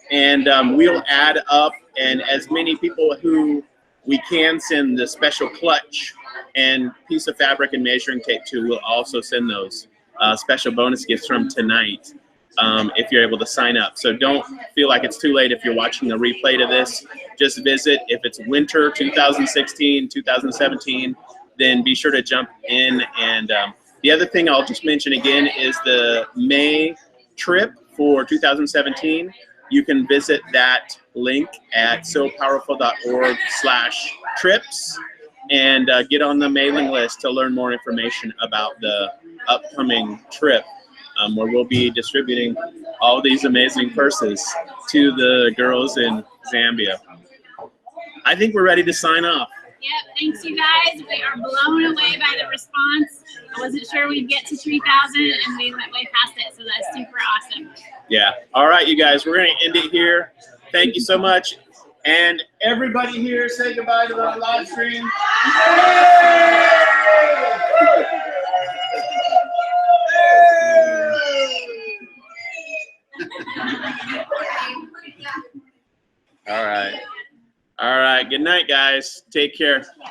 And we'll add up, and as many people who we can send the special clutch and piece of fabric and measuring tape to, we'll also send those special bonus gifts from tonight if you're able to sign up. So don't feel like it's too late if you're watching the replay to this. Just visit. If it's winter 2016, 2017, then be sure to jump in. And the other thing I'll just mention again is the May trip for 2017. You can visit that link at sopowerful.org/trips and get on the mailing list to learn more information about the upcoming trip, where we'll be distributing all these amazing purses to the girls in Zambia. I think we're ready to sign off. Yep, thanks you guys. We are blown away by the response. I wasn't sure we'd get to 3,000 and we went way past it, so that's super awesome. Yeah. All right, you guys, we're going to end it here. Thank you so much. And everybody here, say goodbye to the live stream. All right. Good night, guys. Take care.